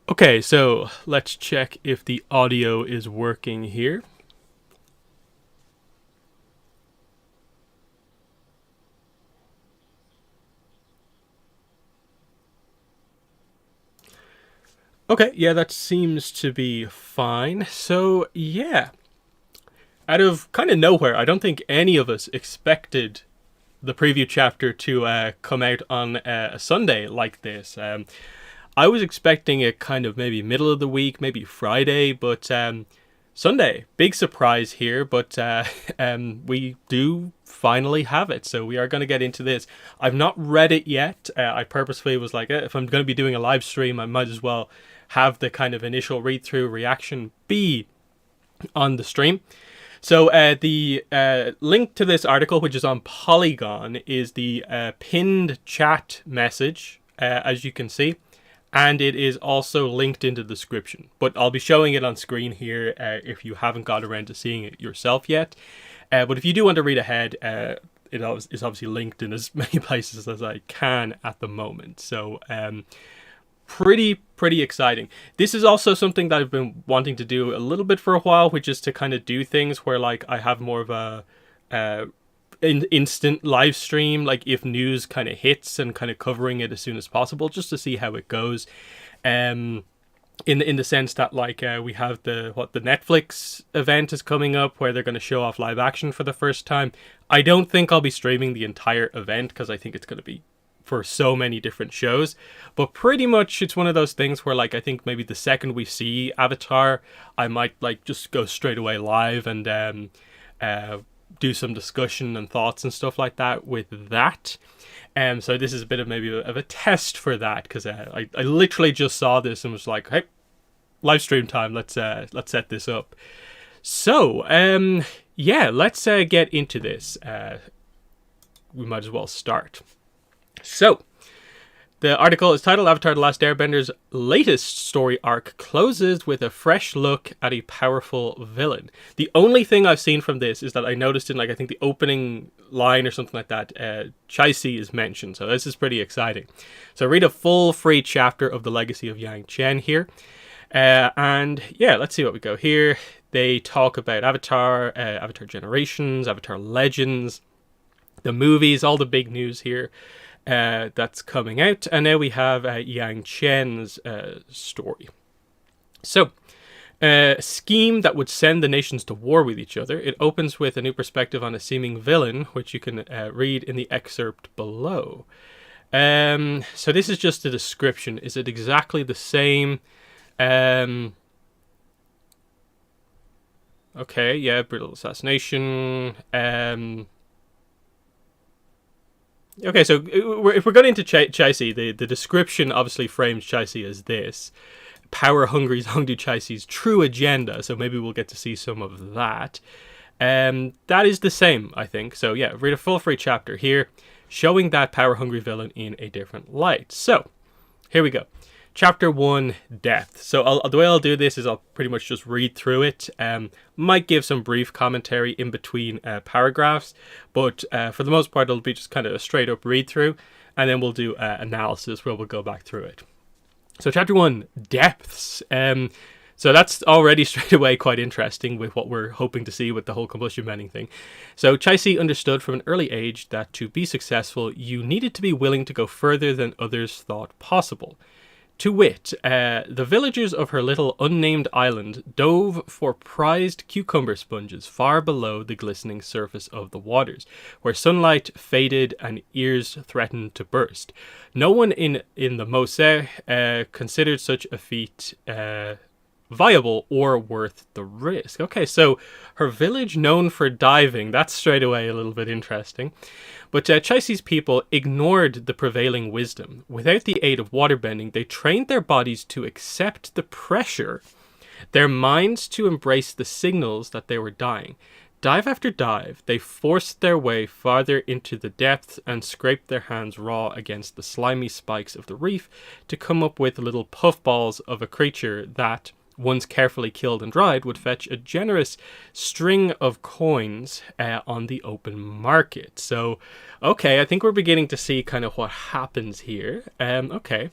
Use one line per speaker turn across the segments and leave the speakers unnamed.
Okay, so let's check if the audio is working here. Okay, yeah, that seems to be fine. So, yeah, out of kind of nowhere, I don't think any of us expected the preview chapter to come out on a Sunday like this. I was expecting it kind of maybe middle of the week, maybe Friday, but Sunday, big surprise here. But we do finally have it, so we are going to get into this. I've not read it yet. I purposefully was like, if I'm going to be doing a live stream, I might as well have the kind of initial read through reaction be on the stream. So the link to this article, which is on Polygon, is the pinned chat message, as you can see. And it is also linked in the description. But I'll be showing it on screen here if you haven't got around to seeing it yourself yet. But if you do want to read ahead, it is obviously linked in as many places as I can at the moment. So pretty exciting. This is also something that I've been wanting to do a little bit for a while, which is to kind of do things where like I have more of a instant live stream, like if news kind of hits and kind of covering it as soon as possible, just to see how it goes. In the sense that like we have the Netflix event is coming up where they're going to show off live action for the first time. I don't think I'll be streaming the entire event because I think it's going to be for so many different shows, but pretty much it's one of those things where like I think maybe the second we see Avatar, I might like just go straight away live and do some discussion and thoughts and stuff like that with that. So this is a bit of maybe of a test for that because I literally just saw this and was like, hey, live stream time. Let's set this up. So yeah, let's get into this. We might as well start. So, the article is titled Avatar The Last Airbender's latest story arc closes with a fresh look at a powerful villain. The only thing I've seen from this is that I noticed in like I think the opening line or something like that, Chai-Si is mentioned. So this is pretty exciting. So read a full free chapter of the Legacy of Yangchen here. And yeah, let's see what we go here. They talk about Avatar, Avatar Generations, Avatar Legends, the movies, all the big news here. That's coming out, and now we have Yang Chen's story. So, a scheme that would send the nations to war with each other. It opens with a new perspective on a seeming villain, which you can read in the excerpt below. So this is just a description. Is it exactly the same? Okay, yeah, brutal assassination. Okay, so if we're going into Chai-Si, the description obviously frames Chai-Si as this. Power-hungry Zhongdu Chai-Si's true agenda, so maybe we'll get to see some of that. That is the same, I think. So yeah, read a full free chapter here, showing that power-hungry villain in a different light. So, here we go. Chapter 1, Depth. So the way I'll do this is I'll pretty much just read through it. Might give some brief commentary in between paragraphs, but for the most part it'll be just kind of a straight up read through, and then we'll do analysis where we'll go back through it. So chapter 1, Depths. So that's already straight away quite interesting with what we're hoping to see with the whole combustion bending thing. So Chai-Si understood from an early age that to be successful, you needed to be willing to go further than others thought possible. To wit, the villagers of her little unnamed island dove for prized cucumber sponges far below the glistening surface of the waters, where sunlight faded and ears threatened to burst. No one in the Mose considered such a feat viable or worth the risk. Okay, so her village known for diving, that's straight away a little bit interesting. But Chai-Si's people ignored the prevailing wisdom. Without the aid of waterbending, they trained their bodies to accept the pressure, their minds to embrace the signals that they were dying. Dive after dive, they forced their way farther into the depths and scraped their hands raw against the slimy spikes of the reef to come up with little puffballs of a creature that, once carefully killed and dried, would fetch a generous string of coins on the open market. So, okay, I think we're beginning to see kind of what happens here. Okay.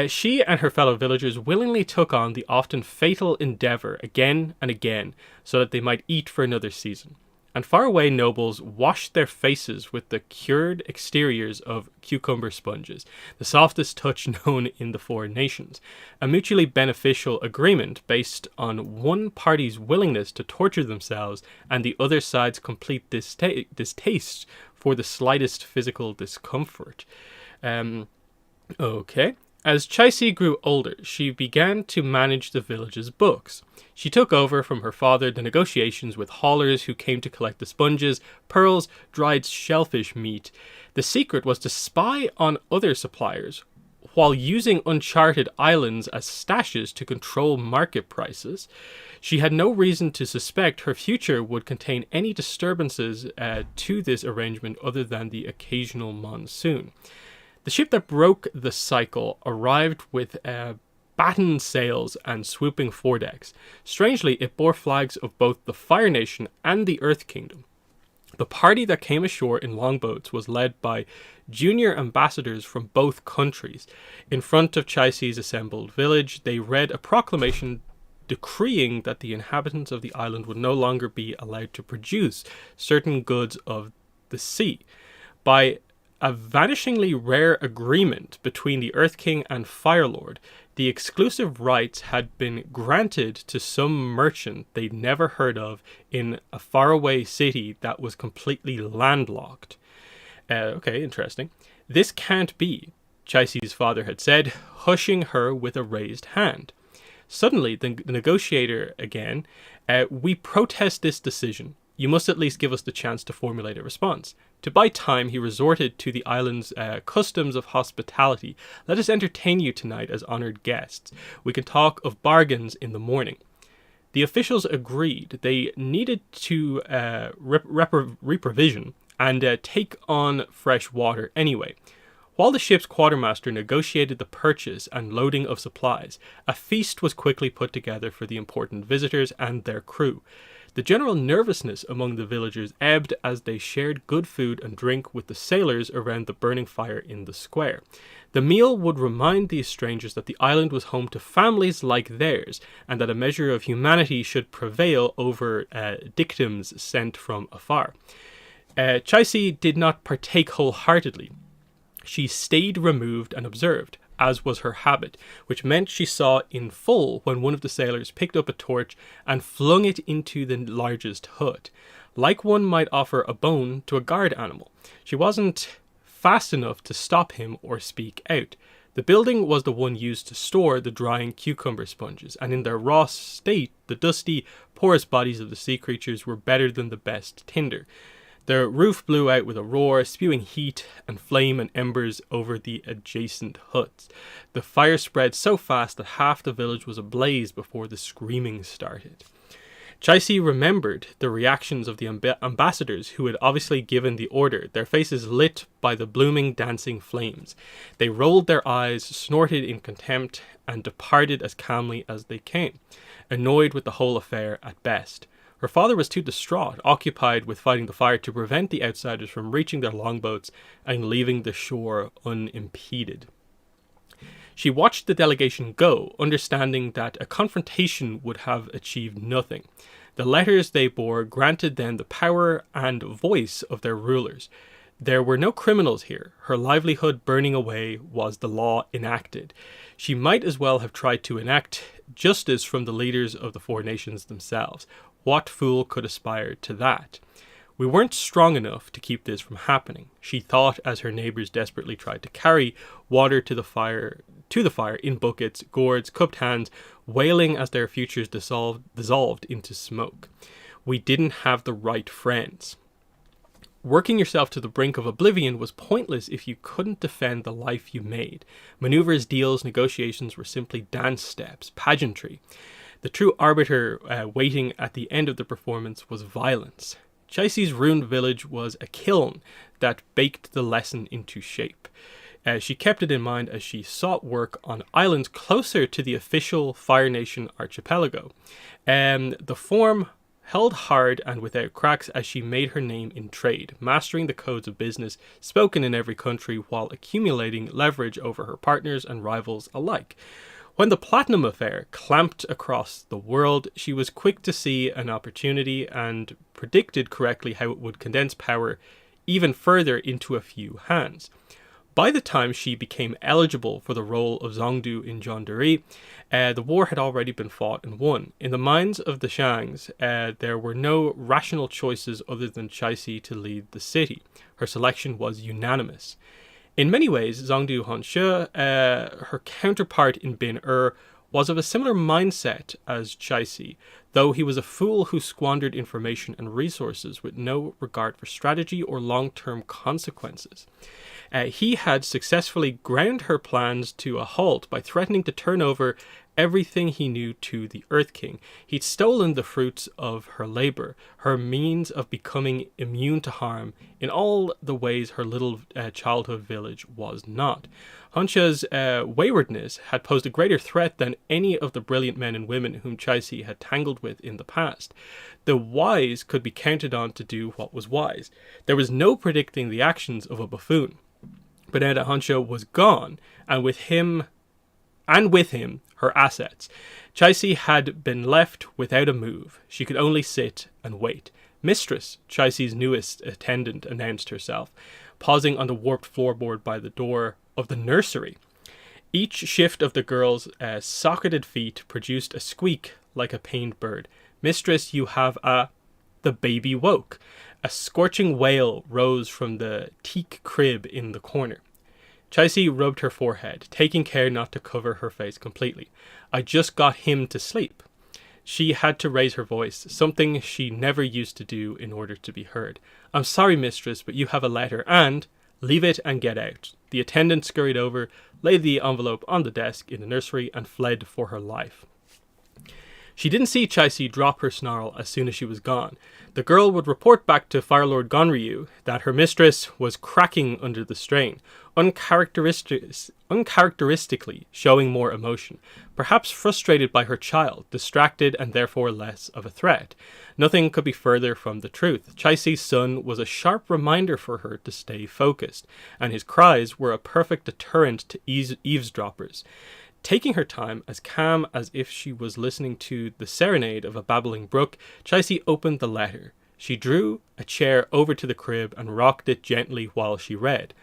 She and her fellow villagers willingly took on the often fatal endeavor again and again so that they might eat for another season. And faraway nobles washed their faces with the cured exteriors of cucumber sponges, the softest touch known in the Four Nations, a mutually beneficial agreement based on one party's willingness to torture themselves and the other side's complete distaste for the slightest physical discomfort. Okay. As Chai-Si grew older, she began to manage the village's books. She took over from her father the negotiations with haulers who came to collect the sponges, pearls, dried shellfish meat. The secret was to spy on other suppliers, while using uncharted islands as stashes to control market prices. She had no reason to suspect her future would contain any disturbances to this arrangement other than the occasional monsoon. The ship that broke the cycle arrived with battened sails and swooping foredecks. Strangely, it bore flags of both the Fire Nation and the Earth Kingdom. The party that came ashore in longboats was led by junior ambassadors from both countries. In front of Chai-Si's assembled village, they read a proclamation decreeing that the inhabitants of the island would no longer be allowed to produce certain goods of the sea. By a vanishingly rare agreement between the Earth King and Fire Lord, the exclusive rights had been granted to some merchant they'd never heard of in a faraway city that was completely landlocked. Okay, interesting. This can't be, Chai-Si's father had said, hushing her with a raised hand. Suddenly, the negotiator again, we protest this decision. You must at least give us the chance to formulate a response. To buy time, he resorted to the island's customs of hospitality. Let us entertain you tonight as honored guests. We can talk of bargains in the morning. The officials agreed. They needed to reprovision and take on fresh water anyway. While the ship's quartermaster negotiated the purchase and loading of supplies, a feast was quickly put together for the important visitors and their crew. The general nervousness among the villagers ebbed as they shared good food and drink with the sailors around the burning fire in the square. The meal would remind these strangers that the island was home to families like theirs, and that a measure of humanity should prevail over dictums sent from afar. Chai-Si did not partake wholeheartedly. She stayed removed and observed, as was her habit, which meant she saw in full when one of the sailors picked up a torch and flung it into the largest hut, like one might offer a bone to a guard animal. She wasn't fast enough to stop him or speak out. The building was the one used to store the drying cucumber sponges, and in their raw state, the dusty, porous bodies of the sea creatures were better than the best tinder. The roof blew out with a roar, spewing heat and flame and embers over the adjacent huts. The fire spread so fast that half the village was ablaze before the screaming started. Chai-Si remembered the reactions of the ambassadors who had obviously given the order, their faces lit by the blooming, dancing flames. They rolled their eyes, snorted in contempt, and departed as calmly as they came, annoyed with the whole affair at best. Her father was too distraught, occupied with fighting the fire, to prevent the outsiders from reaching their longboats and leaving the shore unimpeded. She watched the delegation go, understanding that a confrontation would have achieved nothing. The letters they bore granted them the power and voice of their rulers. There were no criminals here. Her livelihood burning away was the law enacted. She might as well have tried to enact justice from the leaders of the Four Nations themselves. What fool could aspire to that? We weren't strong enough to keep this from happening, she thought as her neighbours desperately tried to carry water to the fire in buckets, gourds, cupped hands, wailing as their futures dissolved into smoke. We didn't have the right friends. Working yourself to the brink of oblivion was pointless if you couldn't defend the life you made. Maneuvers, deals, negotiations were simply dance steps, pageantry. The true arbiter waiting at the end of the performance was violence. Chai-Si's ruined village was a kiln that baked the lesson into shape. She kept it in mind as she sought work on islands closer to the official Fire Nation archipelago. The form held hard and without cracks as she made her name in trade, mastering the codes of business spoken in every country while accumulating leverage over her partners and rivals alike. When the Platinum Affair clamped across the world, she was quick to see an opportunity and predicted correctly how it would condense power even further into a few hands. By the time she became eligible for the role of Zhongdu in Zhongduri, the war had already been fought and won. In the minds of the Shangs, there were no rational choices other than Chaisi to lead the city. Her selection was unanimous. In many ways, Zhongdu Honshe, her counterpart in Bin-Er, was of a similar mindset as Chaisi, though he was a fool who squandered information and resources with no regard for strategy or long-term consequences. He had successfully ground her plans to a halt by threatening to turn over everything he knew to the Earth King. He'd stolen the fruits of her labor, her means of becoming immune to harm, in all the ways her little childhood village was not. Honshe's waywardness had posed a greater threat than any of the brilliant men and women whom Chaisi had tangled with in the past. The wise could be counted on to do what was wise. There was no predicting the actions of a buffoon. But now that Honshe was gone, and with him, her assets, Chaisi had been left without a move. She could only sit and wait. Mistress, Chaisi's newest attendant, announced herself, pausing on the warped floorboard by the door of the nursery. Each shift of the girl's socketed feet produced a squeak like a pained bird. Mistress, you have a... The baby woke. A scorching wail rose from the teak crib in the corner. Chaisi rubbed her forehead, taking care not to cover her face completely. I just got him to sleep. She had to raise her voice, something she never used to do in order to be heard. I'm sorry, mistress, but you have a letter, and... Leave it and get out. The attendant scurried over, laid the envelope on the desk in the nursery, and fled for her life. She didn't see Chaisi drop her snarl as soon as she was gone. The girl would report back to Firelord Gonryu that her mistress was cracking under the strain, uncharacteristically showing more emotion, perhaps frustrated by her child, distracted and therefore less of a threat. Nothing could be further from the truth. Chaisi's son was a sharp reminder for her to stay focused, and his cries were a perfect deterrent to eavesdroppers. Taking her time, as calm as if she was listening to the serenade of a babbling brook, Chaisi opened the letter. She drew a chair over to the crib and rocked it gently while she read.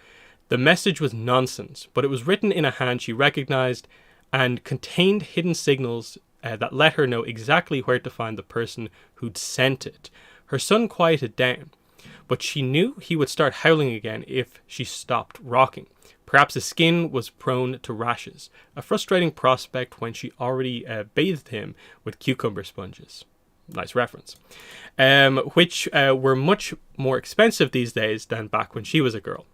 The message was nonsense, but it was written in a hand she recognized and contained hidden signals that let her know exactly where to find the person who'd sent it. Her son quieted down, but she knew he would start howling again if she stopped rocking. Perhaps his skin was prone to rashes, a frustrating prospect when she already bathed him with cucumber sponges. Nice reference. Which were much more expensive these days than back when she was a girl.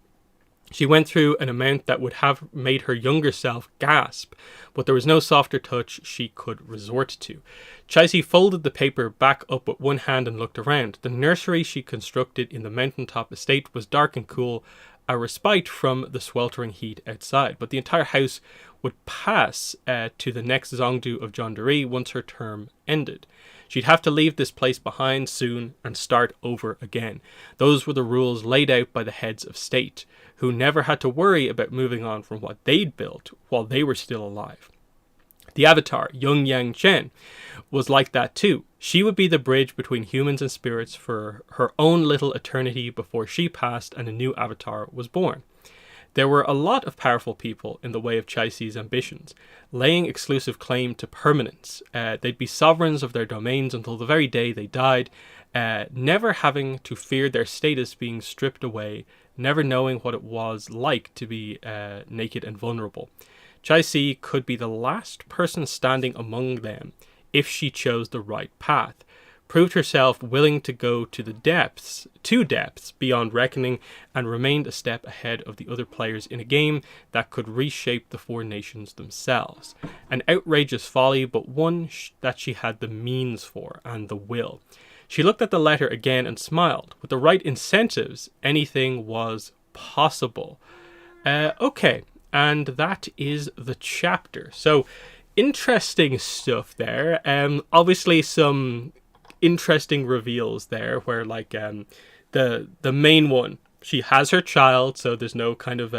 She went through an amount that would have made her younger self gasp, but there was no softer touch she could resort to. Chaisi folded the paper back up with one hand and looked around. The nursery she constructed in the mountaintop estate was dark and cool, a respite from the sweltering heat outside, but the entire house would pass to the next Zhongdu of Zhongduri once her term ended. She'd have to leave this place behind soon and start over again. Those were the rules laid out by the heads of state, who never had to worry about moving on from what they'd built while they were still alive. The avatar, young Yangchen, was like that too. She would be the bridge between humans and spirits for her own little eternity before she passed and a new avatar was born. There were a lot of powerful people in the way of Chaisi's ambitions, laying exclusive claim to permanence. They'd be sovereigns of their domains until the very day they died, never having to fear their status being stripped away, never knowing what it was like to be naked and vulnerable. Chaisi could be the last person standing among them if she chose the right path, proved herself willing to go to depths beyond reckoning, and remained a step ahead of the other players in a game that could reshape the four nations themselves. An outrageous folly, but one that she had the means for and the will. She looked at the letter again and smiled. With the right incentives, anything was possible. Okay, and that is the chapter. So interesting stuff there. Obviously some interesting reveals there, where like the main one, she has her child, so there's no kind of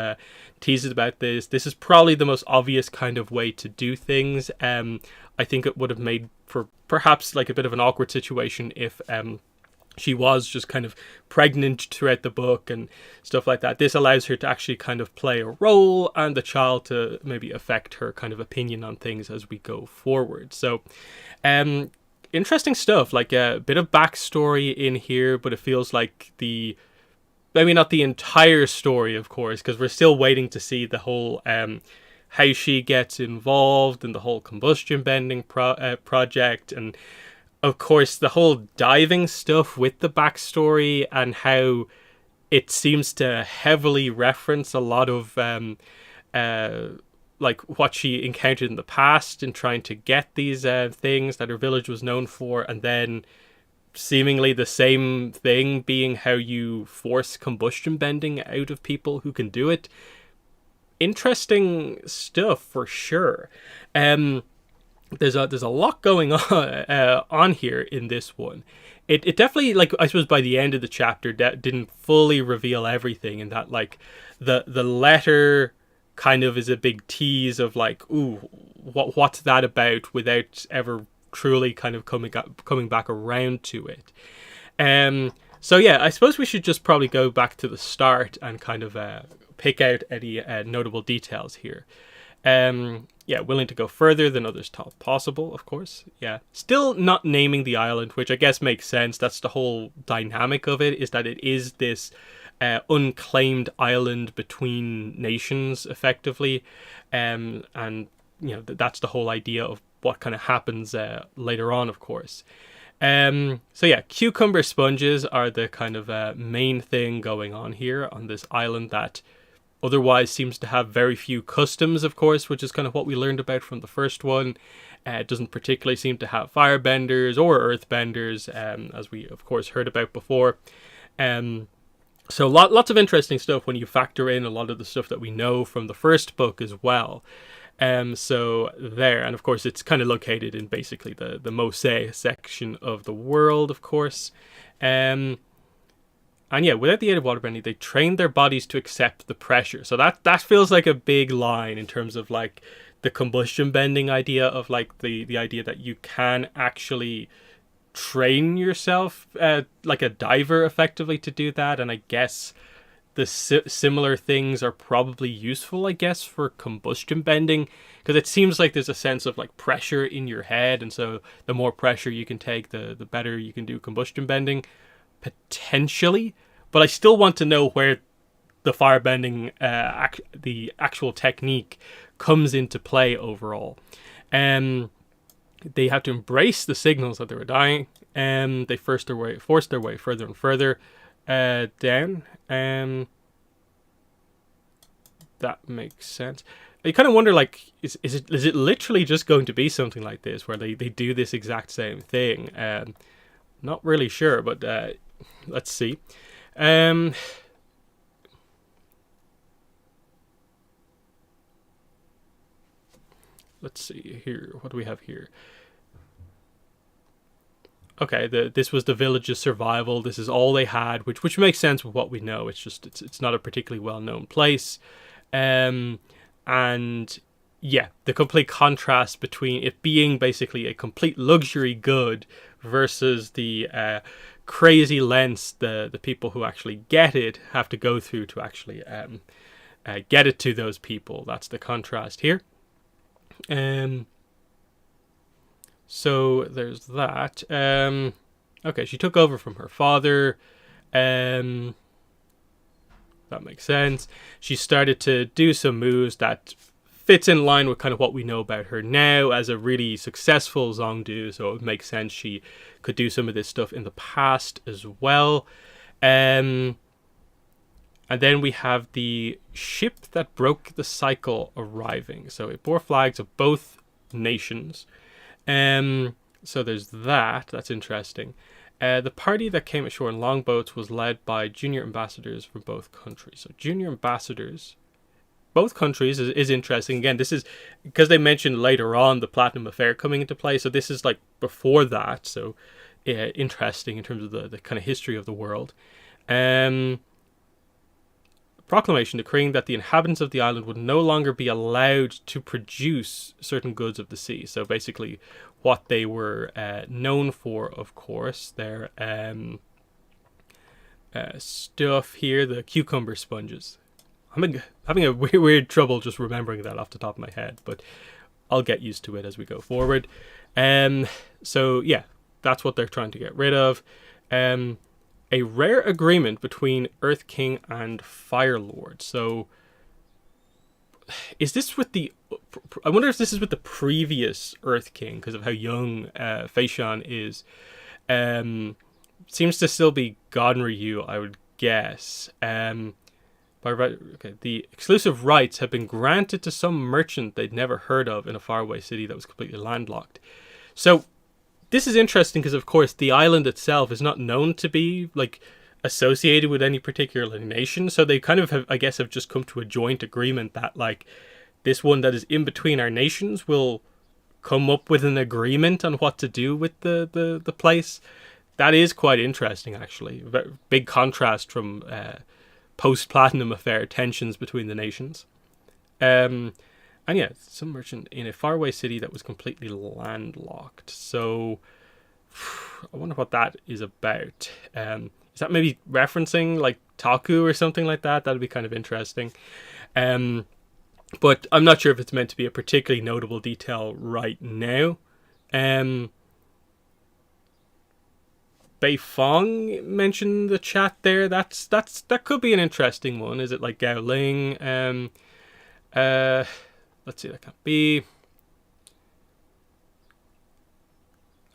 teases about this. This is probably the most obvious kind of way to do things. I think it would have made for perhaps like a bit of an awkward situation if she was just kind of pregnant throughout the book and stuff like that. This allows her to actually kind of play a role, and the child to maybe affect her kind of opinion on things as we go forward. So interesting stuff, like a bit of backstory in here, but it feels like maybe not the entire story, of course, because we're still waiting to see the whole how she gets involved in the whole combustion bending project, and of course the whole diving stuff with the backstory, and how it seems to heavily reference a lot of like what she encountered in the past in trying to get these things that her village was known for, and then seemingly the same thing being how you force combustion bending out of people who can do it. Interesting stuff for sure. There's a lot going on here in this one. It definitely, like, I suppose by the end of the chapter didn't fully reveal everything, and that like the letter kind of is a big tease of like, ooh, what's that about, without ever truly kind of coming back around to it. So yeah, I suppose we should just probably go back to the start and kind of pick out any notable details here. Yeah, willing to go further than others thought possible, of course. Yeah, still not naming the island, which I guess makes sense. That's the whole dynamic of it, is that it is this unclaimed island between nations, effectively, and you know that's the whole idea of what kind of happens later on, of course. So yeah, cucumber sponges are the kind of main thing going on here on this island that otherwise seems to have very few customs, of course, which is kind of what we learned about from the first one. It doesn't particularly seem to have firebenders or earthbenders, as we, of course, heard about before. So lots of interesting stuff when you factor in a lot of the stuff that we know from the first book as well. So there, and of course it's kind of located in basically the Mosaic section of the world, of course. And yeah, without the aid of waterbending, they trained their bodies to accept the pressure. So that feels like a big line in terms of like the combustion bending idea of like the idea that you can actually train yourself like a diver effectively to do that. And I guess the similar things are probably useful, I guess, for combustion bending, because it seems like there's a sense of like pressure in your head, and so the more pressure you can take, the better you can do combustion bending, potentially. But I still want to know where the firebending, the actual technique, comes into play overall. They have to embrace the signals that they were dying, and they forced their way further and further down. That makes sense. You kind of wonder, like, is it literally just going to be something like this, where they do this exact same thing? Not really sure, but let's see. Let's see here. What do we have here? Okay, this was the village's survival. This is all they had, which makes sense with what we know. It's just it's not a particularly well known place, and yeah, the complete contrast between it being basically a complete luxury good versus the crazy lengths the people who actually get it have to go through to actually get it to those people. That's the contrast here. So there's that. Okay, she took over from her father. That makes sense. She started to do some moves that fits in line with kind of what we know about her now as a really successful Zhongdu. So it makes sense she could do some of this stuff in the past as well. And then we have the ship that broke the cycle arriving. So it bore flags of both nations. So there's that. That's interesting. The party that came ashore in longboats was led by junior ambassadors from both countries. So junior ambassadors both countries is interesting. Again, this is because they mentioned later on the Platinum Affair coming into play, so this is like before that. So interesting in terms of the kind of history of the world. Proclamation decreeing that the inhabitants of the island would no longer be allowed to produce certain goods of the sea. So basically, what they were known for, of course, their stuff here, the cucumber sponges. I'm having a weird trouble just remembering that off the top of my head, but I'll get used to it as we go forward. So yeah, that's what they're trying to get rid of. A rare agreement between Earth King and Fire Lord. So, is this with the... I wonder if this is with the previous Earth King, because of how young Feishan is. Seems to still be Ganryu, I would guess. The exclusive rights have been granted to some merchant they'd never heard of in a faraway city that was completely landlocked. So, this is interesting because, of course, the island itself is not known to be, like, associated with any particular nation. So they kind of have, I guess, have just come to a joint agreement that, like, this one that is in between our nations will come up with an agreement on what to do with the place. That is quite interesting, actually. Big contrast from post-Platinum Affair tensions between the nations. And yeah, some merchant in a faraway city that was completely landlocked. So, I wonder what that is about. Is that maybe referencing like Taku or something like that? That'd be kind of interesting. But I'm not sure if it's meant to be a particularly notable detail right now. Beifong mentioned the chat there. That could be an interesting one. Is it like Gao Ling? Let's see, that can't be.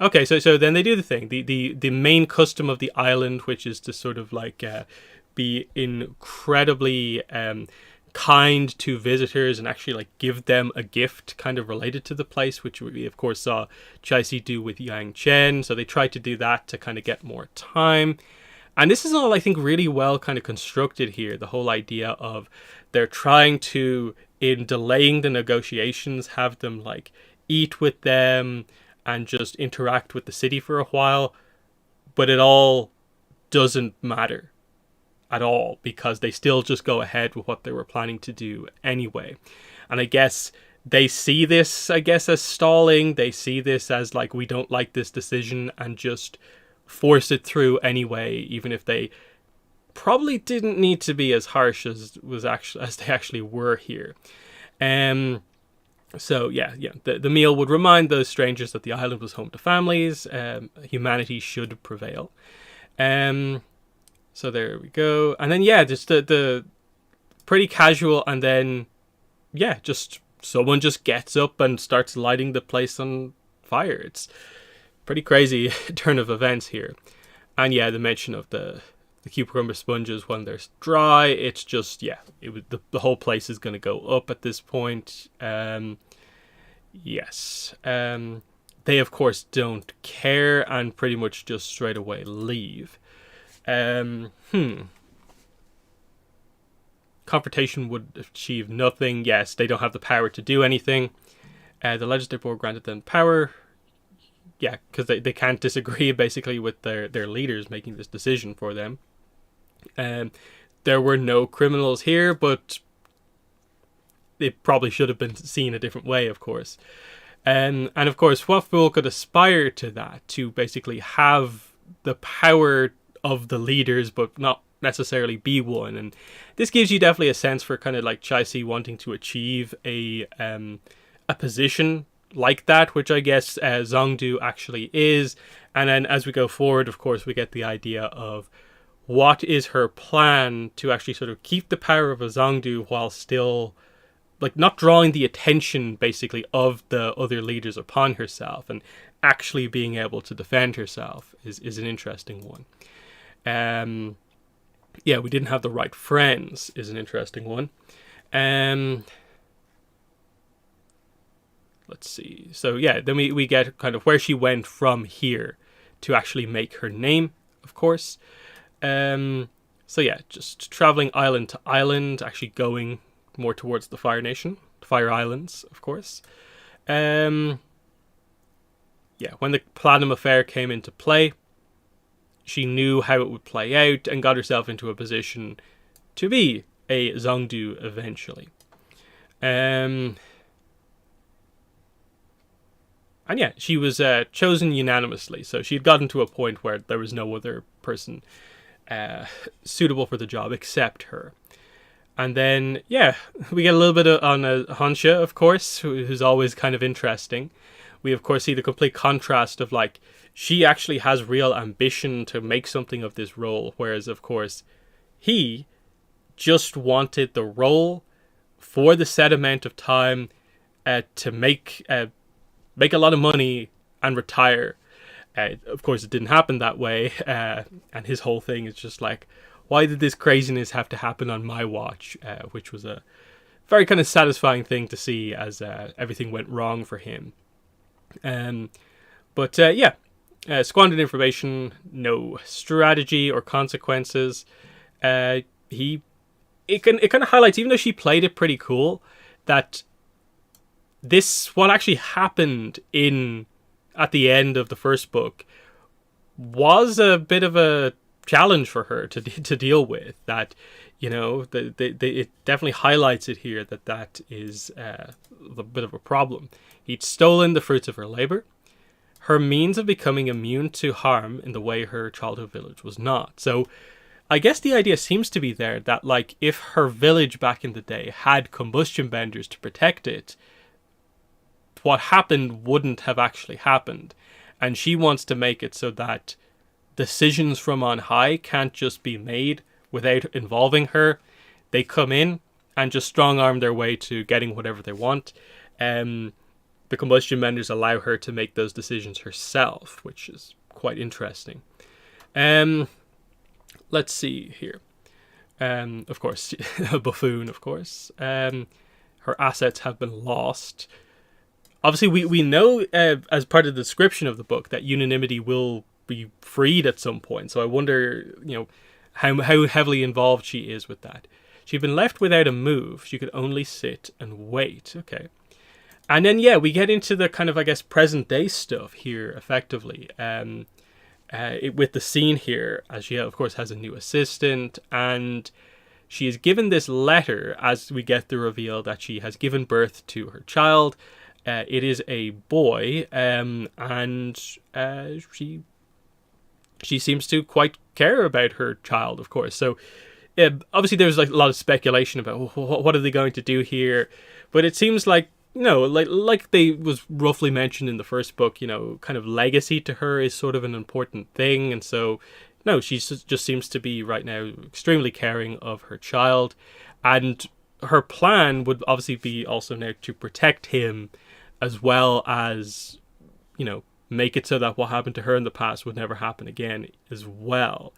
Okay, so then they do the thing. The main custom of the island, which is to sort of like be incredibly kind to visitors and actually like give them a gift kind of related to the place, which we of course saw Chai-Si do with Yangchen. So they tried to do that to kind of get more time. And this is all, I think, really well kind of constructed here. The whole idea of they're trying to, in delaying the negotiations, have them like eat with them and just interact with the city for a while. But it all doesn't matter at all because they still just go ahead with what they were planning to do anyway. And I guess they see this, as stalling. They see this as like, we don't like this decision, and just force it through anyway, even if they probably didn't need to be as harsh as they actually were here. So yeah, the meal would remind those strangers that the island was home to families. Humanity should prevail. So there we go. And then just the pretty casual, and then just someone just gets up and starts lighting the place on fire. It's pretty crazy turn of events here. And the mention of the cucumber sponges when they're dry, it's just the whole place is going to go up at this point. They of course don't care and pretty much just straight away leave. Confrontation would achieve nothing. Yes, they don't have the power to do anything. The legislative board granted them power. Yeah, because they can't disagree basically with their leaders making this decision for them. There were no criminals here, but it probably should have been seen a different way, of course. And of course, what fool could aspire to that, to basically have the power of the leaders, but not necessarily be one? And this gives you definitely a sense for kind of like Chai-Si wanting to achieve a position like that, which I guess Zhongdu actually is. And then as we go forward, of course, we get the idea of what is her plan to actually sort of keep the power of a Zhongdu while still like not drawing the attention basically of the other leaders upon herself, and actually being able to defend herself is an interesting one. We didn't have the right friends is an interesting one. Let's see. So then we get kind of where she went from here to actually make her name, of course. Just traveling island to island, actually going more towards the Fire Nation, Fire Islands, of course. Yeah, when the Platinum Affair came into play, she knew how it would play out and got herself into a position to be a Zongdu eventually. And yeah, she was chosen unanimously, so she had gotten to a point where there was no other person suitable for the job except her. And then, yeah, we get a little bit on Honsha, of course, who's always kind of interesting. We, of course, see the complete contrast of, like, she actually has real ambition to make something of this role, whereas, of course, he just wanted the role for the set amount of time to make a lot of money and retire. Of course, it didn't happen that way, and his whole thing is just like, why did this craziness have to happen on my watch? Which was a very kind of satisfying thing to see as everything went wrong for him. But yeah, squandered information, no strategy or consequences. It kind of highlights, even though she played it pretty cool, that what actually happened at the end of the first book was a bit of a challenge for her to deal with. That, you know, it definitely highlights it here that is a bit of a problem. He'd stolen the fruits of her labor, her means of becoming immune to harm in the way her childhood village was not. So I guess the idea seems to be there that, like, if her village back in the day had combustion benders to protect it, what happened wouldn't have actually happened. And she wants to make it so that decisions from on high can't just be made without involving her. They come in and just strong arm their way to getting whatever they want. The combustion benders allow her to make those decisions herself, which is quite interesting. Let's see here. Of course, a buffoon, of course. Her assets have been lost. Obviously, we know as part of the description of the book that Unanimity will be freed at some point. So I wonder, you know, how heavily involved she is with that. She'd been left without a move. She could only sit and wait. Okay. And then, yeah, we get into the kind of, I guess, present day stuff here, effectively. With the scene here, as she, of course, has a new assistant, and she is given this letter as we get the reveal that she has given birth to her child. It is a boy, and she seems to quite care about her child, of course. So obviously there's like a lot of speculation about what are they going to do here, but it seems like, you know, like they was roughly mentioned in the first book, you know, kind of legacy to her is sort of an important thing, and so no, she just seems to be right now extremely caring of her child, and her plan would obviously be also now to protect him, as well as, you know, make it so that what happened to her in the past would never happen again as well.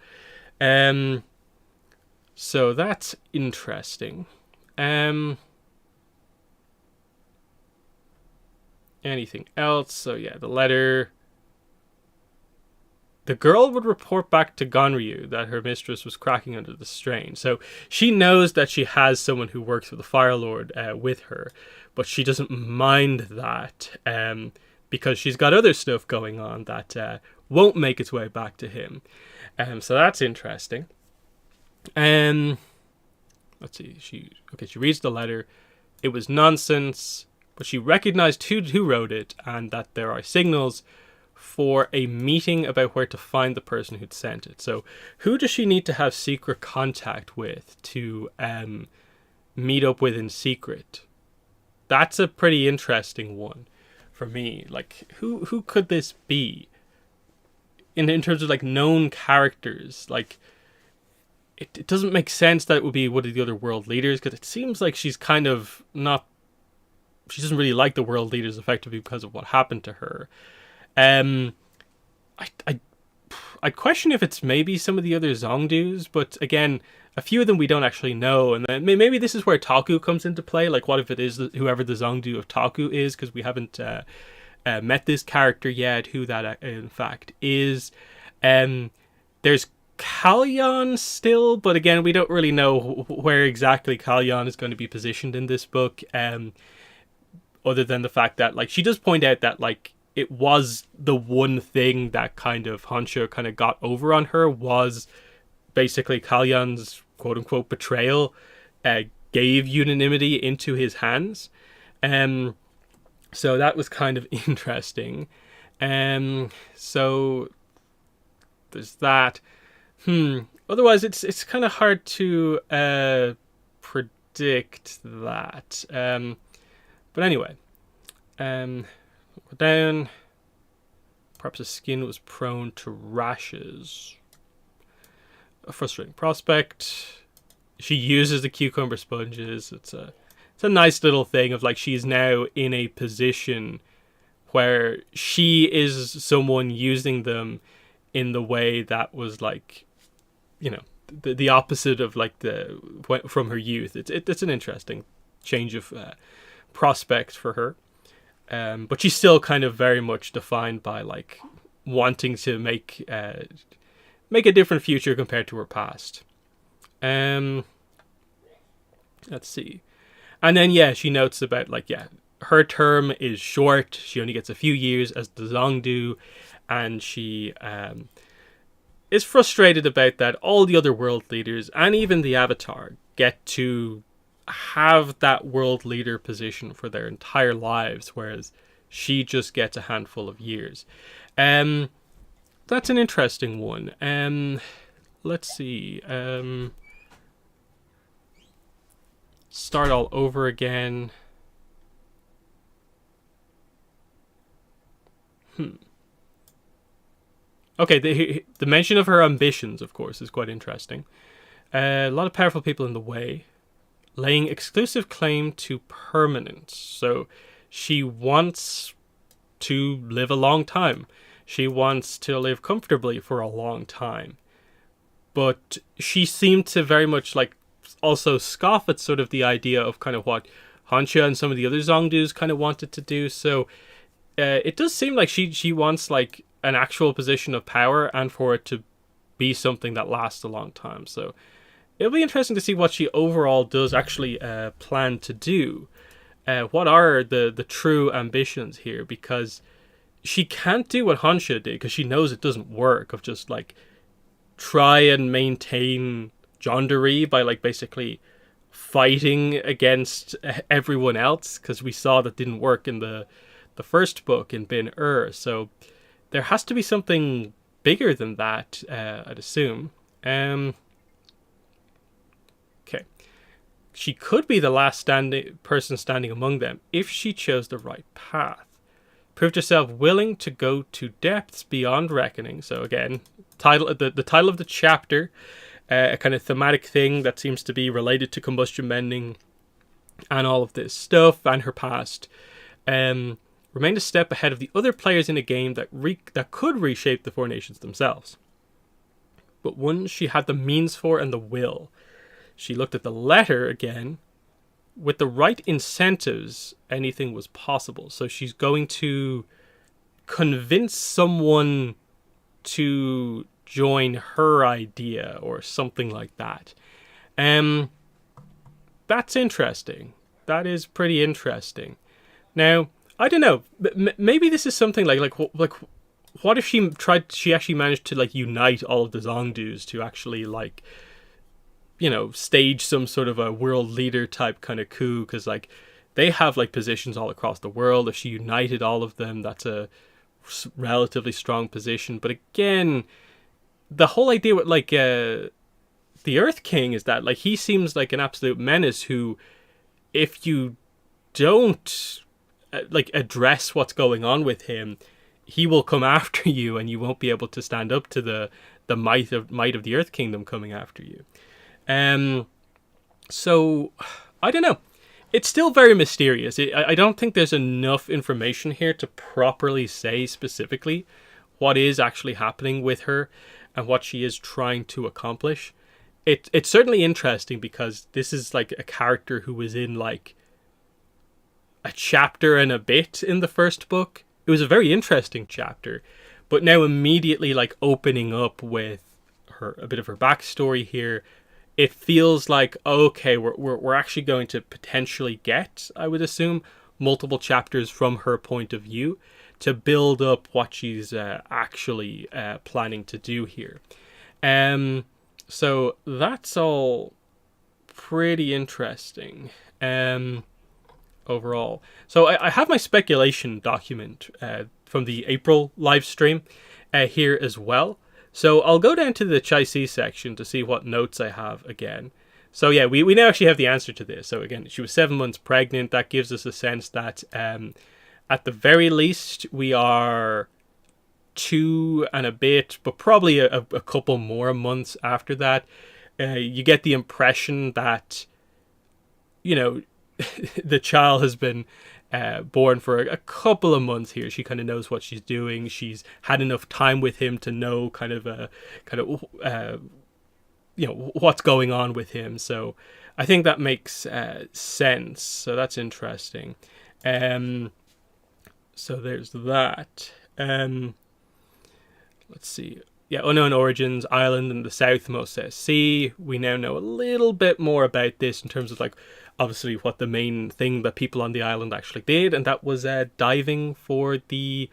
So that's interesting. Anything else? So yeah, the letter. The girl would report back to Gonryu that her mistress was cracking under the strain. So she knows that she has someone who works for the Fire Lord with her, but she doesn't mind that because she's got other stuff going on that won't make its way back to him. So that's interesting. Let's see. She reads the letter. It was nonsense, but she recognized who wrote it and that there are signals for a meeting about where to find the person who'd sent it. So who does she need to have secret contact with to meet up with in secret? That's a pretty interesting one for me. Like, who could this be? In terms of, like, known characters, like, it doesn't make sense that it would be one of the other world leaders, because it seems like she's kind of not... She doesn't really like the world leaders effectively because of what happened to her. I question if it's maybe some of the other Zongdus, but again, a few of them we don't actually know, and then maybe this is where Taku comes into play. Like, what if it is whoever the Zongdu of Taku is, because we haven't met this character yet, who that in fact is. There's Kalyan still, but again, we don't really know where exactly Kalyan is going to be positioned in this book. Other than the fact that, like, she does point out that, like, it was the one thing that kind of Honshu kind of got over on her, was basically Kalyan's quote unquote betrayal gave unanimity into his hands. So that was kind of interesting. So there's that. Otherwise, it's kind of hard to predict that. But anyway, down. Perhaps his skin was prone to rashes. A frustrating prospect. She uses the cucumber sponges. It's a nice little thing of, like, she's now in a position where she is someone using them in the way that was, like, you know, the opposite of, like, from her youth. It's an interesting change of prospect for her. But she's still kind of very much defined by, like, wanting to make a different future compared to her past. Let's see. And then, yeah, she notes about, like, yeah, her term is short. She only gets a few years as the Zongdu, and she is frustrated about that. All the other world leaders and even the Avatar get to have that world leader position for their entire lives, whereas she just gets a handful of years. That's an interesting one. Let's see. Start all over again. Okay, the mention of her ambitions, of course, is quite interesting. A lot of powerful people in the way, laying exclusive claim to permanence. So she wants to live a long time. She wants to live comfortably for a long time. But she seemed to very much, like, also scoff at sort of the idea of kind of what Honshu and some of the other Zongdus kind of wanted to do. So it does seem like she wants, like, an actual position of power, and for it to be something that lasts a long time. So it'll be interesting to see what she overall does actually plan to do. What are the true ambitions here? Because she can't do what Honshu did, because she knows it doesn't work, of just, like, try and maintain Jonderie by, like, basically fighting against everyone else, because we saw that didn't work in the first book in Bin-Er. So there has to be something bigger than that, I'd assume. Okay. She could be the last person standing among them if she chose the right path. Proved herself willing to go to depths beyond reckoning. So again, the title of the chapter, a kind of thematic thing that seems to be related to combustion mending and all of this stuff and her past. Remained a step ahead of the other players in a game that could reshape the Four Nations themselves. But one she had the means for and the will. She looked at the letter again. With the right incentives, anything was possible. So she's going to convince someone to join her idea or something like that. That's interesting. That is pretty interesting. Now, I don't know. Maybe this is something like what if she actually managed to, like, unite all of the Zongdus to actually, like, you know, stage some sort of a world leader type kind of coup, because, like, they have, like, positions all across the world. If she united all of them, that's a relatively strong position. But again, the whole idea with, like, the Earth King is that, like, he seems like an absolute menace who, if you don't like address what's going on with him, he will come after you, and you won't be able to stand up to the might of the Earth Kingdom coming after you. So I don't know. It's still very mysterious. I don't think there's enough information here to properly say specifically what is actually happening with her and what she is trying to accomplish. It's certainly interesting because this is, like, a character who was in, like, a chapter and a bit in the first book. It was a very interesting chapter, but now immediately, like, opening up with a bit of her backstory here, it feels like, okay, we're actually going to potentially get, I would assume, multiple chapters from her point of view to build up what she's actually planning to do here. So that's all pretty interesting overall. So I have my speculation document from the April live stream here as well. So I'll go down to the Chai-Si section to see what notes I have again. So yeah, we now actually have the answer to this. So again, she was 7 months pregnant. That gives us a sense that at the very least we are 2 and a bit, but probably a couple more months after that. You get the impression that, you know, the child has been born for a couple of months here. She kind of knows what she's doing. She's had enough time with him to know you know, what's going on with him. So I think that makes sense. So that's interesting. So there's that. Let's see. Yeah, unknown origins, island in the southmost sea. We now know a little bit more about this in terms of, like, obviously what the main thing that people on the island actually did, and that was diving for the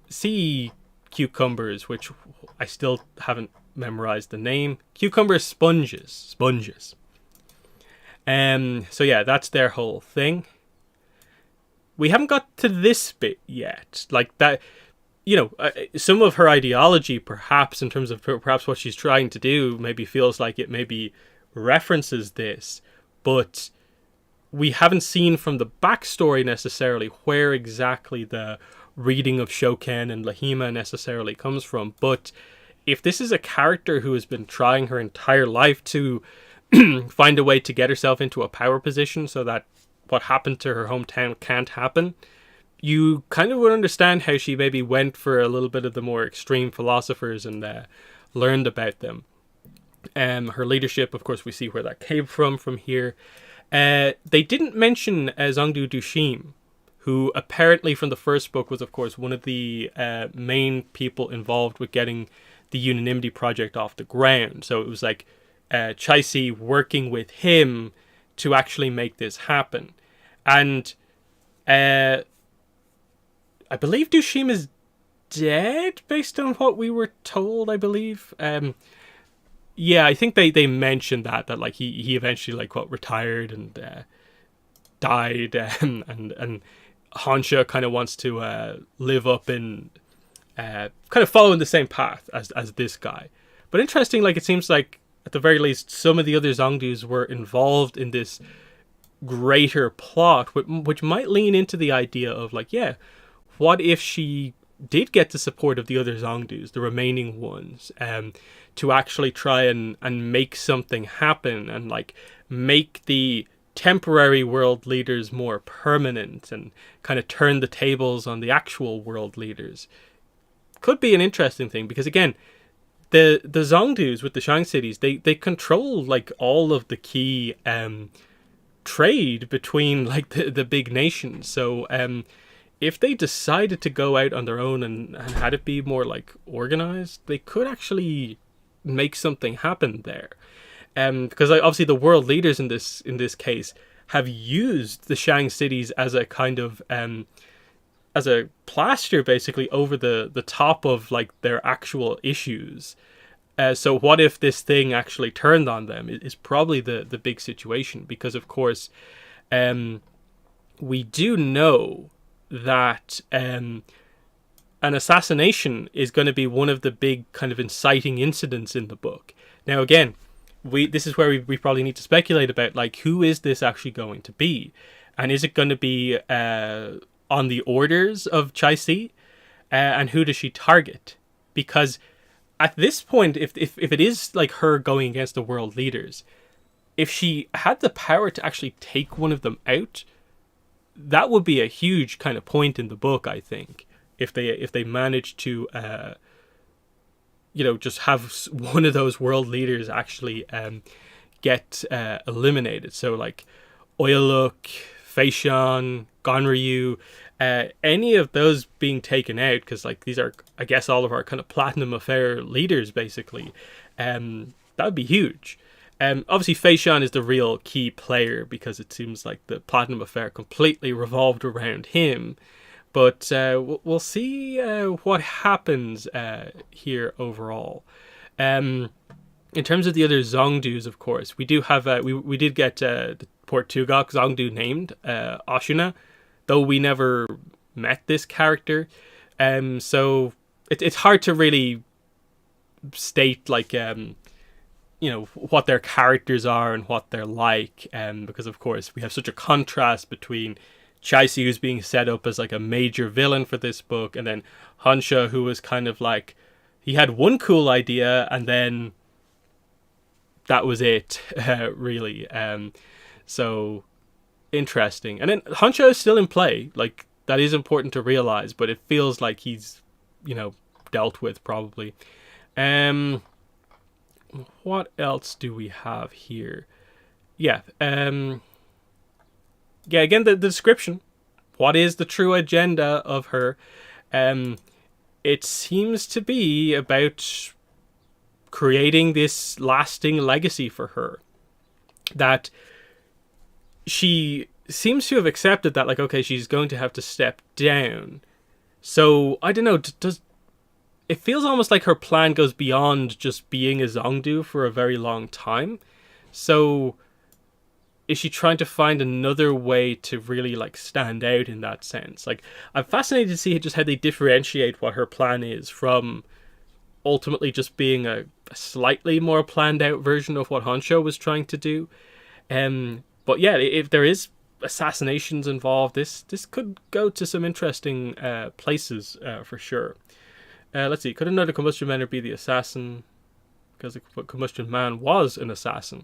sea cucumbers, which I still haven't memorized the name. Cucumber sponges. So yeah, that's their whole thing. We haven't got to this bit yet. Like that, you know, some of her ideology, perhaps, in terms of perhaps what she's trying to do, maybe feels like it maybe references this, but we haven't seen from the backstory necessarily where exactly the reading of Shoken and Lahima necessarily comes from. But if this is a character who has been trying her entire life to find a way to get herself into a power position so that what happened to her hometown can't happen, you kind of would understand how she maybe went for a little bit of the more extreme philosophers and learned about them. Her leadership, of course, we see where that came from here. They didn't mention Zongdu Dushim, who apparently from the first book was, of course, one of the main people involved with getting the Unanimity Project off the ground. So it was like Chai-Si working with him to actually make this happen. And I believe Dushim is dead based on what we were told, I believe. Yeah, I think they mentioned that like he eventually like retired and died, and Hansha kind of wants to live up in kind of following the same path as this guy. But interesting, like it seems like at the very least some of the other Zongdus were involved in this greater plot, which might lean into the idea of like, yeah, what if she did get the support of the other Zongdus, the remaining ones, to actually try and make something happen and like make the temporary world leaders more permanent and kind of turn the tables on the actual world leaders. Could be an interesting thing, because again, the Zongdus with the Shang cities, they control like all of the key trade between like the big nations. So if they decided to go out on their own and had it be more like organized, they could actually make something happen there. Because obviously the world leaders in this case have used the Shang cities as a kind of as a plaster basically over the top of like their actual issues. So what if this thing actually turned on them is probably the big situation, because of course we do know that an assassination is going to be one of the big kind of inciting incidents in the book. Now again, this is where we probably need to speculate about like who is this actually going to be, and is it going to be on the orders of Chai-Si, and who does she target? Because at this point, if it is like her going against the world leaders, if she had the power to actually take one of them out, that would be a huge kind of point in the book, I think. If they managed to just have one of those world leaders actually get eliminated. So like Oyaluk, Feishan, Ganryu, any of those being taken out, because like these are, I guess, all of our kind of Platinum Affair leaders basically, that would be huge. Obviously Fei Shan is the real key player because it seems like the Platinum Affair completely revolved around him. But we'll see what happens here overall. In terms of the other Zongdus, of course, we do have we did get the Port Tugok Zongdu named Ashuna, though we never met this character. So it's hard to really state like what their characters are and what they're like, because of course we have such a contrast between Chai-Si, who's being set up as like a major villain for this book, and then Hansha, who was kind of like, he had one cool idea and then that was it, really. So interesting. And then Hansha is still in play, like that is important to realize, but it feels like he's dealt with probably. What else do we have here? Yeah, again, the description. What is the true agenda of her? It seems to be about creating this lasting legacy for her. That she seems to have accepted that, like, okay, she's going to have to step down. So, I don't know, it feels almost like her plan goes beyond just being a Zongdu for a very long time. So is she trying to find another way to really like stand out in that sense? Like, I'm fascinated to see just how they differentiate what her plan is from ultimately just being a slightly more planned out version of what Hansho was trying to do. But yeah, if there is assassinations involved, this could go to some interesting places for sure. Let's see, could another Combustion Man be the assassin? Because the Combustion Man was an assassin.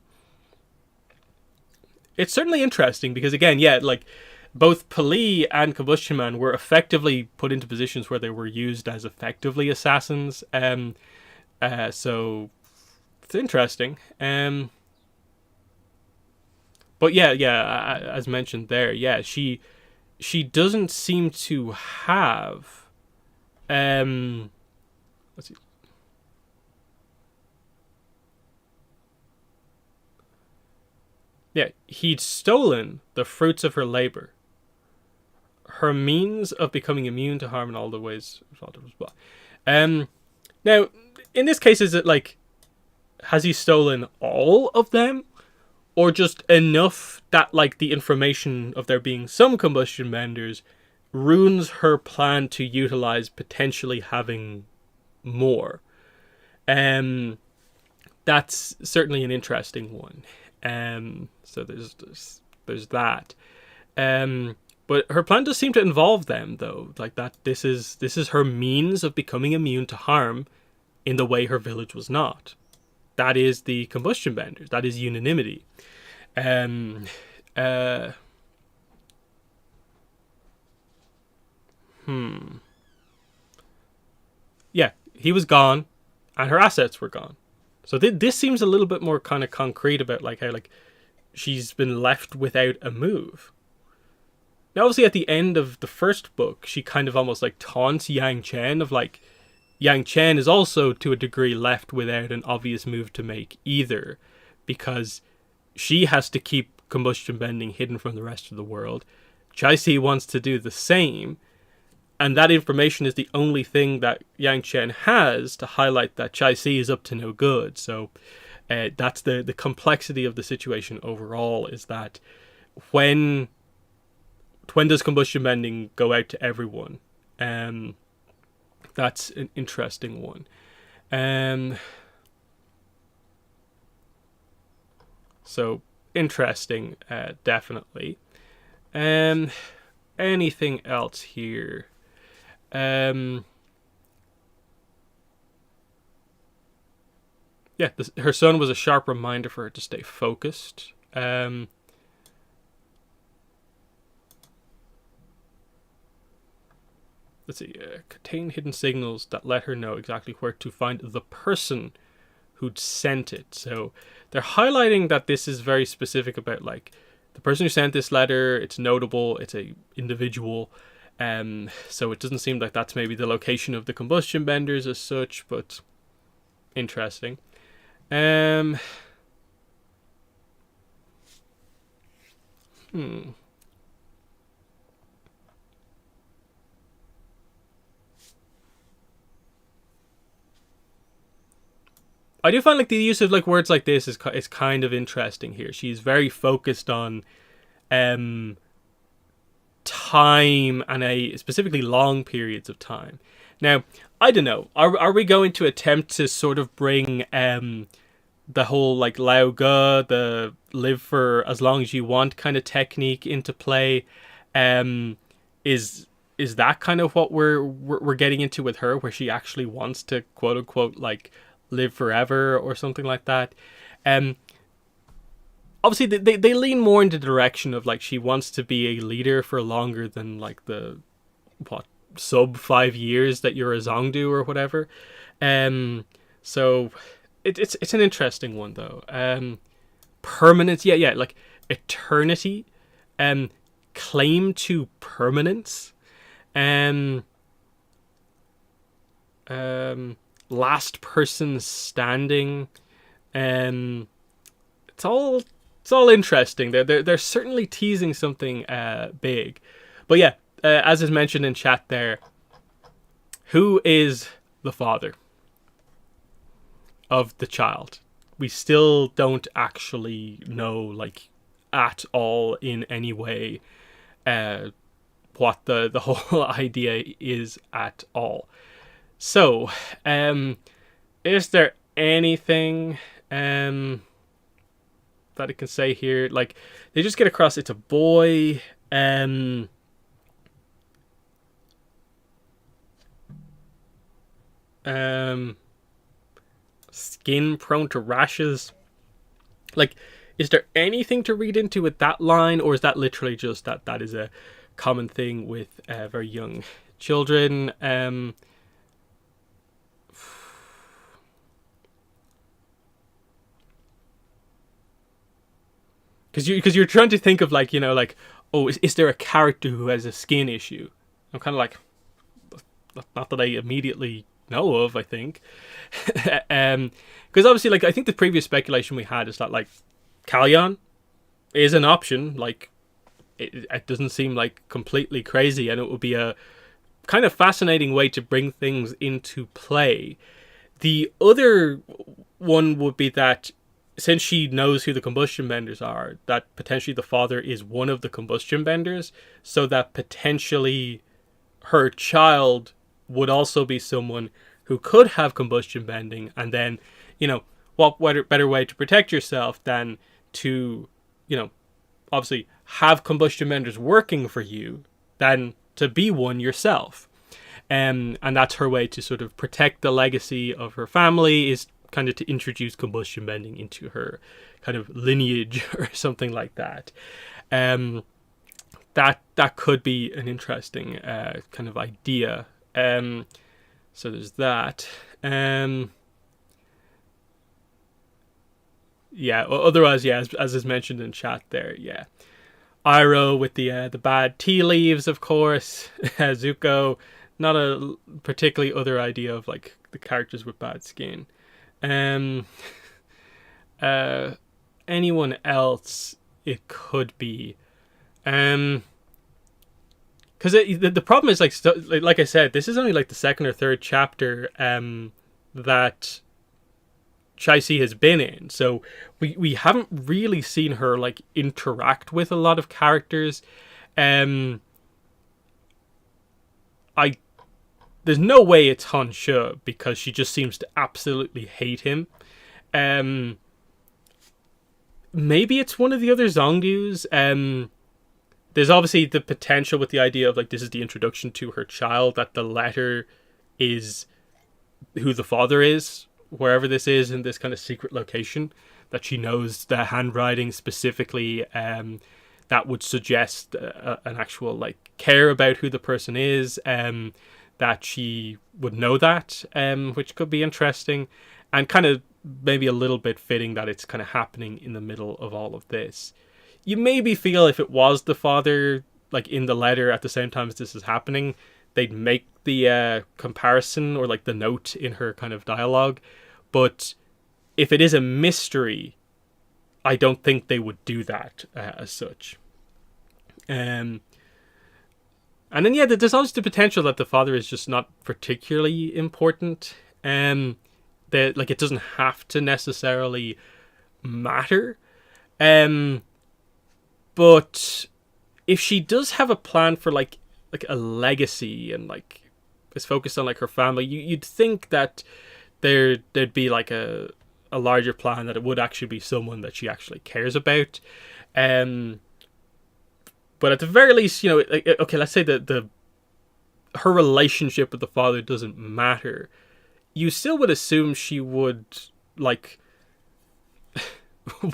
It's certainly interesting because, again, yeah, like both Pali and Combustion Man were effectively put into positions where they were used as effectively assassins. So it's interesting. But yeah, as mentioned there, yeah, she doesn't seem to have. Let's see. Yeah, he'd stolen the fruits of her labor. Her means of becoming immune to harm in all the ways. Now, in this case, is it like, has he stolen all of them? Or just enough that, like, the information of there being some combustion benders ruins her plan to utilize potentially having more? That's certainly an interesting one. So there's that. But her plan does seem to involve them, though. Like that, this is her means of becoming immune to harm in the way her village was not. That is the combustion benders. That is unanimity. Yeah, he was gone, and her assets were gone. So this seems a little bit more kind of concrete about like how like she's been left without a move. Now, obviously, at the end of the first book, she kind of almost like taunts Yangchen of like, Yangchen is also to a degree left without an obvious move to make either, because she has to keep combustion bending hidden from the rest of the world. Chai-Si wants to do the same, and that information is the only thing that Yangchen has to highlight that Chai-Si is up to no good. So that's the complexity of the situation overall, is that when does combustion bending go out to everyone? That's an interesting one. So interesting, definitely. Anything else here? Yeah, her son was a sharp reminder for her to stay focused. Let's see, contain hidden signals that let her know exactly where to find the person who'd sent it. So they're highlighting that this is very specific about like the person who sent this letter, it's notable, it's a individual. So it doesn't seem like that's maybe the location of the combustion benders as such, but interesting. Hmm. I do find like the use of like words like this is kind of interesting here. She's very focused on time, and a specifically long periods of time. Now, I don't know. Are we going to attempt to sort of bring the whole like Lao Ge, the live for as long as you want kind of technique into play? Is that kind of what we're getting into with her, where she actually wants to quote unquote like live forever or something like that? Obviously they lean more into the direction of like she wants to be a leader for longer than like the sub 5 years that you're a Zongdu or whatever. So it's an interesting one though. Permanence, yeah, like eternity, claim to permanence, last person standing. It's all interesting. They're certainly teasing something big. But yeah, as is mentioned in chat there, who is the father of the child? We still don't actually know, like, at all in any way what the whole idea is at all. So, is there anything that I can say here? Like, they just get across it's a boy. Skin prone to rashes. Like, is there anything to read into with that line, or is that literally just that is a common thing with very young children? Because you're trying to think of like, you know, like, oh, is there a character who has a skin issue? I'm kind of like, not that I immediately know of, I think. Because obviously, like, I think the previous speculation we had is that like Kalyan is an option. Like, it doesn't seem like completely crazy, and it would be a kind of fascinating way to bring things into play. The other one would be that since she knows who the combustion benders are, that potentially the father is one of the combustion benders, so that potentially her child would also be someone who could have combustion bending, and then, you know, what better way to protect yourself than to, you know, obviously have combustion benders working for you than to be one yourself. And that's her way to sort of protect the legacy of her family, is kind of to introduce combustion bending into her kind of lineage or something like that. That could be an interesting kind of idea. So there's that. Yeah. Otherwise, yeah, as is mentioned in chat there, yeah. Iroh with the bad tea leaves, of course. Zuko, not a particularly other idea of like the characters with bad skin. Anyone else it could be. Because the problem is like I said, this is only like the second or third chapter that Chai-Si has been in, so we haven't really seen her like interact with a lot of characters. There's no way it's Han She, because she just seems to absolutely hate him. Maybe it's one of the other Zongdus. There's obviously the potential with the idea of like this is the introduction to her child, that the letter is who the father is, wherever this is in this kind of secret location, that she knows the handwriting specifically, that would suggest an actual like care about who the person is, that she would know that, which could be interesting, and kind of maybe a little bit fitting that it's kind of happening in the middle of all of this. you maybe feel if it was the father, like in the letter at the same time as this is happening, they'd make the comparison or like the note in her kind of dialogue. But if it is a mystery, I don't think they would do that as such. And then, yeah, there's always the potential that the father is just not particularly important. That, like, it doesn't have to necessarily matter. But if she does have a plan for like a legacy and like is focused on like her family, you'd think that there'd be like a larger plan, that it would actually be someone that she actually cares about. But at the very least, you know, okay, let's say that her relationship with the father doesn't matter. You still would assume she would like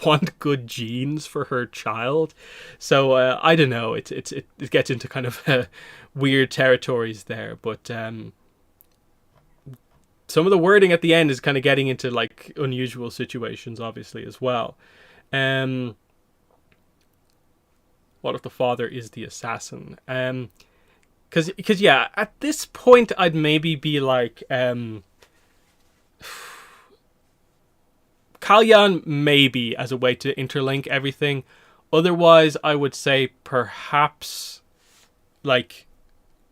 want good genes for her child. So I don't know. It gets into kind of weird territories there, but some of the wording at the end is kind of getting into like unusual situations, obviously, as well. What if the father is the assassin? Because yeah, at this point I'd maybe be like, Kalyan maybe as a way to interlink everything. Otherwise, I would say perhaps like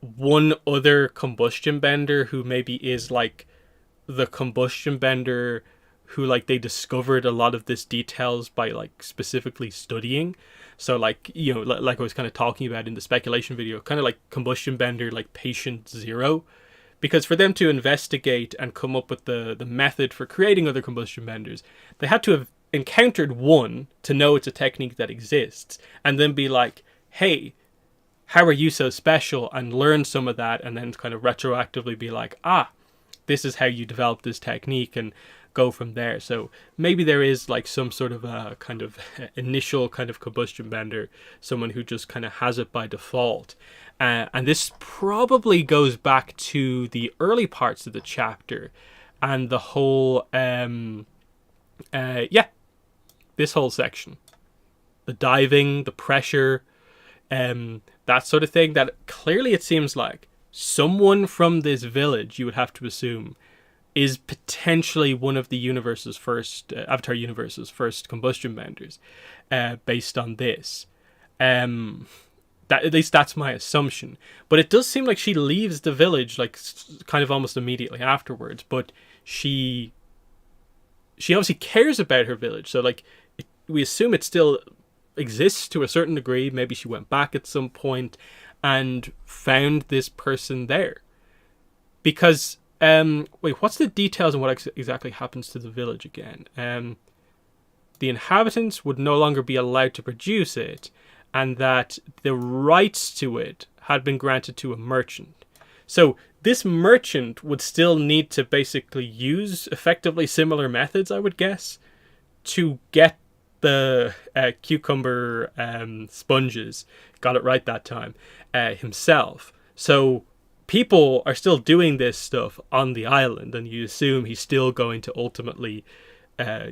one other combustion bender who maybe is like the combustion bender who like they discovered a lot of this details by like specifically studying. So like, you know, like I was kind of talking about in the speculation video, kind of like combustion bender, like patient zero. Because for them to investigate and come up with the method for creating other combustion benders, they had to have encountered one to know it's a technique that exists, and then be like, hey, how are you so special? And learn some of that, and then kind of retroactively be like, this is how you develop this technique, and go from there. So maybe there is like some sort of a kind of initial kind of combustion bender, someone who just kind of has it by default. And this probably goes back to the early parts of the chapter and the whole, this whole section. The diving, the pressure, that sort of thing, that clearly it seems like someone from this village, you would have to assume, is potentially one of the universe's first, Avatar universe's first combustion benders, based on this. That, at least that's my assumption. But it does seem like she leaves the village like kind of almost immediately afterwards. But she obviously cares about her village. So like we assume it still exists to a certain degree. Maybe she went back at some point and found this person there. Because wait, what's the details on what exactly happens to the village again? The inhabitants would no longer be allowed to produce it, and that the rights to it had been granted to a merchant. So this merchant would still need to basically use effectively similar methods, I would guess, to get the cucumber sponges. Got it right that time. Himself. So people are still doing this stuff on the island, and you assume he's still going to ultimately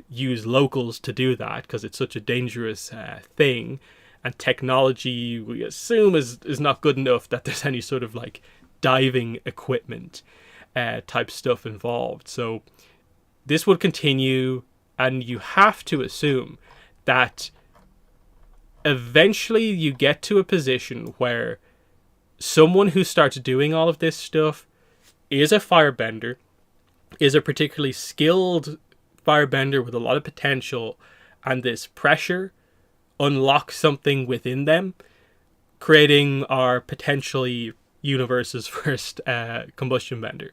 use locals to do that because it's such a dangerous thing. And technology, we assume, is not good enough that there's any sort of like diving equipment type stuff involved. So this would continue, and you have to assume that eventually you get to a position where someone who starts doing all of this stuff is a firebender, is a particularly skilled firebender with a lot of potential, and this pressure unlock something within them, creating our potentially universe's first combustion bender.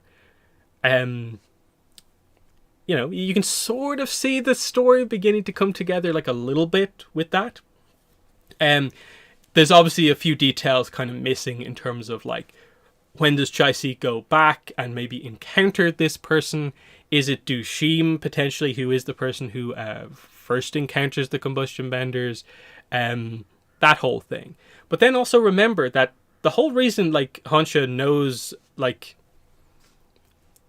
You know, you can sort of see the story beginning to come together like a little bit with that. There's obviously a few details kind of missing in terms of like, when does Chai-Si go back and maybe encounter this person? Is it Dushim potentially, who is the person who first encounters the combustion benders? That whole thing. But then also remember that the whole reason like Honsha knows like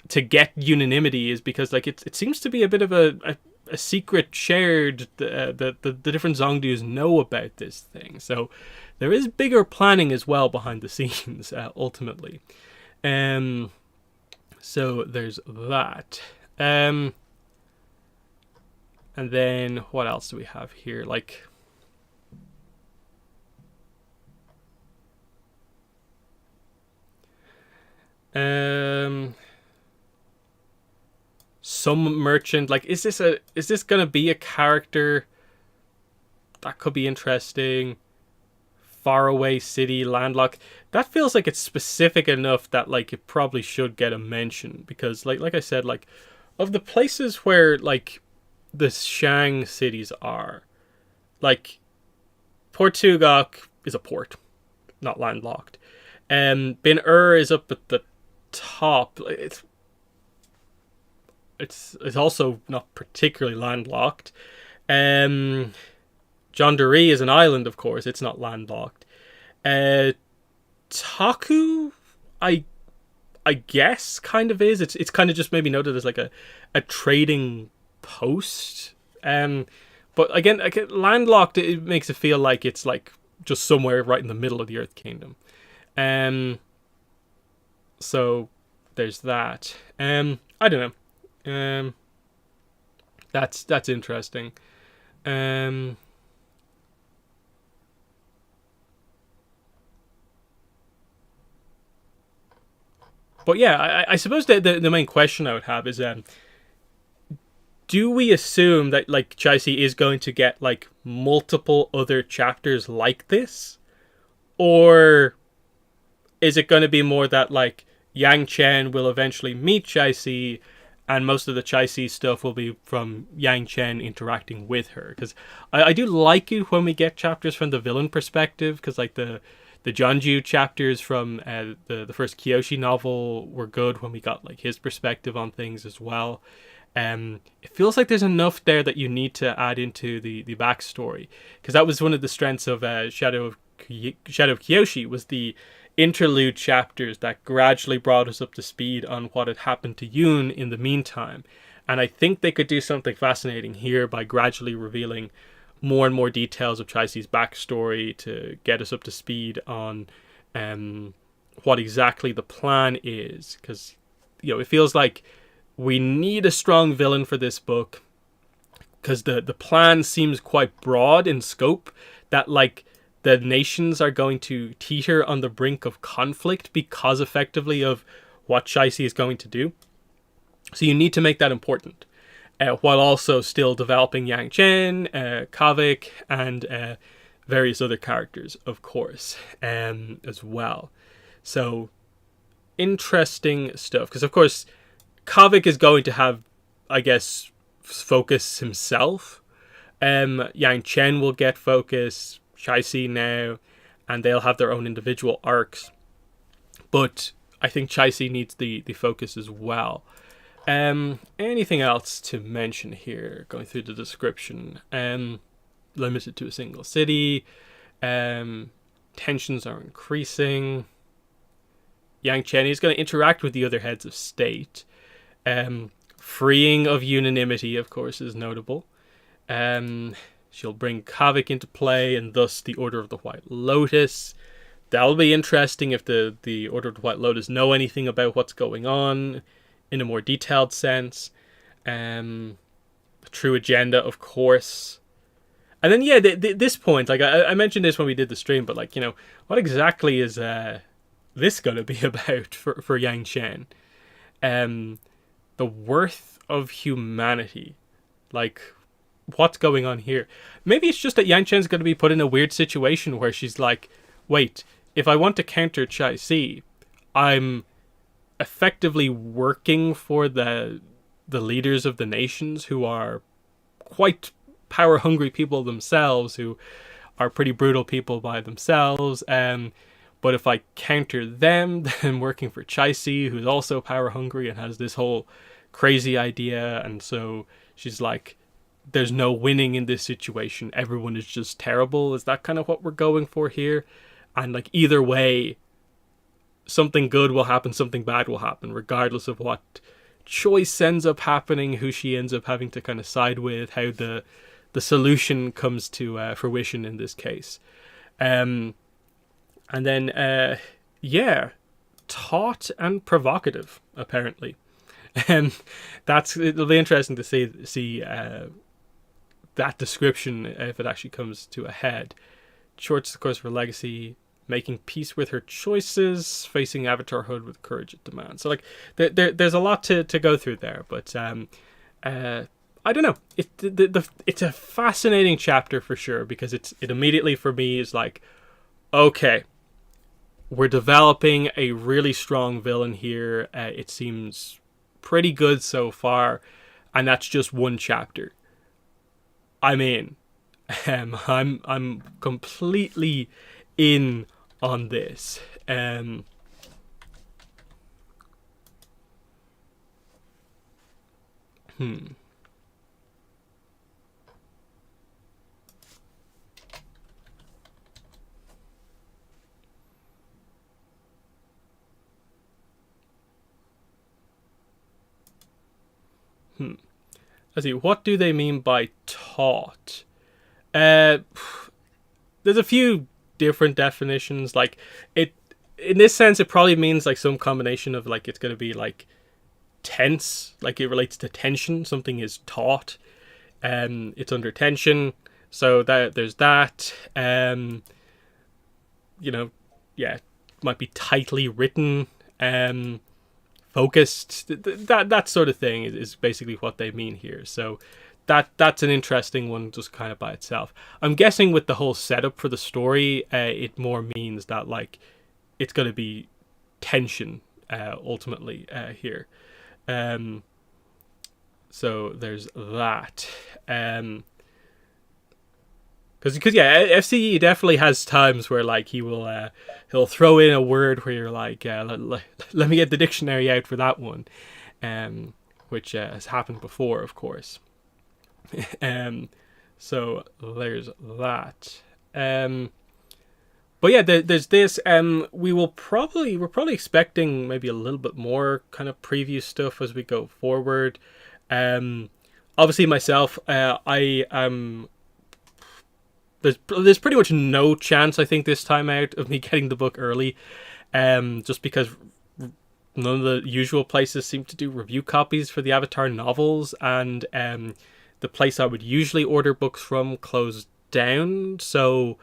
to get unanimity is because like it seems to be a bit of a a secret shared. The different Zongdus know about this thing, so there is bigger planning as well behind the scenes. Ultimately, so there's that. And then what else do we have here? Like, some merchant. Like, is this gonna be a character that could be interesting? Faraway city, landlocked. That feels like it's specific enough that like it probably should get a mention, because like I said, like, of the places where like the Shang cities are, like, Port Tugok is a port, not landlocked. Bin is up at the top. It's also not particularly landlocked. Jondari is an island, of course. It's not landlocked. Taku, I guess, kind of is. It's kind of just maybe noted as like a trading post. But again, landlocked, it makes it feel like it's like just somewhere right in the middle of the Earth Kingdom. So there's that. I don't know. That's interesting. But yeah, I suppose the main question I would have is, do we assume that like Chai-Si is going to get like multiple other chapters like this, or is it going to be more that like Yangchen will eventually meet Chai-Si, and most of the Chai-Si stuff will be from Yangchen interacting with her? Because I do like it when we get chapters from the villain perspective, because like the Jeonju chapters from the first Kyoshi novel were good when we got like his perspective on things as well. It feels like there's enough there that you need to add into the backstory, because that was one of the strengths of Shadow of Kyoshi, was the interlude chapters that gradually brought us up to speed on what had happened to Yoon in the meantime. And I think they could do something fascinating here by gradually revealing more and more details of Chai-Si's backstory to get us up to speed on what exactly the plan is. Because, you know, it feels like we need a strong villain for this book, because the plan seems quite broad in scope, that like the nations are going to teeter on the brink of conflict because effectively of what Chai-Si is going to do. So you need to make that important, while also still developing Yangchen, Kavik, and various other characters, of course, as well. So interesting stuff, because of course Kavik is going to have, I guess, focus himself. Yangchen will get focus, Chai-Si now, and they'll have their own individual arcs. But I think Chai-Si needs the focus as well. Anything else to mention here, going through the description? Limited to a single city. Tensions are increasing. Yangchen is going to interact with the other heads of state. Freeing of unanimity, of course, is notable. She'll bring Kavik into play, and thus the Order of the White Lotus. That'll be interesting if the Order of the White Lotus know anything about what's going on in a more detailed sense. The true agenda, of course. And then, yeah, this point, like I mentioned this when we did the stream, but like, you know, what exactly is this going to be about for Yangchen? The worth of humanity. Like, what's going on here? Maybe it's just that Yangchen's going to be put in a weird situation where she's like, wait, if I want to counter Chai-Si, I'm effectively working for the leaders of the nations, who are quite power-hungry people themselves, who are pretty brutal people by themselves. But if I counter them, then I'm working for Chai-Si, who's also power-hungry and has this whole crazy idea. And so she's like, there's no winning in this situation. Everyone is just terrible. Is that kind of what we're going for here? And like, either way, something good will happen, something bad will happen, regardless of what choice ends up happening, who she ends up having to kind of side with, how the solution comes to fruition in this case. And then, taut and provocative, apparently. And it'll be interesting to see that description if it actually comes to a head. Shorts, of course, for Legacy, making peace with her choices, facing avatarhood with courage it demands. So, like, there's a lot to go through there, but I don't know. It's a fascinating chapter for sure, because it immediately for me is like, okay, we're developing a really strong villain here. It seems pretty good so far, and that's just one chapter. I'm in. I'm completely in on this. Let's see. What do they mean by taut? There's a few different definitions. Like, it, in this sense, it probably means like some combination of like, it's going to be like tense, like it relates to tension. Something is taut. It's under tension. So that there's that. Might be tightly written. Focused. That sort of thing is basically what they mean here. So that's an interesting one just kind of by itself. I'm guessing with the whole setup for the story, it more means that like it's going to be tension ultimately here. So there's that. Because FCE definitely has times where like he'll throw in a word where you're like, let me get the dictionary out for that one, which has happened before, of course. So there's that. But yeah, there's this. We're probably expecting maybe a little bit more kind of preview stuff as we go forward. Obviously myself, I am. There's pretty much no chance, I think, this time out of me getting the book early, just because none of the usual places seem to do review copies for the Avatar novels, and the place I would usually order books from closed down. So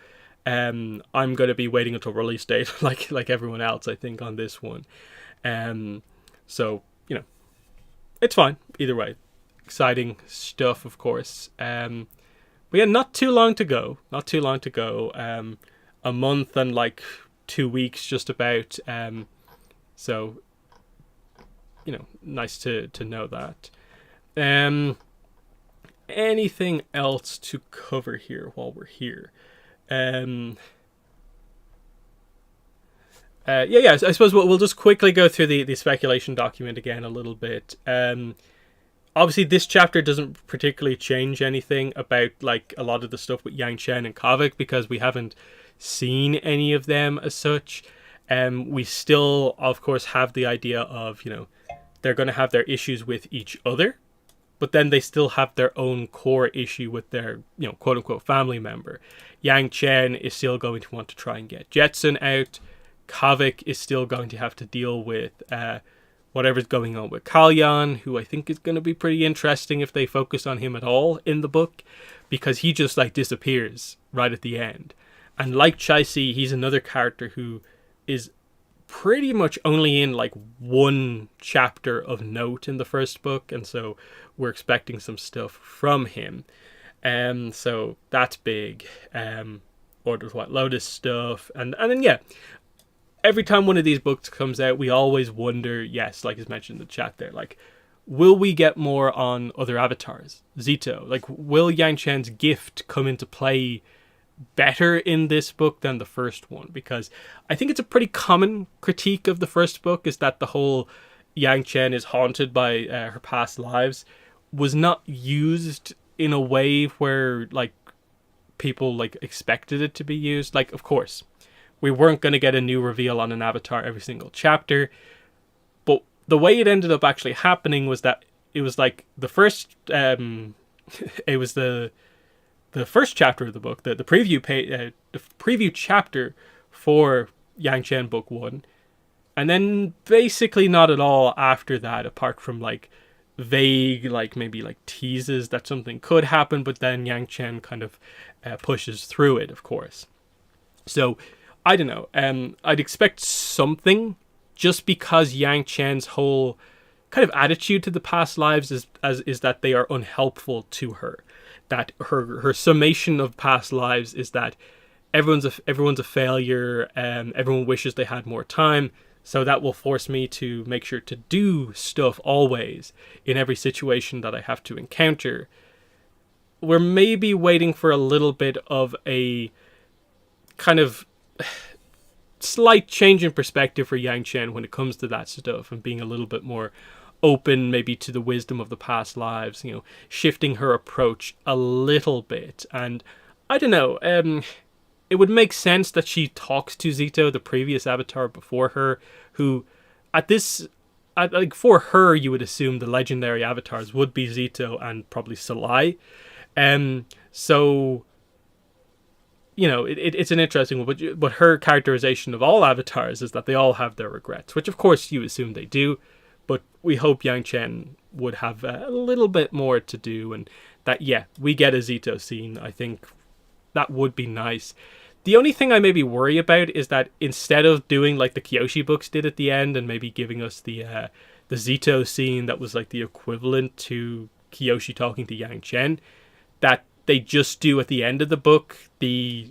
I'm going to be waiting until release date, like everyone else, I think, on this one. So it's fine either way. Exciting stuff, of course. But yeah, not too long to go. A month and like 2 weeks just about. So, nice to know that. Anything else to cover here while we're here? I suppose we'll just quickly go through the speculation document again a little bit. Obviously, this chapter doesn't particularly change anything about like a lot of the stuff with Yangchen and Kavik, because we haven't seen any of them as such. We still, of course, have the idea of, they're going to have their issues with each other, but then they still have their own core issue with their, quote unquote family member. Yangchen is still going to want to try and get Jetson out. Kavik is still going to have to deal with whatever's going on with Kalyan, who I think is going to be pretty interesting if they focus on him at all in the book, because he just like disappears right at the end. And like Chai-Si, he's another character who is pretty much only in like one chapter of note in the first book, and so we're expecting some stuff from him. So that's big. Order of White Lotus stuff, and then every time one of these books comes out, we always wonder, yes, like is mentioned in the chat there, like, will we get more on other avatars? Zito, like, will Yangchen's gift come into play better in this book than the first one? Because I think it's a pretty common critique of the first book, is that the whole Yangchen is haunted by her past lives was not used in a way where, like, people, like, expected it to be used. Like, of course, we weren't going to get a new reveal on an avatar every single chapter, but the way it ended up actually happening was that it was like the first it was the first chapter of the book, the preview the preview chapter for Yangchen Book 1, and then basically not at all after that, apart from like vague, like maybe like teases that something could happen, but then Yangchen kind of pushes through it, of course. So I don't know. I'd expect something, just because Yangchen's whole kind of attitude to the past lives is that they are unhelpful to her. That her summation of past lives is that everyone's a failure, and everyone wishes they had more time. So that will force me to make sure to do stuff always in every situation that I have to encounter. We're maybe waiting for a little bit of a kind of slight change in perspective for Yangchen when it comes to that stuff, and being a little bit more open maybe to the wisdom of the past lives, you know, shifting her approach a little bit. And I don't know, it would make sense that she talks to Zito, the previous avatar before her, who like for her, you would assume the legendary avatars would be Zito and probably Salai. So, you know, it's an interesting one, but her characterization of all avatars is that they all have their regrets, which of course you assume they do, but we hope Yangchen would have a little bit more to do, and that, yeah, we get a Zito scene. I think that would be nice. The only thing I maybe worry about is that instead of doing like the Kyoshi books did at the end, and maybe giving us the Zito scene that was like the equivalent to Kyoshi talking to Yangchen, that they just do at the end of the book the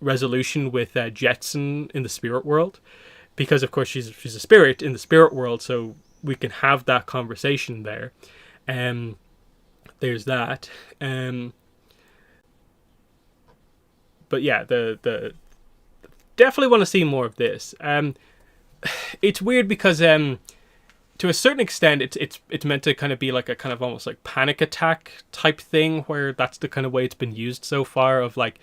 resolution with Jetson in the spirit world, because of course she's a spirit in the spirit world, so we can have that conversation there. There's that. But yeah, the definitely want to see more of this. It's weird because to a certain extent it's meant to kind of be like a kind of almost like panic attack type thing, where that's the kind of way it's been used so far, of like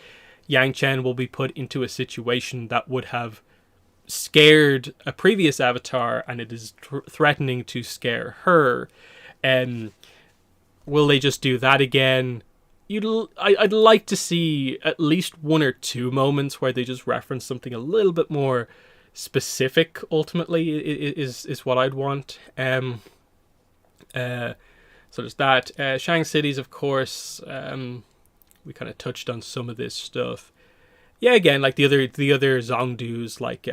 Yangchen will be put into a situation that would have scared a previous avatar, and it is threatening to scare her. Will they just do that again? I'd like to see at least one or two moments where they just reference something a little bit more specific. Ultimately, is what I'd want. So there's that. Shang cities, of course. We kind of touched on some of this stuff. Yeah, again, like the other Zongdus, like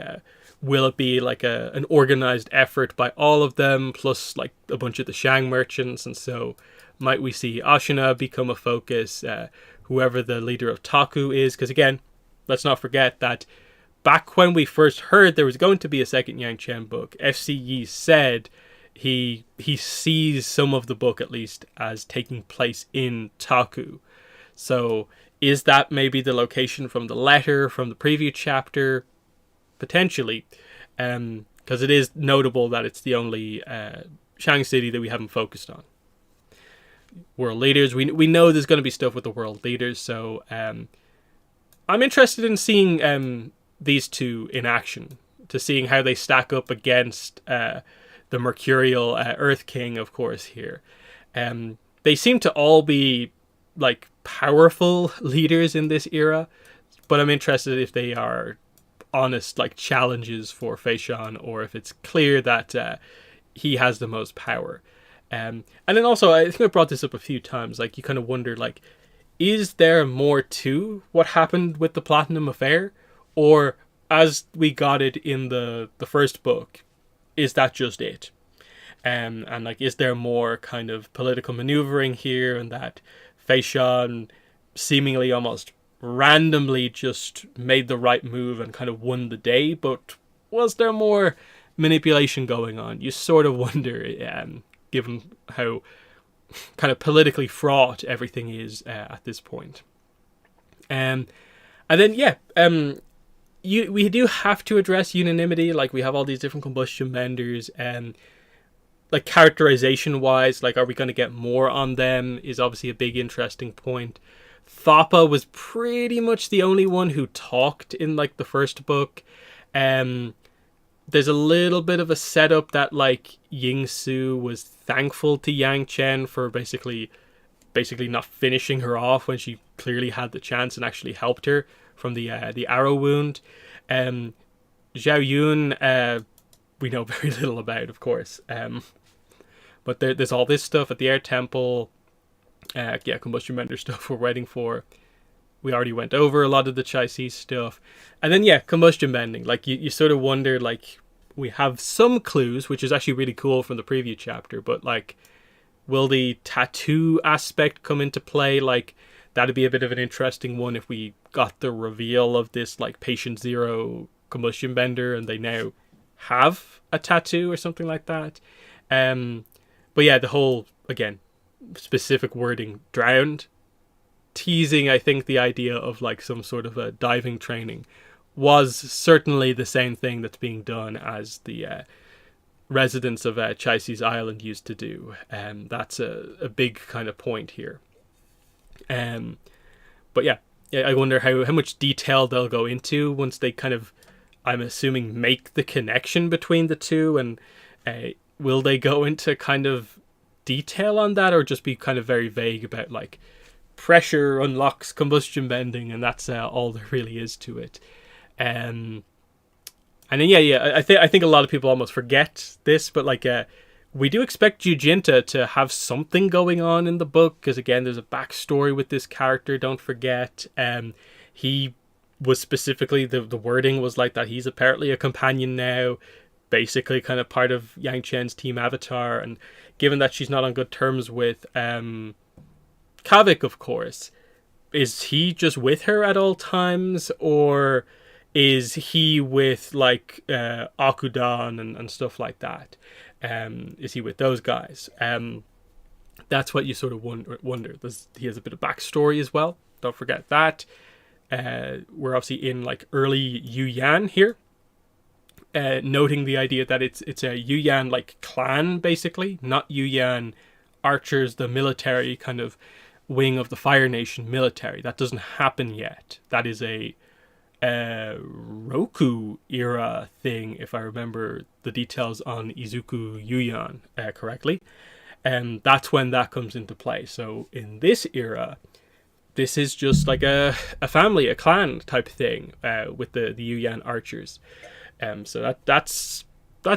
will it be like an organized effort by all of them, plus like a bunch of the Shang merchants, and so might we see Ashina become a focus, whoever the leader of Taku is, because again, let's not forget that back when we first heard there was going to be a second Yangchen book, FCE said he sees some of the book at least as taking place in Taku. So is that maybe the location from the letter from the preview chapter? Potentially. Because it is notable that it's the only Shang city that we haven't focused on. World leaders. We know there's going to be stuff with the world leaders, so I'm interested in seeing these two in action, to seeing how they stack up against the Mercurial Earth King, of course, here. They seem to all be like powerful leaders in this era, but I'm interested if they are honest like challenges for Feishan, or if it's clear that he has the most power. And then also, I think I brought this up a few times, like you kind of wonder, like, is there more to what happened with the Platinum Affair? Or, as we got it in the first book, is that just it? And like, is there more kind of political maneuvering here, and that Feishan seemingly almost randomly just made the right move and kind of won the day? But was there more manipulation going on? You sort of wonder, given how kind of politically fraught everything is at this point. And then, yeah, we do have to address unanimity. Like, we have all these different combustion benders, and like characterization wise, like, are we going to get more on them is obviously a big interesting point. Thappa was pretty much the only one who talked in like the first book. there's a little bit of a setup that like Yingsu was thankful to Yang Chen for basically not finishing her off when she clearly had the chance and actually helped her from the arrow wound. Zhao Yun, we know very little about, of course. But there's all this stuff at the air temple. Combustion bender stuff we're waiting for. We already went over a lot of the Chai-Si stuff. And then, combustion bending. Like, you sort of wonder, like, we have some clues, which is actually really cool from the preview chapter, but, like, will the tattoo aspect come into play? Like, that'd be a bit of an interesting one if we got the reveal of this, like, Patient Zero combustion bender and they now have a tattoo or something like that. But yeah, the whole, again, specific wording, drowned, teasing, I think, the idea of like some sort of a diving training, was certainly the same thing that's being done as the residents of Chai-Si's Island used to do. That's a big kind of point here. But yeah, I wonder how much detail they'll go into once they kind of, I'm assuming, make the connection between the two, and will they go into kind of detail on that, or just be kind of very vague about like pressure unlocks combustion bending and that's all there really is to it. And then I think a lot of people almost forget this, but like we do expect Yujinta to have something going on in the book, because again there's a backstory with this character, don't forget. He was specifically, the wording was like that he's apparently a companion now, basically kind of part of Yang Chen's team Avatar, and given that she's not on good terms with Kavik, of course, is he just with her at all times, or is he with like Akudan and stuff like that? Is he with those guys? That's what you sort of wonder. He has a bit of backstory as well, don't forget that. We're obviously in like early Yuyan here, noting the idea that it's a Yuyan like clan, basically, not Yuyan archers, the military kind of wing of the Fire Nation military. That doesn't happen yet. That is a Roku era thing, if I remember the details on Izuku Yuyan correctly. And that's when that comes into play. So in this era, this is just like a family, a clan type thing with the Yuyan archers. So that's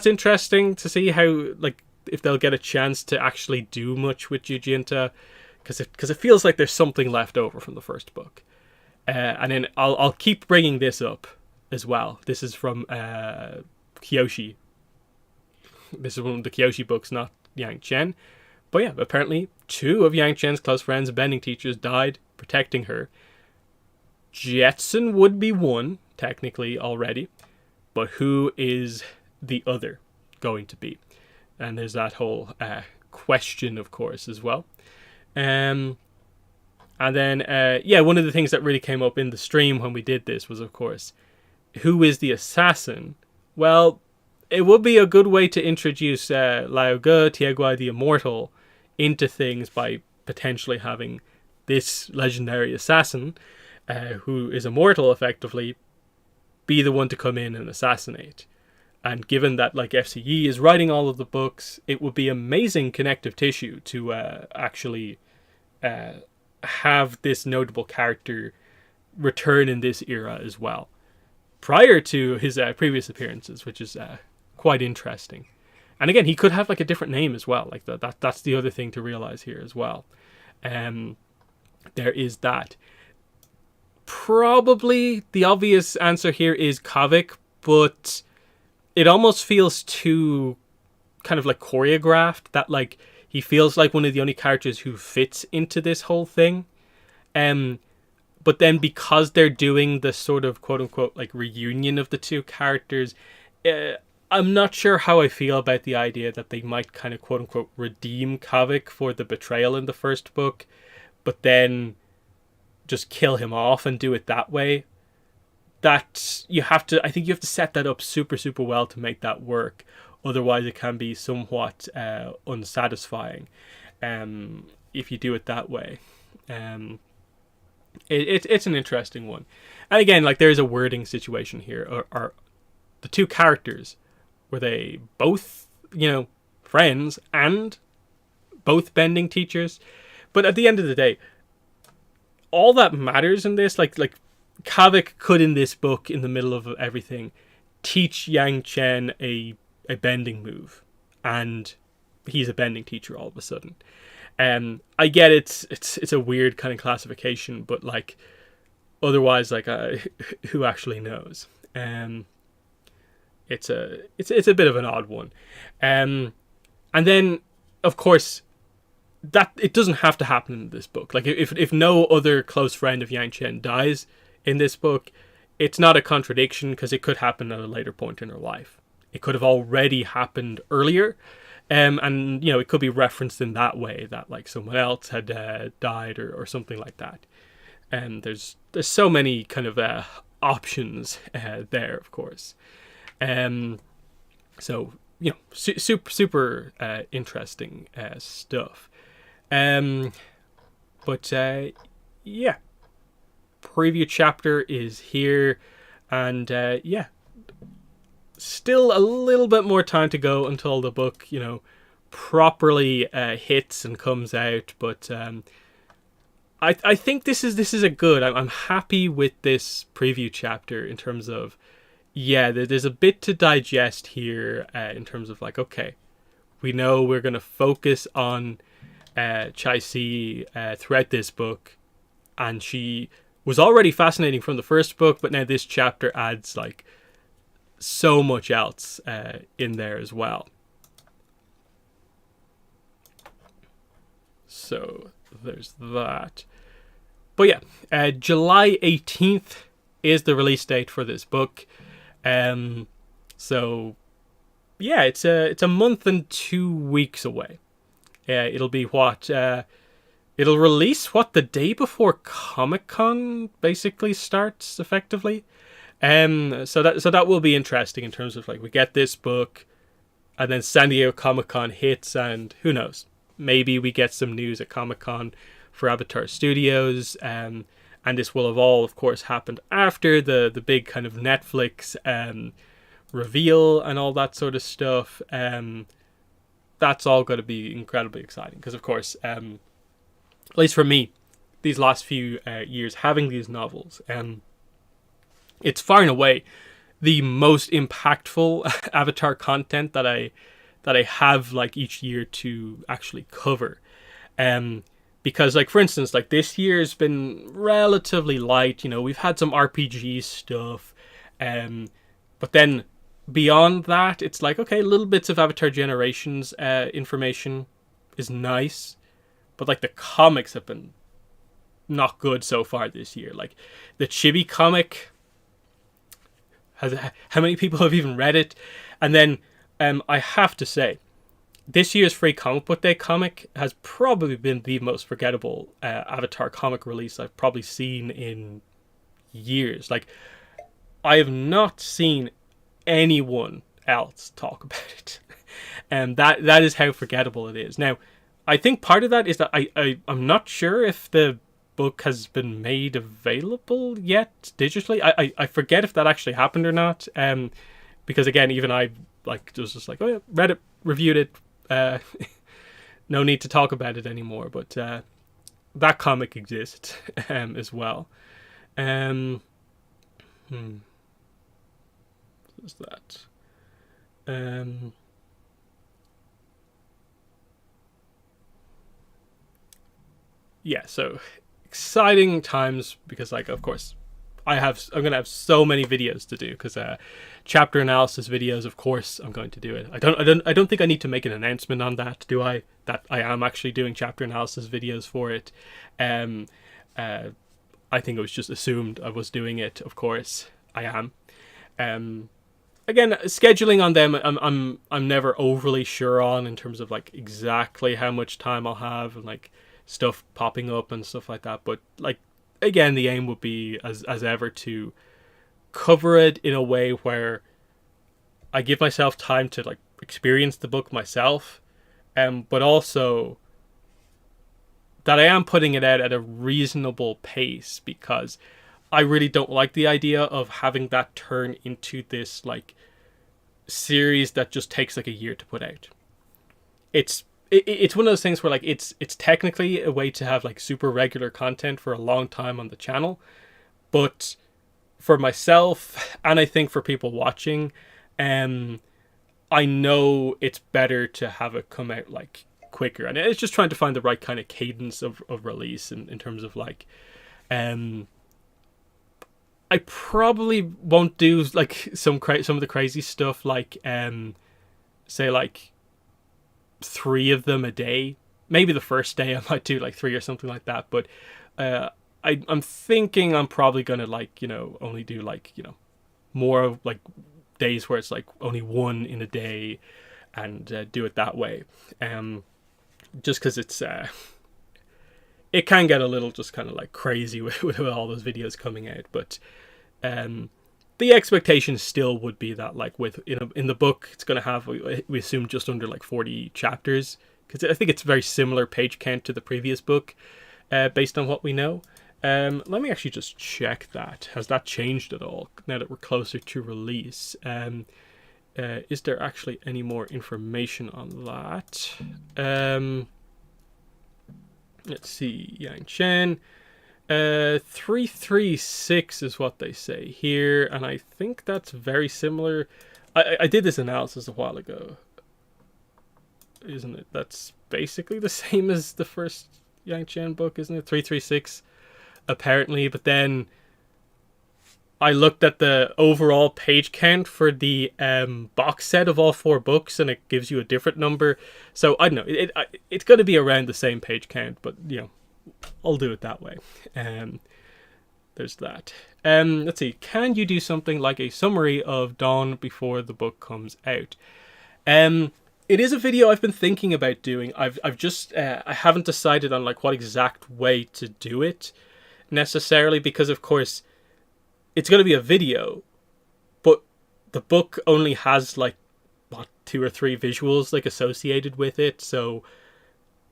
interesting to see how, like, if they'll get a chance to actually do much with Yujinta, because it feels like there's something left over from the first book. And then I'll keep bringing this up as well. This is from Kyoshi. This is one of the Kyoshi books, not Yang Chen. But yeah, apparently 2 of Yang Chen's close friends and bending teachers died protecting her. Jetson would be one, technically, already. But who is the other going to be? And there's that whole question, of course, as well. And then, one of the things that really came up in the stream when we did this was, of course, who is the assassin? Well, it would be a good way to introduce Lao Ge, Tieguai the Immortal, into things by potentially having this legendary assassin, who is immortal effectively, be the one to come in and assassinate. And given that like FCE is writing all of the books, it would be amazing connective tissue to actually have this notable character return in this era as well, prior to his previous appearances, which is quite interesting. And again, he could have like a different name as well. Like that's the other thing to realize here as well. There is that. Probably the obvious answer here is Kavik, but it almost feels too kind of like choreographed, that like he feels like one of the only characters who fits into this whole thing. But then because they're doing the sort of quote unquote like reunion of the 2 characters, I'm not sure how I feel about the idea that they might kind of quote unquote redeem Kavik for the betrayal in the first book, but then just kill him off and do it that way. That I think you have to set that up super, super well to make that work. Otherwise it can be somewhat unsatisfying if you do it that way. It's an interesting one. And again, like, there is a wording situation here. Are the 2 characters, Were they both, friends and both bending teachers? But at the end of the day, all that matters in this, like Kavik could in this book, in the middle of everything, teach Yangchen a bending move, and he's a bending teacher all of a sudden. I get it's a weird kind of classification, but like otherwise, like who actually knows? It's a bit of an odd one, and then of course that it doesn't have to happen in this book. Like if no other close friend of Yangchen dies in this book, it's not a contradiction, because it could happen at a later point in her life. It could have already happened earlier, and it could be referenced in that way, that like someone else had died or something like that. And there's so many kind of options there, of course. So super interesting stuff. But yeah, preview chapter is here, and still a little bit more time to go until the book properly hits and comes out. But I think this is a good. I'm happy with this preview chapter in terms of there's a bit to digest here, in terms of like, okay, we know we're going to focus on Chai-Si throughout this book, and she was already fascinating from the first book, but now this chapter adds like so much else in there as well. So there's that. But yeah, July 18th is the release date for this book. So yeah, it's a month and 2 weeks away. It'll be it'll release the day before Comic-Con basically starts effectively. So that will be interesting in terms of like, we get this book and then San Diego Comic-Con hits, and who knows, maybe we get some news at Comic-Con for Avatar Studios, and this will have all, of course, happened after the big kind of Netflix reveal and all that sort of stuff. That's all going to be incredibly exciting, because of course, at least for me, these last few years having these novels, it's far and away the most impactful Avatar content that I have like each year to actually cover. Because like, for instance, like this year's been relatively light. We've had some RPG stuff, but then beyond that, it's like, okay, little bits of Avatar Generations information is nice, but like the comics have been not good so far this year. Like the Chibi comic, how many people have even read it? And then I have to say, this year's Free Comic Book Day comic has probably been the most forgettable Avatar comic release I've probably seen in years. Like, I have not seen anyone else talk about it. And that is how forgettable it is. Now, I think part of that is that I'm not sure if the book has been made available yet digitally. I forget if that actually happened or not. Because again, even I was just like, oh yeah, read it, reviewed it. No need to talk about it anymore. But that comic exists as well. What's that? Yeah, so exciting times, because like, of course, I'm gonna have so many videos to do, because chapter analysis videos, of course I'm going to do it. I don't think I need to make an announcement on that, do I? That I am actually doing chapter analysis videos for it. I think it was just assumed I was doing it. Of course I am. Again, scheduling on them, I'm never overly sure on, in terms of like exactly how much time I'll have, and like stuff popping up and stuff like that. But like, again, the aim would be as ever to cover it in a way where I give myself time to like experience the book myself, but also that I am putting it out at a reasonable pace, because I really don't like the idea of having that turn into this like series that just takes like a year to put out. It's one of those things where like it's technically a way to have like super regular content for a long time on the channel, but for myself and I think for people watching, I know it's better to have it come out like quicker, and it's just trying to find the right kind of cadence of release in terms of like, I probably won't do like some of the crazy stuff like say like 3 of them a day. Maybe the first day I might do like 3 or something like that, but I'm thinking I'm probably gonna like, you know, only do like, you know, more of like days where it's like only 1 in a day, and do it that way. Just because it's it can get a little just kind of like crazy with all those videos coming out, but the expectation still would be that like with in the book it's going to have, we assume, just under like 40 chapters, because I think it's very similar page count to the previous book, based on what we know. Let me actually just check that. Has that changed at all now that we're closer to release? Is there actually any more information on that? Let's see. Yangchen. 336 is what they say here, and I think that's very similar. I did this analysis a while ago, isn't it? That's basically the same as the first Yangchen book, isn't it? 336 apparently, but then I looked at the overall page count for the box set of all 4 books, and it gives you a different number. So I don't know. It's going to be around the same page count, but you know, I'll do it that way. There's that. Let's see. Can you do something like a summary of Dawn before the book comes out? It is a video I've been thinking about doing. I've just I haven't decided on like what exact way to do it necessarily, because of course it's going to be a video, but the book only has like what 2 or 3 visuals like associated with it, so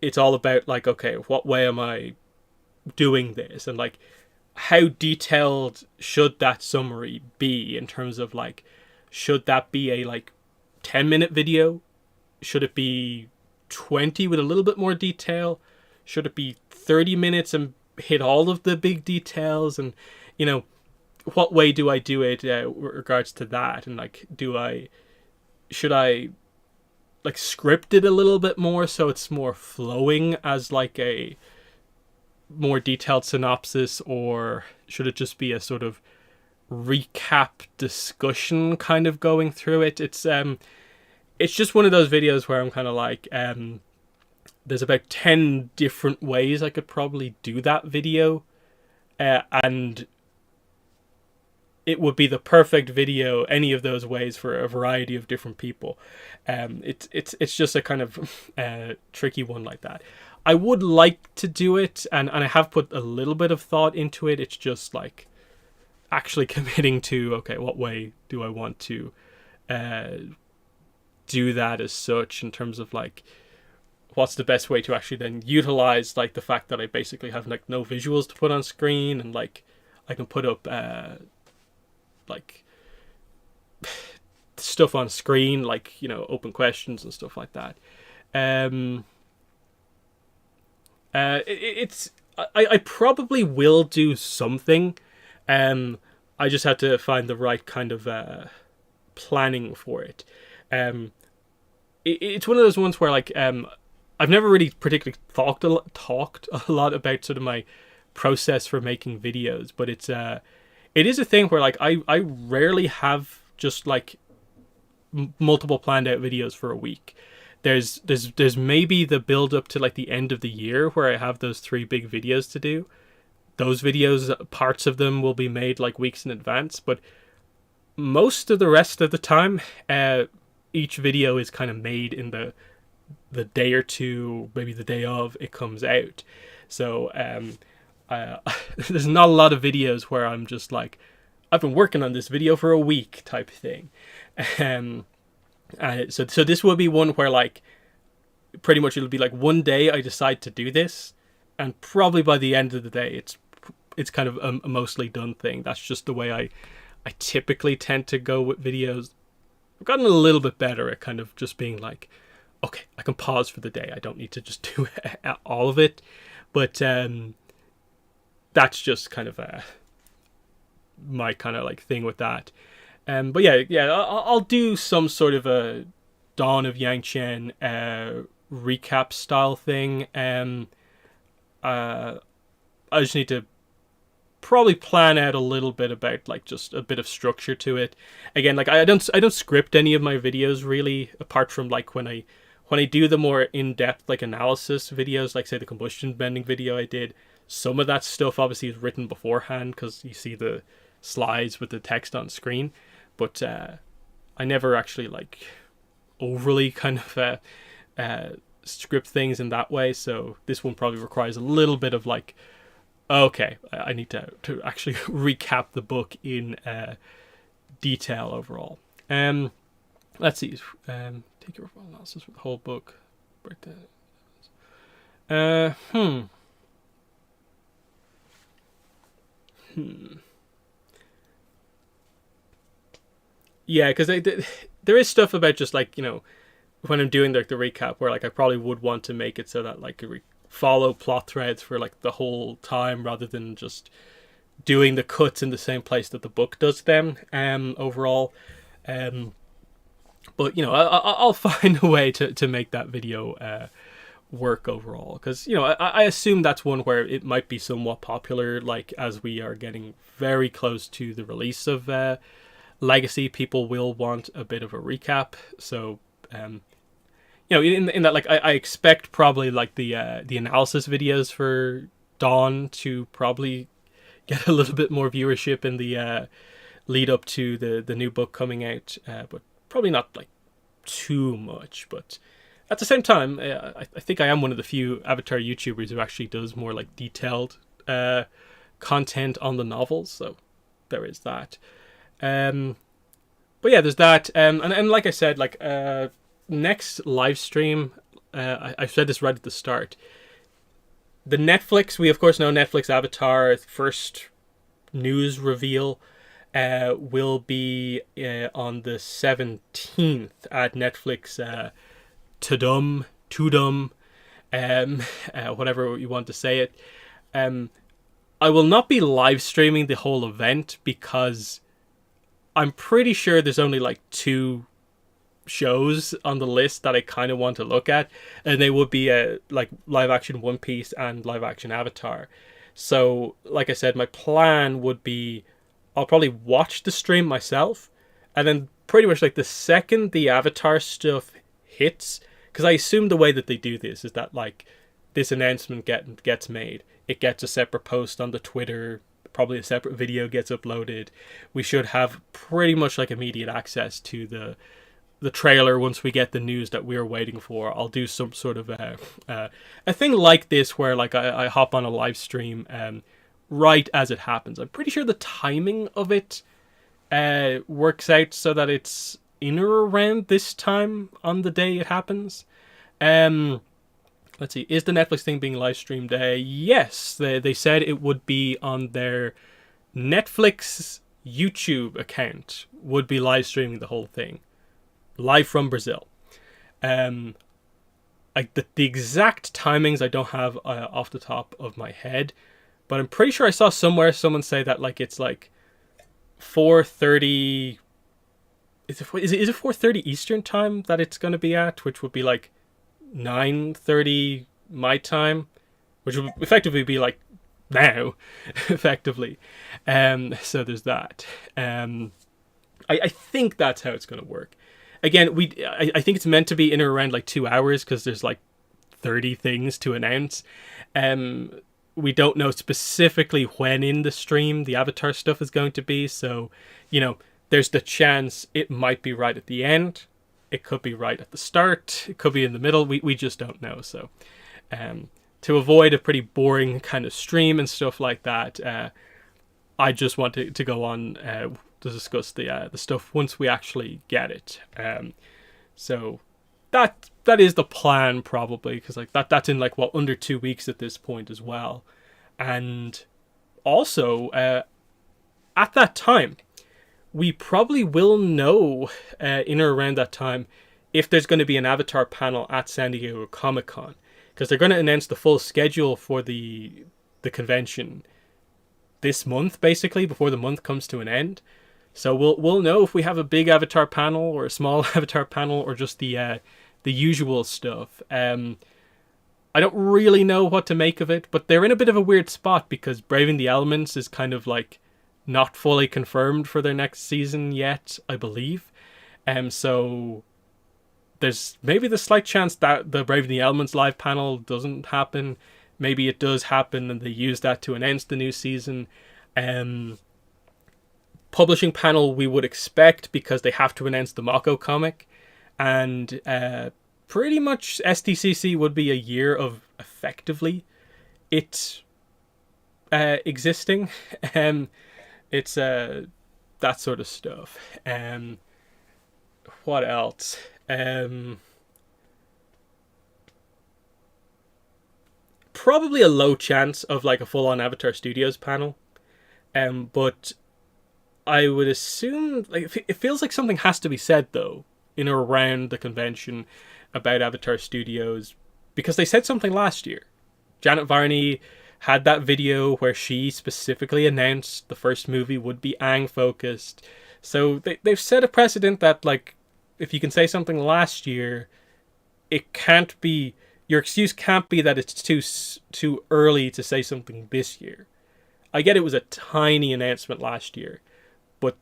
it's all about like, okay, what way am I doing this, and like how detailed should that summary be in terms of like, should that be a like 10-minute video? Should it be 20 with a little bit more detail? Should it be 30 minutes and hit all of the big details? And you know, what way do I do it with regards to that? And like, should I like script it a little bit more so it's more flowing as like a more detailed synopsis, or should it just be a sort of recap discussion kind of going through it? It's just one of those videos where I'm kind of like, there's about 10 different ways I could probably do that video, and it would be the perfect video any of those ways for a variety of different people. It's just a kind of tricky one like that. I would like to do it, and I have put a little bit of thought into it. It's just like actually committing to, okay, what way do I want to do that as such, in terms of like, what's the best way to actually then utilize like the fact that I basically have like no visuals to put on screen, and like I can put up like stuff on screen, like, you know, open questions and stuff like that. I probably will do something. I just have to find the right kind of planning for it. It's one of those ones where like I've never really particularly talked a lot about sort of my process for making videos, but it is a thing where like I rarely have just like multiple planned out videos for a week. There's maybe the build up to like the end of the year where I have those 3 big videos to do. Those videos, parts of them will be made like weeks in advance, but most of the rest of the time, each video is kind of made in the day or two, maybe the day of it comes out. So there's not a lot of videos where I'm just like, I've been working on this video for a week type thing. So this will be one where like pretty much it'll be like one day I decide to do this, and probably by the end of the day it's kind of a mostly done thing. That's just the way I typically tend to go with videos. I've gotten a little bit better at kind of just being like, okay, I can pause for the day. I don't need to just do all of it. But that's just kind of my kind of like thing with that. But yeah, I'll do some sort of a Dawn of Yangchen recap style thing. I just need to probably plan out a little bit about like just a bit of structure to it. Again, like I don't script any of my videos really, apart from like when I do the more in-depth like analysis videos, like say the combustion bending video I did. Some of that stuff obviously is written beforehand because you see the slides with the text on screen, but I never actually like overly kind of script things in that way. So this one probably requires a little bit of like, okay, I need to actually recap the book in detail overall. Let's see. Take your analysis for the whole book. Yeah, because there is stuff about just like, you know, when I'm doing like the recap where like I probably would want to make it so that like follow plot threads for like the whole time rather than just doing the cuts in the same place that the book does them overall. But you know, I'll find a way to make that video work overall, because you know I assume that's one where it might be somewhat popular, like as we are getting very close to the release of Legacy, people will want a bit of a recap. So you know, in that, like I expect probably like the analysis videos for Dawn to probably get a little bit more viewership in the lead up to the new book coming out, but probably not like too much. But at the same time, I think I am one of the few Avatar YouTubers who actually does more like detailed content on the novels, so there is that. But yeah, there's that, and like I said, like next live stream, I said this right at the start. The Netflix, we of course know Netflix Avatar first news reveal will be on the 17th at Netflix Tudum, whatever you want to say it. I will not be live streaming the whole event because I'm pretty sure there's only like 2 shows on the list that I kind of want to look at, and they would be like live action One Piece and live action Avatar. So like I said, my plan would be I'll probably watch the stream myself, and then pretty much like the second the Avatar stuff hits, because I assume the way that they do this is that like this announcement gets made, it gets a separate post on the Twitter, probably a separate video gets uploaded. We should have pretty much like immediate access to the trailer once we get the news that we're waiting for. I'll do some sort of a thing like this where like I hop on a live stream right as it happens. I'm pretty sure the timing of it works out so that it's in or around this time on the day it happens. Let's see, is the Netflix thing being live streamed? Yes, they said it would be on their Netflix YouTube account, would be live streaming the whole thing. Live from Brazil. Like the exact timings I don't have off the top of my head, but I'm pretty sure I saw somewhere someone say that like it's like 4:30. Is it 4:30 Eastern time that it's going to be at, which would be like 9:30 my time, which would effectively be like now, effectively. So there's that. I think that's how it's going to work. Again, I think it's meant to be in or around like 2 hours because there's like 30 things to announce. We don't know specifically when in the stream the Avatar stuff is going to be, so you know there's the chance it might be right at the end. It could be right at the start. It could be in the middle. We just don't know. So to avoid a pretty boring kind of stream and stuff like that, I just want to go on to discuss the stuff once we actually get it. So that is the plan probably, because like that's in like under 2 weeks at this point as well. And also at that time we probably will know in or around that time if there's going to be an Avatar panel at San Diego Comic-Con, because they're going to announce the full schedule for the convention this month, basically, before the month comes to an end. So we'll know if we have a big Avatar panel or a small Avatar panel or just the usual stuff. I don't really know what to make of it, but they're in a bit of a weird spot because Braving the Elements is kind of like not fully confirmed for their next season yet, I believe. So there's maybe the slight chance that the Braving the Elements live panel doesn't happen. Maybe it does happen and they use that to announce the new season. Publishing panel we would expect because they have to announce the Mako comic. And pretty much SDCC would be a year of effectively it existing. It's that sort of stuff. What else? Probably a low chance of like a full-on Avatar Studios panel. But I would assume like it feels like something has to be said though in or around the convention about Avatar Studios, because they said something last year. Janet Varney had that video where she specifically announced the first movie would be Aang focused. So they've set a precedent that like if you can say something last year, it can't be, your excuse can't be that it's too early to say something this year. I get it was a tiny announcement last year, but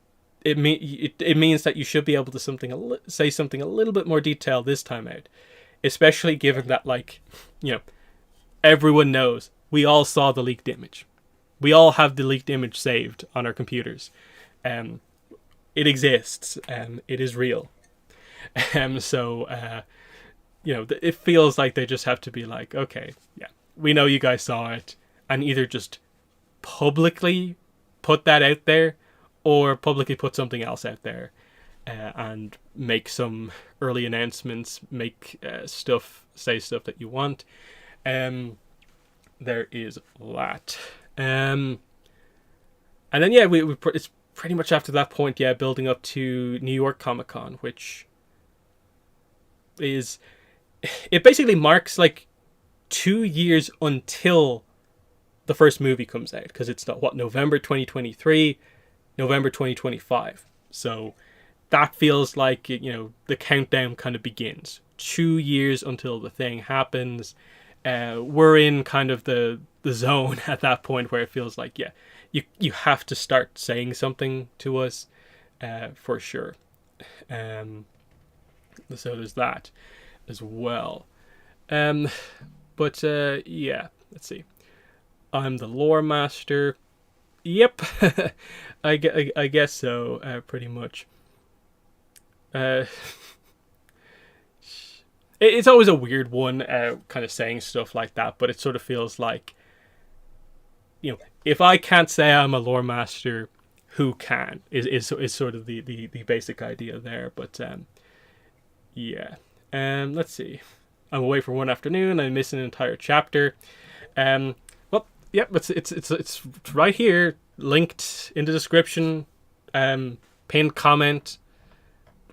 it means that you should be able to say something a little bit more detailed this time out, especially given that like, you know, everyone knows we all saw the leaked image. We all have the leaked image saved on our computers. It exists. It is real. So you know, it feels like they just have to be like, okay, yeah, we know you guys saw it, and either just publicly put that out there or publicly put something else out there and make some early announcements, make say stuff that you want. There is that. And then, yeah, it's pretty much after that point, yeah, building up to New York Comic Con, which is, it basically marks like 2 years until the first movie comes out, because it's November 2023, November 2025. So that feels like, you know, the countdown kind of begins. 2 years until the thing happens. We're in kind of the zone at that point where it feels like, yeah, you have to start saying something to us for sure. So there's that as well. But yeah, let's see. I'm the lore master. Yep, I guess so. Pretty much. It's always a weird one, kind of saying stuff like that, but it sort of feels like, you know, if I can't say I'm a lore master, who can? Is sort of the basic idea there. But yeah. Let's see. I'm away for one afternoon. I miss an entire chapter. Well, yep. It's right here, linked in the description. Pinned comment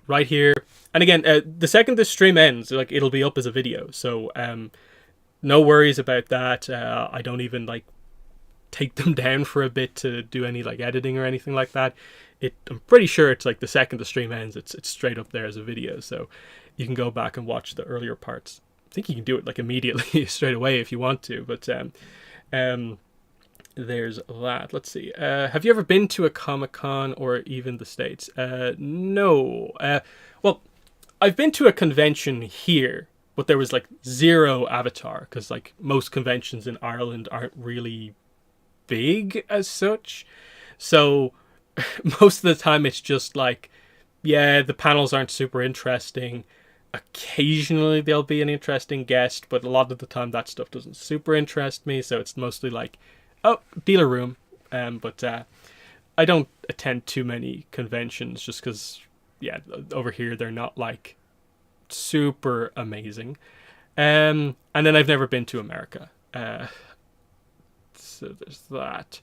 right here. And again, the second this stream ends, like, it'll be up as a video. So no worries about that. I don't even like take them down for a bit to do any like editing or anything like that. I'm pretty sure it's like the second the stream ends, it's straight up there as a video. So you can go back and watch the earlier parts. I think you can do it like immediately straight away if you want to. But there's that. Let's see. Have you ever been to a Comic-Con or even the States? No. Well, I've been to a convention here, but there was like zero Avatar, because like most conventions in Ireland aren't really big as such. So most of the time it's just like, yeah, the panels aren't super interesting. Occasionally there'll be an interesting guest, but a lot of the time that stuff doesn't super interest me. So it's mostly like, oh, dealer room. But I don't attend too many conventions just because, yeah, over here they're not like super amazing. And then I've never been to America. So there's that.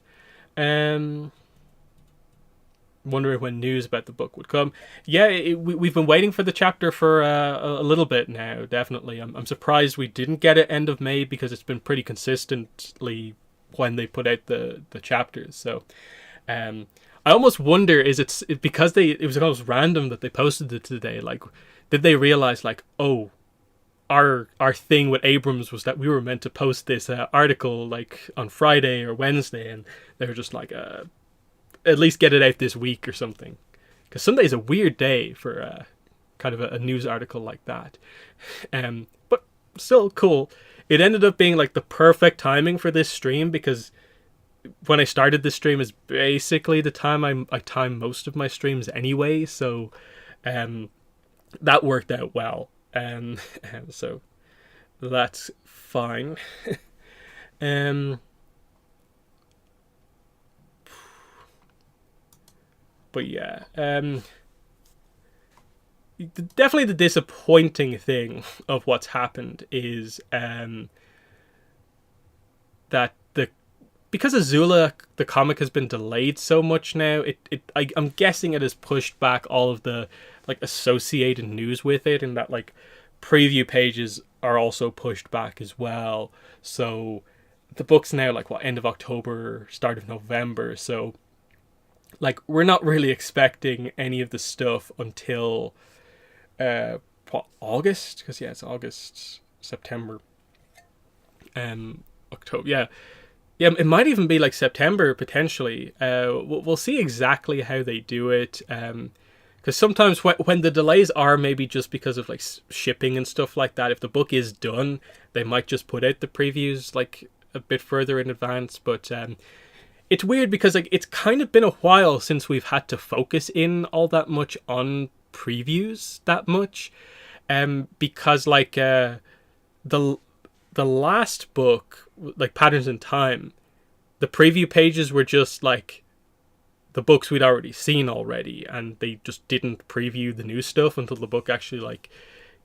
wondering when news about the book would come. Yeah, we've been waiting for the chapter for a little bit now. Definitely, I'm surprised we didn't get it end of May, because it's been pretty consistently when they put out the chapters. So, I almost wonder, is it because it was almost random that they posted it today? Like, did they realize, like, oh, our thing with Abrams was that we were meant to post this article like on Friday or Wednesday, and they were just like, at least get it out this week or something, because Sunday is a weird day for kind of a news article like that. But still cool. It ended up being like the perfect timing for this stream, because when I started this stream is basically the time I time most of my streams anyway, so that worked out well. So that's fine. But yeah, definitely the disappointing thing of what's happened is that because Azula, the comic, has been delayed so much now, I'm guessing it has pushed back all of the like associated news with it, and that like preview pages are also pushed back as well. So the book's now like end of October, start of November. So like we're not really expecting any of the stuff until August, because it's August, September, October. Yeah, it might even be like September potentially. We'll see exactly how they do it. Because sometimes when the delays are maybe just because of like shipping and stuff like that, if the book is done, they might just put out the previews like a bit further in advance. But it's weird because like it's kind of been a while since we've had to focus in all that much on previews that much. Because like the last book, like Patterns in Time, the preview pages were just like the books we'd already seen already, and they just didn't preview the new stuff until the book actually like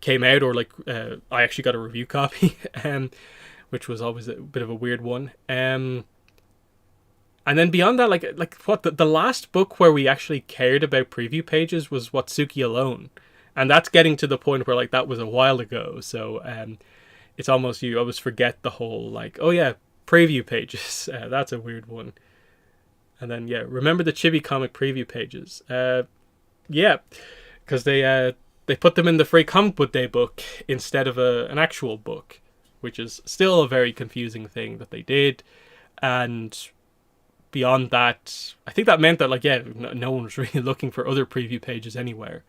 came out, or like I actually got a review copy, which was always a bit of a weird one. And then beyond that, like what the last book where we actually cared about preview pages was Watsuki Alone, and that's getting to the point where like that was a while ago. So it's almost, you always forget the whole like, oh yeah, preview pages. That's a weird one. And then yeah, remember the Chibi comic preview pages. Yeah, because they put them in the free comic book day book instead of an actual book, which is still a very confusing thing that they did. And beyond that, I think that meant that like no one was really looking for other preview pages anywhere,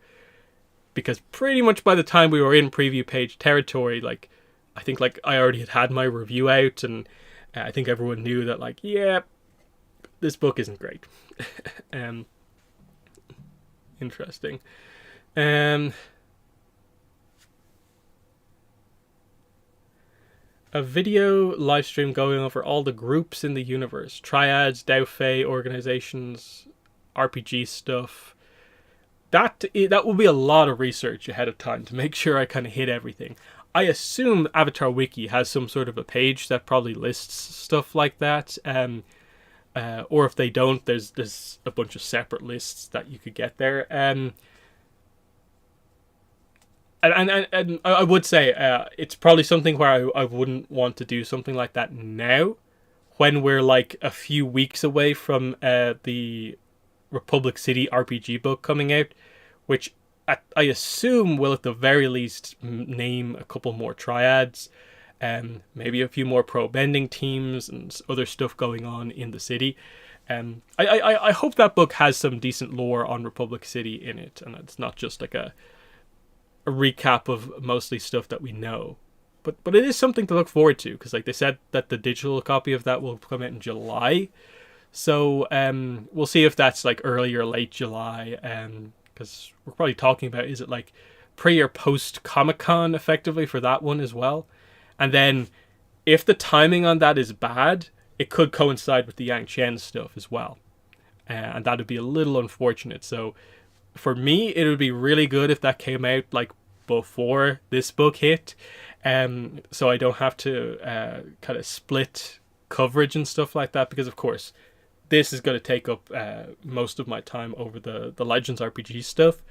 because pretty much by the time we were in preview page territory, like I think like I already had my review out, and I think everyone knew that like, yeah, this book isn't great. Interesting. A video live stream going over all the groups in the universe, triads, Dao Fei organizations, RPG stuff. That will be a lot of research ahead of time to make sure I kind of hit everything. I assume Avatar Wiki has some sort of a page that probably lists stuff like that. Or if they don't, there's a bunch of separate lists that you could get there. And I would say it's probably something where I wouldn't want to do something like that now, when we're like a few weeks away from the Republic City RPG book coming out, which I assume will at the very least name a couple more triads, maybe a few more pro-bending teams and other stuff going on in the city. I hope that book has some decent lore on Republic City in it, and it's not just like a recap of mostly stuff that we know. But it is something to look forward to, because like they said that the digital copy of that will come out in July. So we'll see if that's like early or late July, because we're probably talking about, is it like pre or post Comic-Con effectively for that one as well? And then if the timing on that is bad, it could coincide with the Yangchen stuff as well. And that would be a little unfortunate. So for me, it would be really good if that came out like before this book hit. So I don't have to kind of split coverage and stuff like that. Because of course, this is going to take up most of my time over the Legends RPG stuff.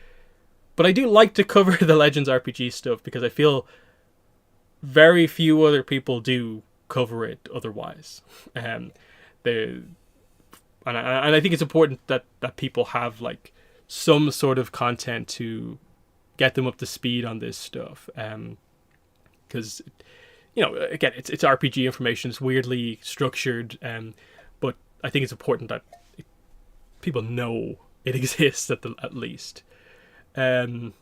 But I do like to cover the Legends RPG stuff because I feel very few other people do cover it otherwise. They and I think it's important that people have like some sort of content to get them up to speed on this stuff. Because again, it's RPG information. It's weirdly structured, but I think it's important that people know it exists at least. Because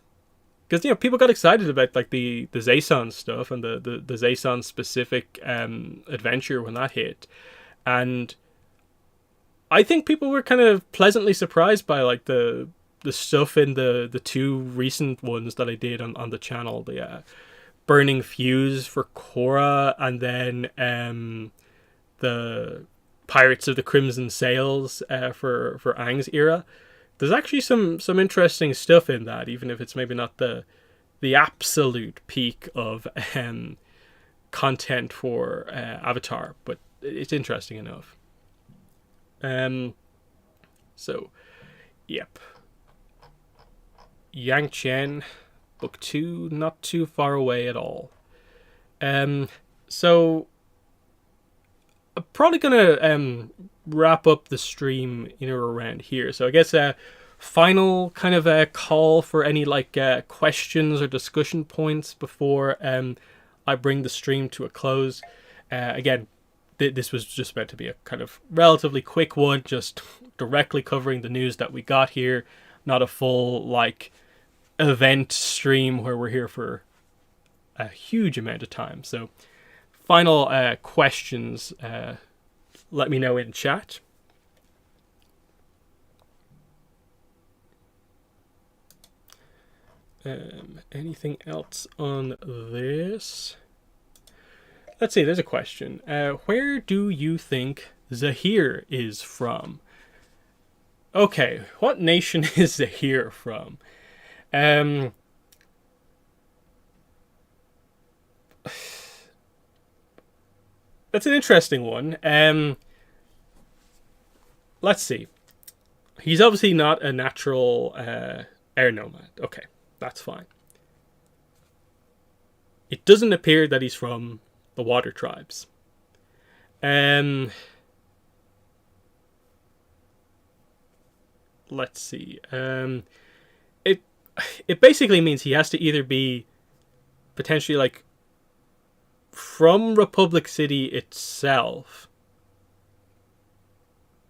people got excited about like the Zaison stuff and the Zaison specific adventure when that hit, and I think people were kind of pleasantly surprised by like the stuff in the two recent ones that I did on the channel, the Burning Fuse for Korra, and then the Pirates of the Crimson Sails for Aang's era. There's actually some interesting stuff in that, even if it's maybe not the absolute peak of content for Avatar, but it's interesting enough. So, yep. Yangchen, book 2, not too far away at all. So I'm probably gonna wrap up the stream in or around here. So I guess final kind of a call for any like questions or discussion points before I bring the stream to a close. Again, this was just meant to be a kind of relatively quick one, just directly covering the news that we got here, not a full like event stream where we're here for a huge amount of time. So final questions, let me know in chat. Anything else on this? Let's see, there's a question. Where do you think Zahir is from? Okay, what nation is Zahir from? That's an interesting one. Let's see. He's obviously not a natural air nomad. Okay, that's fine. It doesn't appear that he's from the water tribes. Let's see. It basically means he has to either be potentially like from Republic City itself,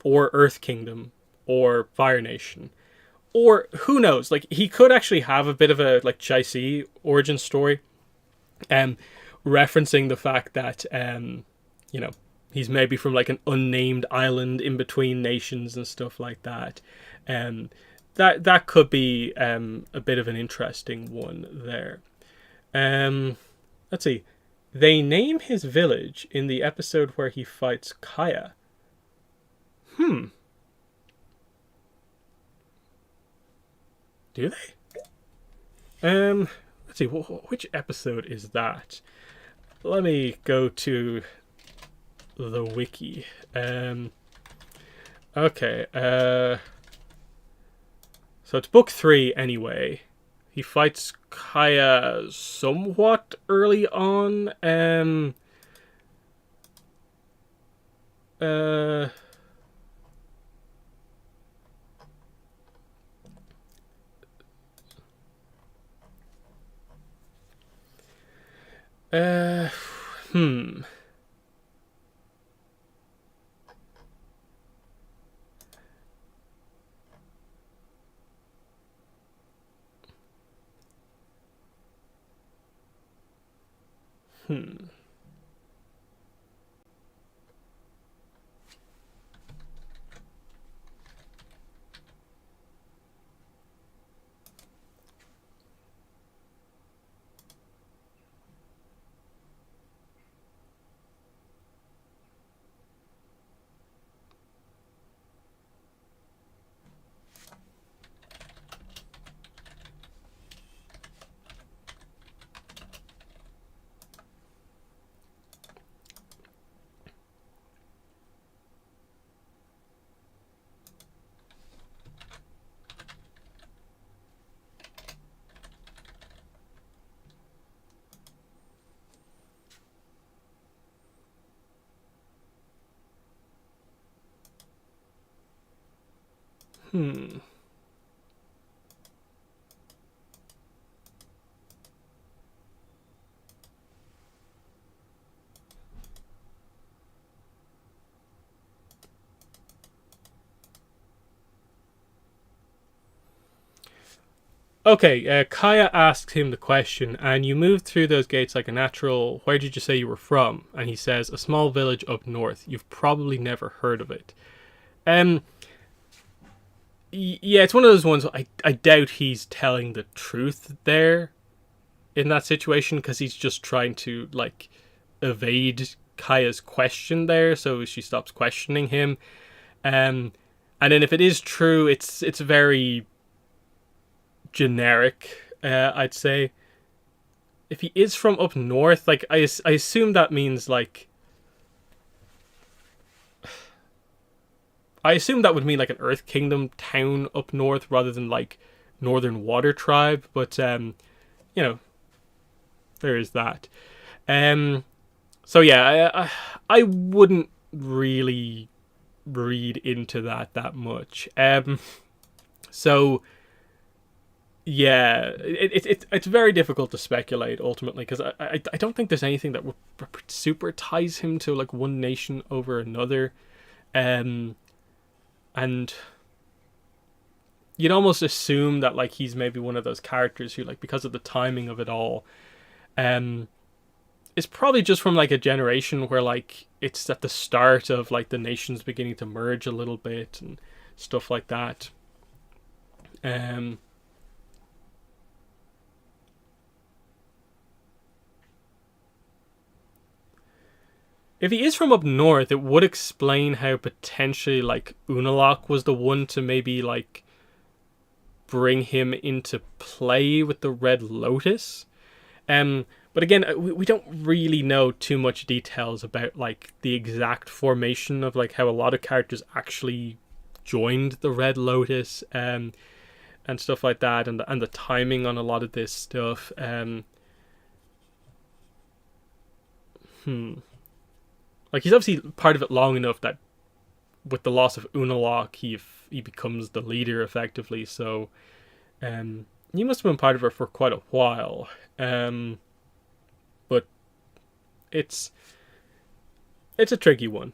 or Earth Kingdom, or Fire Nation, or who knows? Like he could actually have a bit of a like Chai-Si origin story, referencing the fact that he's maybe from like an unnamed island in between nations and stuff like that. That could be a bit of an interesting one there. Let's see. They name his village in the episode where he fights Kaya. Do they? Let's see. Which episode is that? Let me go to the wiki. Okay. So it's book 3 anyway. He fights Kaya somewhat early on. Hmm. Okay, Kaya asks him the question, and you move through those gates like a natural. Where did you say you were from? And he says, a small village up north. You've probably never heard of it. Um, yeah, it's one of those ones. I doubt he's telling the truth there in that situation because he's just trying to like evade Kaya's question there, so she stops questioning him. Um, and then if it is true, it's very generic. I'd say if he is from up north, like I assume that means like I assume that would mean like an Earth Kingdom town up north rather than like Northern Water Tribe. But you know, there is that. Um, so yeah, I wouldn't really read into that much. So yeah, it's very difficult to speculate ultimately because I don't think there's anything that would super ties him to like one nation over another, and you'd almost assume that like he's maybe one of those characters who like because of the timing of it all, um, is probably just from like a generation where like it's at the start of like the nations beginning to merge a little bit and stuff like that. Um, If he is from up north, it would explain how potentially like Unalak was the one to maybe like bring him into play with the Red Lotus. But again, we don't really know too much details about like the exact formation of like how a lot of characters actually joined the Red Lotus, and stuff like that, and the timing on a lot of this stuff. Hmm. Like he's obviously part of it long enough that with the loss of Unalak, he becomes the leader effectively. So, he must have been part of it for quite a while. But it's it's a tricky one.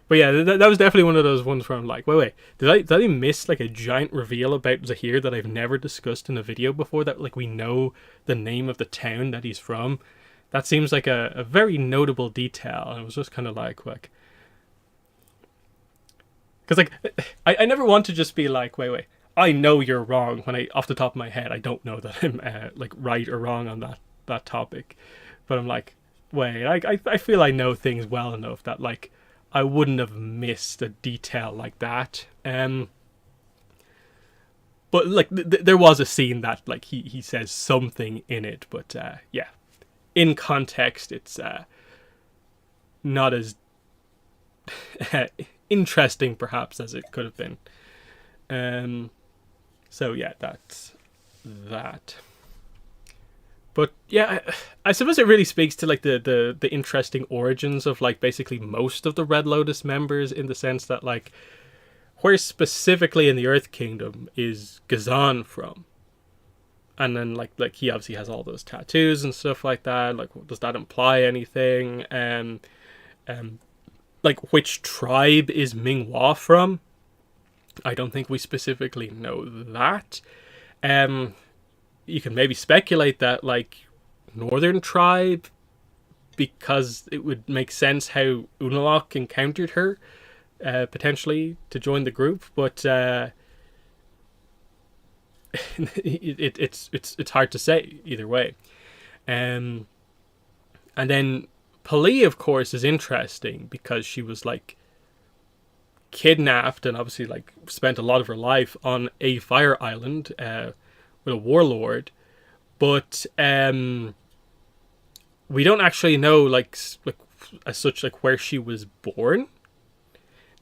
But yeah, that was definitely one of those ones where I'm like, wait, did I miss like a giant reveal about Zahir that I've never discussed in a video before? That like we know the name of the town that he's from. That seems like a very notable detail, and I was just kind of like, because like I never want to just be like, wait, I know you're wrong when I off the top of my head I don't know that I'm like right or wrong on that topic, but I'm like, wait, I feel I know things well enough that like I wouldn't have missed a detail like that. But like there was a scene that like he says something in it, but yeah, in context, it's not as interesting perhaps as it could have been. Um, so yeah, that's that. But yeah, I suppose it really speaks to like the interesting origins of like basically most of the Red Lotus members in the sense that like where specifically in the Earth Kingdom is Gazan from? And then like he obviously has all those tattoos and stuff like that. Like, does that imply anything? Um, like which tribe is Minghua from? I don't think we specifically know that. Um, you can maybe speculate that like Northern tribe because it would make sense how Unalak encountered her, potentially to join the group, but it's hard to say either way. Um, and then Pali, of course, is interesting because she was like kidnapped and obviously like spent a lot of her life on a fire island with a warlord, but we don't actually know like as such like where she was born.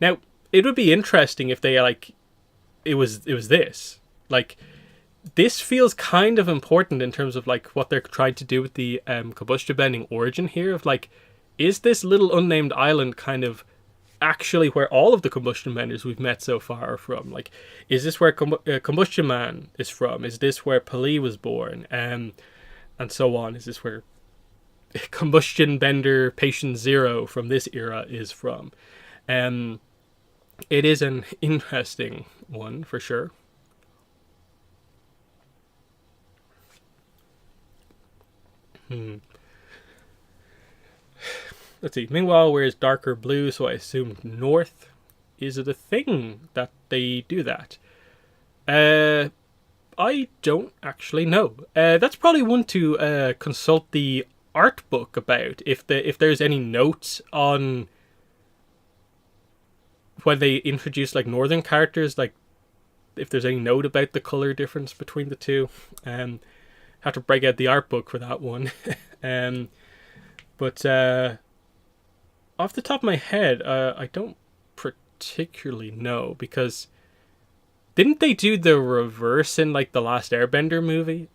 Now it would be interesting if they like it was this. Like, this feels kind of important in terms of like what they're trying to do with the combustion bending origin here. Of like, is this little unnamed island kind of actually where all of the combustion benders we've met so far are from? Like, is this where Combustion Man is from? Is this where Pali was born? And so on. Is this where Combustion Bender Patient Zero from this era is from? It is an interesting one for sure. Let's see. Meanwhile, wears darker blue, so I assume north. Is it a thing that they do that? I don't actually know. That's probably one to consult the art book about. If there's any notes on when they introduce like northern characters, like if there's any note about the color difference between the two. Have to break out the art book for that one. But off the top of my head, I don't particularly know, because didn't they do the reverse in like the last Airbender movie,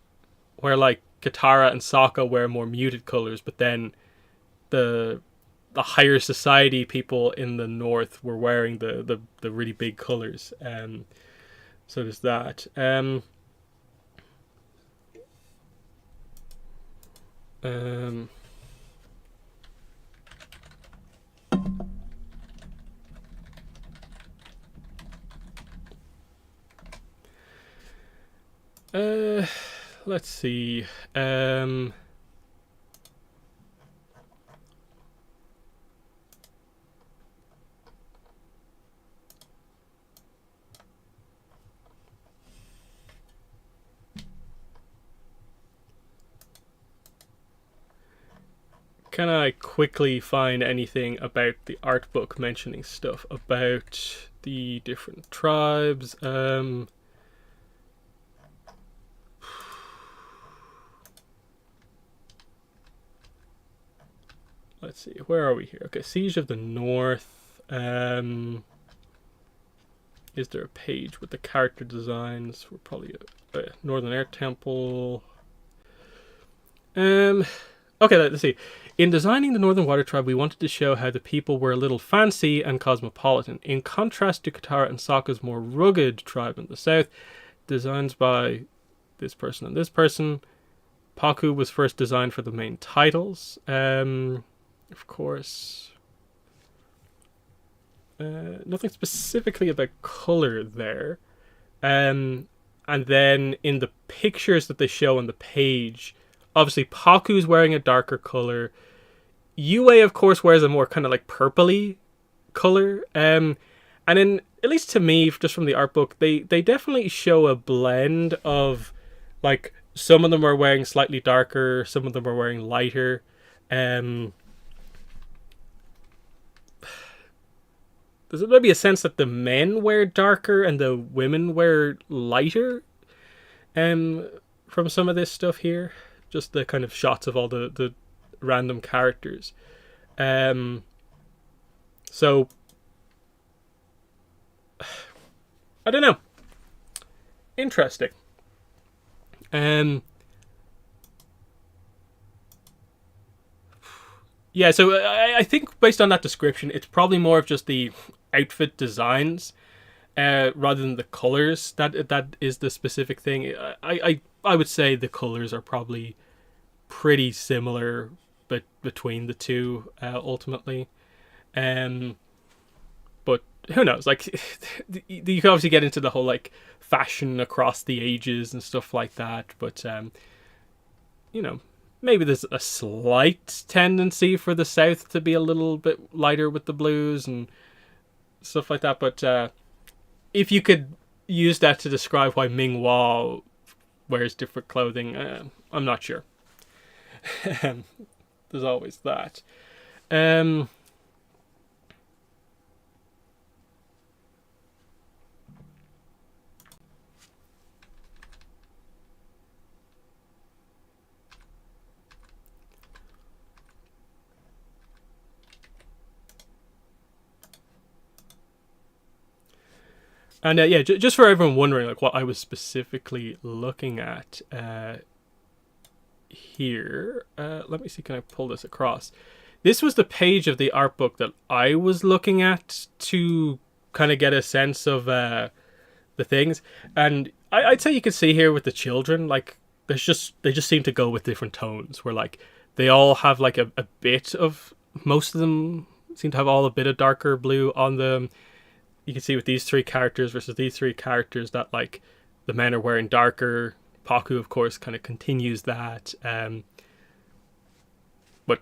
where like Katara and Sokka wear more muted colors, but then the higher society people in the north were wearing the really big colors. So there's that. Let's see. Can I quickly find anything about the art book mentioning stuff about the different tribes? Let's see, where are we here? Okay, Siege of the North. Is there a page with the character designs? We're probably a Northern Air Temple. Okay, let's see. In designing the Northern Water Tribe, we wanted to show how the people were a little fancy and cosmopolitan. In contrast to Katara and Sokka's more rugged tribe in the south, designs by this person and this person. Paku was first designed for the main titles. Of course. Nothing specifically about color there. And then in the pictures that they show on the page, obviously Paku's wearing a darker color. Yue, of course, wears a more kind of like purpley color. And then, at least to me, just from the art book, they definitely show a blend of, like, some of them are wearing slightly darker, some of them are wearing lighter. There's maybe a sense that the men wear darker and the women wear lighter. From some of this stuff here, just the kind of shots of all the random characters. So I don't know. Interesting. Yeah, so I think based on that description, it's probably more of just the outfit designs rather than the colors. That is the specific thing. I would say the colors are probably pretty similar, but between the two ultimately. But who knows? Like, you can obviously get into the whole like fashion across the ages and stuff like that. But maybe there's a slight tendency for the South to be a little bit lighter with the blues and stuff like that. But if you could use that to describe why Ming Hua wears different clothing, I'm not sure. There's always that. And yeah, just for everyone wondering, like what I was specifically looking at here. Let me see, can I pull this across? This was the page of the art book that I was looking at to kind of get a sense of the things. And I'd say you can see here with the children, like they just seem to go with different tones. Where like they all have like a bit of, most of them seem to have all a bit of darker blue on them. You can see with these three characters versus these three characters that like the men are wearing darker. Paku, of course, kind of continues that. But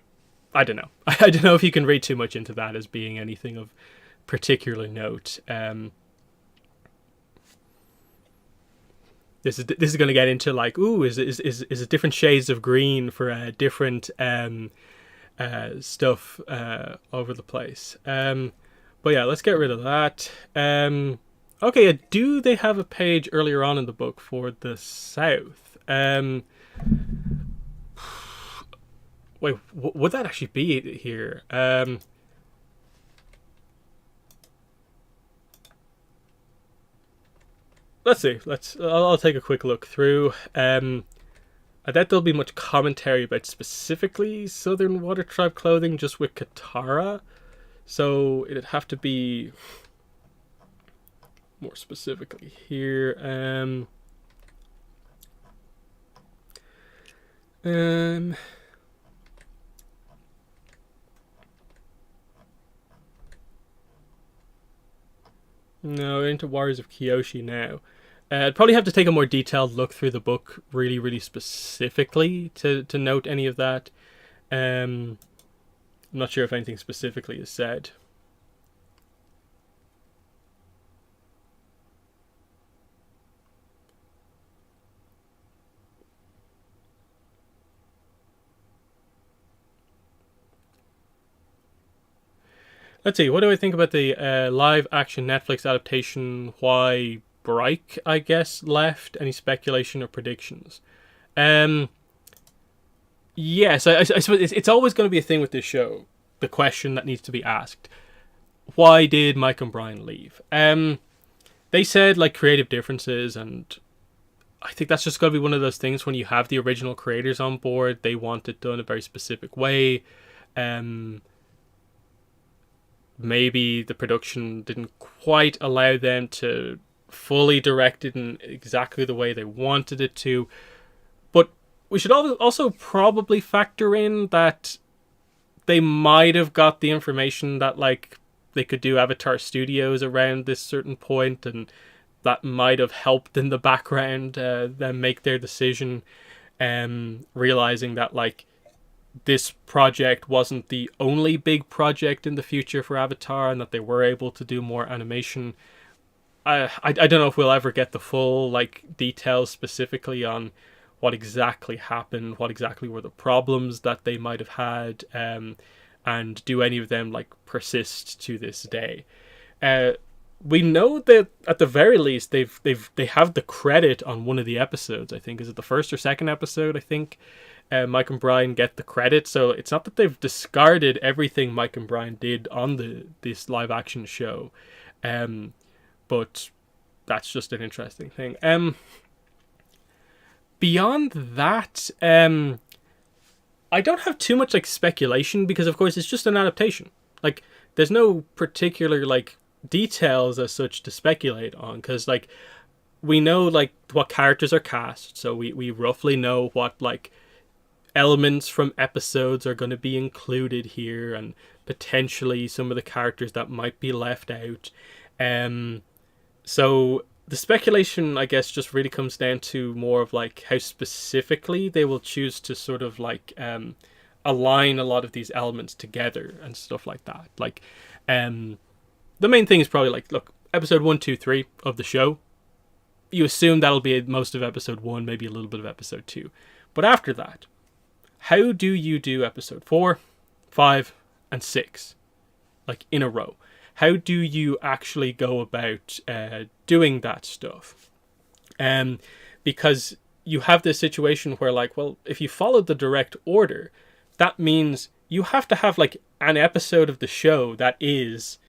I don't know. I don't know if you can read too much into that as being anything of particular note. This is going to get into like, ooh, is it different shades of green for different stuff over the place. But yeah, let's get rid of that. Okay, do they have a page earlier on in the book for the South? Wait, would that actually be here? Let's see. I'll take a quick look through. I doubt there'll be much commentary about specifically Southern Water Tribe clothing, just with Katara. So it'd have to be more specifically here. No, into Warriors of Kyoshi now. I'd probably have to take a more detailed look through the book, really, really specifically to note any of that. I'm not sure if anything specifically is said. Let's see, what do I think about the live action Netflix adaptation? Why Bryke, I guess, left? Any speculation or predictions? Yes, I suppose it's always going to be a thing with this show. The question that needs to be asked: why did Mike and Brian leave? They said like creative differences, and I think that's just going to be one of those things when you have the original creators on board. They want it done a very specific way. Maybe the production didn't quite allow them to fully direct it in exactly the way they wanted it to. But we should also probably factor in that they might have got the information that like they could do Avatar Studios around this certain point, and that might have helped in the background them make their decision, realizing that like this project wasn't the only big project in the future for Avatar, and that they were able to do more animation. I don't know if we'll ever get the full like details specifically on what exactly happened, what exactly were the problems that they might have had, and do any of them like persist to this day. We know that at the very least they have the credit on one of the episodes. I think, is it the first or second episode? I think Mike and Brian get the credit, so it's not that they've discarded everything Mike and Brian did on this live action show, but that's just an interesting thing. Beyond that, I don't have too much like speculation, because of course it's just an adaptation. Like there's no particular like details as such to speculate on, because like we know like what characters are cast, so we roughly know what like elements from episodes are going to be included here, and potentially some of the characters that might be left out. So the speculation, I guess, just really comes down to more of like how specifically they will choose to sort of like align a lot of these elements together and stuff like that. Like the main thing is probably like, look, episode 1, 2, 3 of the show, you assume that'll be most of episode 1, maybe a little bit of episode 2. But after that, how do you do episode 4, 5, and 6 like in a row? How do you actually go about doing that stuff? Because you have this situation where like, well, if you follow the direct order, that means you have to have like an episode of the show that is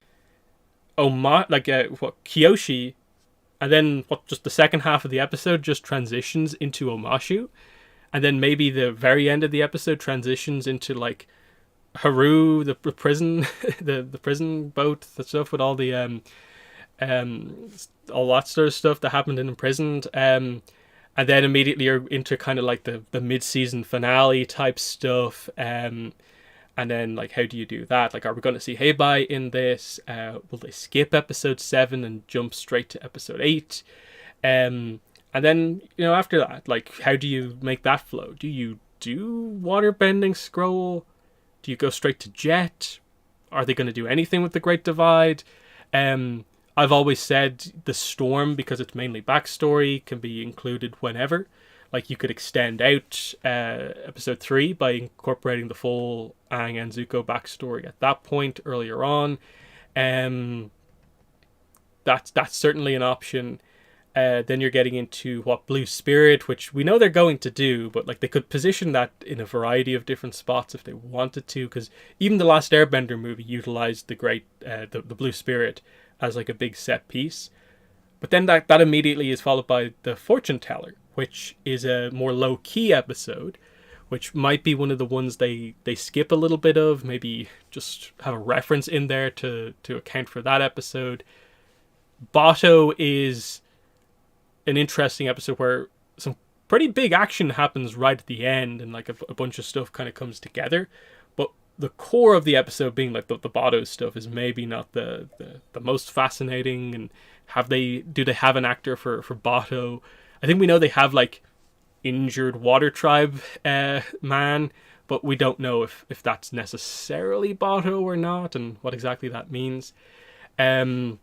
Kyoshi and then just the second half of the episode just transitions into Omashu, and then maybe the very end of the episode transitions into like Haru, the prison, the prison boat, the stuff with all the all that sort of stuff that happened in imprisoned, and then immediately you're into kind of like the mid-season finale type stuff, and then like how do you do that? Like, are we going to see Heibai in this? Will they skip episode 7 and jump straight to episode 8? And then, you know, after that, like, how do you make that flow? Do you do waterbending scroll? Do you go straight to Jet? Are they going to do anything with the Great Divide? I've always said the Storm, because it's mainly backstory, can be included whenever. Like, you could extend out episode 3 by incorporating the full Aang and Zuko backstory at that point earlier on. That's certainly an option. Then you're getting into Blue Spirit, which we know they're going to do, but like they could position that in a variety of different spots if they wanted to, because even the last Airbender movie utilized the Blue Spirit as like a big set piece. But then that immediately is followed by the Fortune Teller, which is a more low-key episode, which might be one of the ones they skip a little bit of, maybe just have a reference in there to account for that episode. Bato is an interesting episode where some pretty big action happens right at the end, and like a bunch of stuff kind of comes together. But the core of the episode being like the Bato stuff is maybe not the most fascinating. And do they have an actor for Bato? I think we know they have like injured Water Tribe man, but we don't know if that's necessarily Bato or not, and what exactly that means. And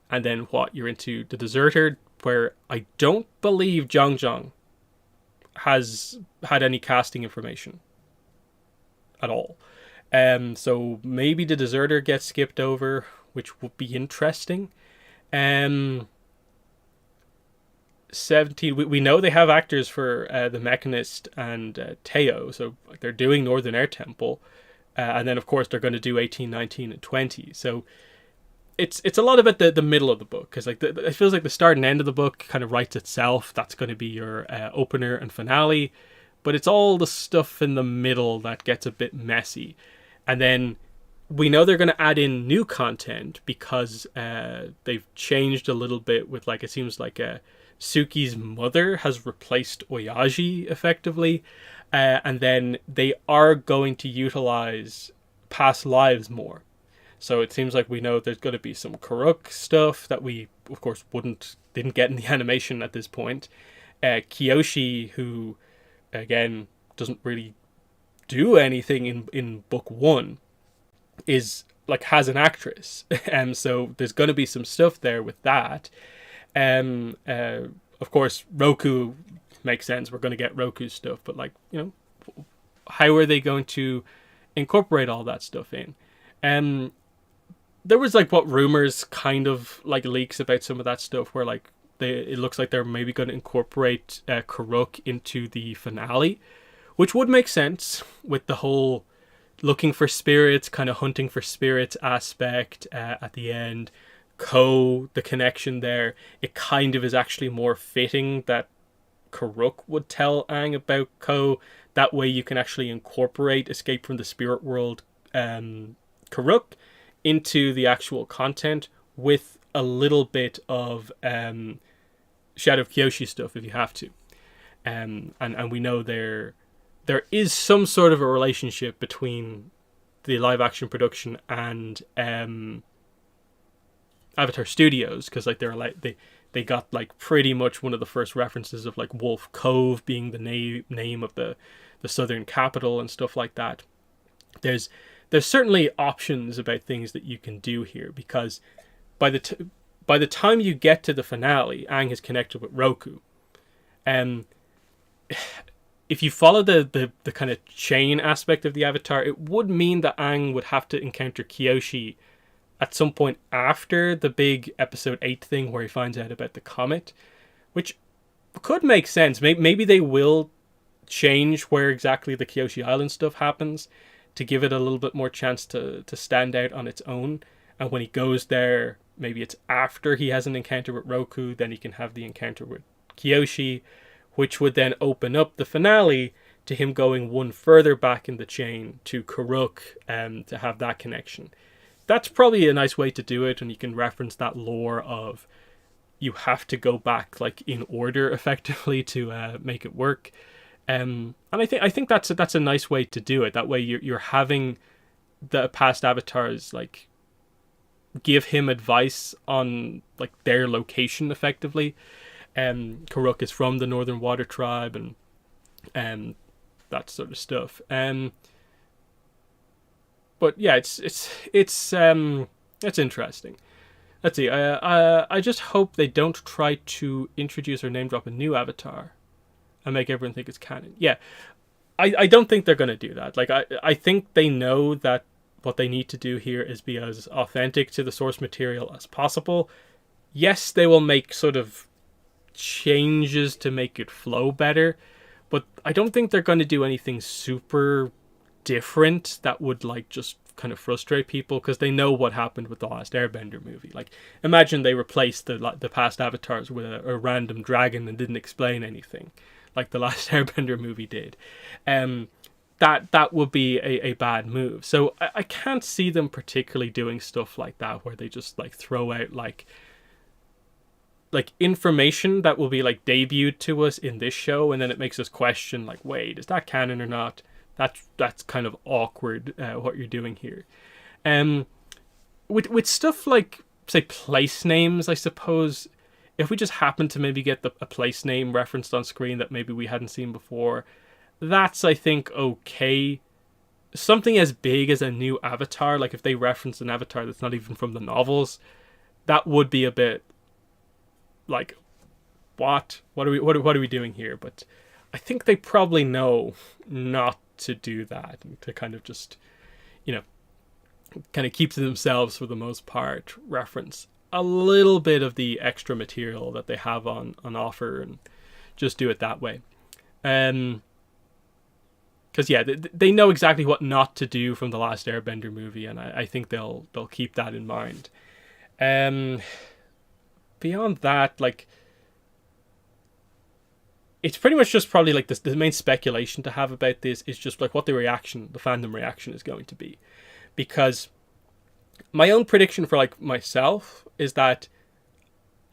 then you're into the Deserter, where I don't believe Zhang has had any casting information at all. So maybe the Deserter gets skipped over, which would be interesting. 17, we know they have actors for the Mechanist and Teo, so they're doing Northern Air Temple. And then, of course, they're going to do 18, 19, and 20. So it's a lot about the middle of the book, because like it feels like the start and end of the book kind of writes itself. That's going to be your opener and finale, but it's all the stuff in the middle that gets a bit messy. And then we know they're going to add in new content, because they've changed a little bit with, like, it seems like Suki's mother has replaced Oyaji effectively, and then they are going to utilize past lives more. So it seems like we know there's going to be some Karuk stuff that we, of course, didn't get in the animation at this point. Kyoshi, who, again, doesn't really do anything in book 1, is like has an actress. So there's going to be some stuff there with that. Of course, Roku makes sense. We're going to get Roku stuff, but like, you know, how are they going to incorporate all that stuff in? There was like rumors kind of like leaks about some of that stuff where like it looks like they're maybe going to incorporate Karuk into the finale, which would make sense with the whole looking for spirits, kind of hunting for spirits aspect at the end. The connection there, it kind of is actually more fitting that Karuk would tell Aang about Ko. That way you can actually incorporate Escape from the Spirit World Karuk into the actual content with a little bit of Shadow of Kyoshi stuff if you have to. And we know there is some sort of a relationship between the live action production and Avatar Studios, because like they got like pretty much one of the first references of like Wolf Cove being the name of the southern capital and stuff like that. There's certainly options about things that you can do here, because by the time you get to the finale, Aang has connected with Roku. If you follow the kind of chain aspect of the Avatar, it would mean that Aang would have to encounter Kyoshi at some point after the big episode 8 thing where he finds out about the comet, which could make sense. Maybe they will change where exactly the Kyoshi Island stuff happens to give it a little bit more chance to stand out on its own. and when he goes there, maybe it's after he has an encounter with Roku, then he can have the encounter with Kyoshi, which would then open up the finale to him going one further back in the chain to Karuk, to have that connection. That's probably a nice way to do it, and you can reference that lore of you have to go back like in order effectively to make it work. And I think that's a nice way to do it. That way you're having the past avatars like give him advice on like their location effectively. Karuk is from the Northern Water Tribe and that sort of stuff. But yeah, it's interesting. Let's see. I just hope they don't try to introduce or name drop a new avatar and make everyone think it's canon. Yeah, I don't think they're gonna do that. Like I think they know that what they need to do here is be as authentic to the source material as possible. Yes, they will make sort of changes to make it flow better, but I don't think they're going to do anything super different that would like just kind of frustrate people, because they know what happened with the last Airbender movie. Like, imagine they replaced the past avatars with a random dragon and didn't explain anything, like the last Airbender movie did. That would be a bad move. So I can't see them particularly doing stuff like that, where they just like throw out like information that will be like debuted to us in this show, and then it makes us question like, wait, is that canon or not? That's kind of awkward, what you're doing here. With stuff like, say, place names, I suppose, if we just happen to maybe get a place name referenced on screen that maybe we hadn't seen before, that's, I think, okay. Something as big as a new avatar, like if they reference an avatar that's not even from the novels, that would be a bit like, what are we doing here? But I think they probably know not to do that, and to kind of just, kind of keep to themselves for the most part, reference a little bit of the extra material that they have on offer, and just do it that way. Because yeah, they know exactly what not to do from the last Airbender movie, and I think they'll keep that in mind. Beyond that, like, it's pretty much just probably like the main speculation to have about this is just like what the fandom reaction is going to be. Because my own prediction for like myself is that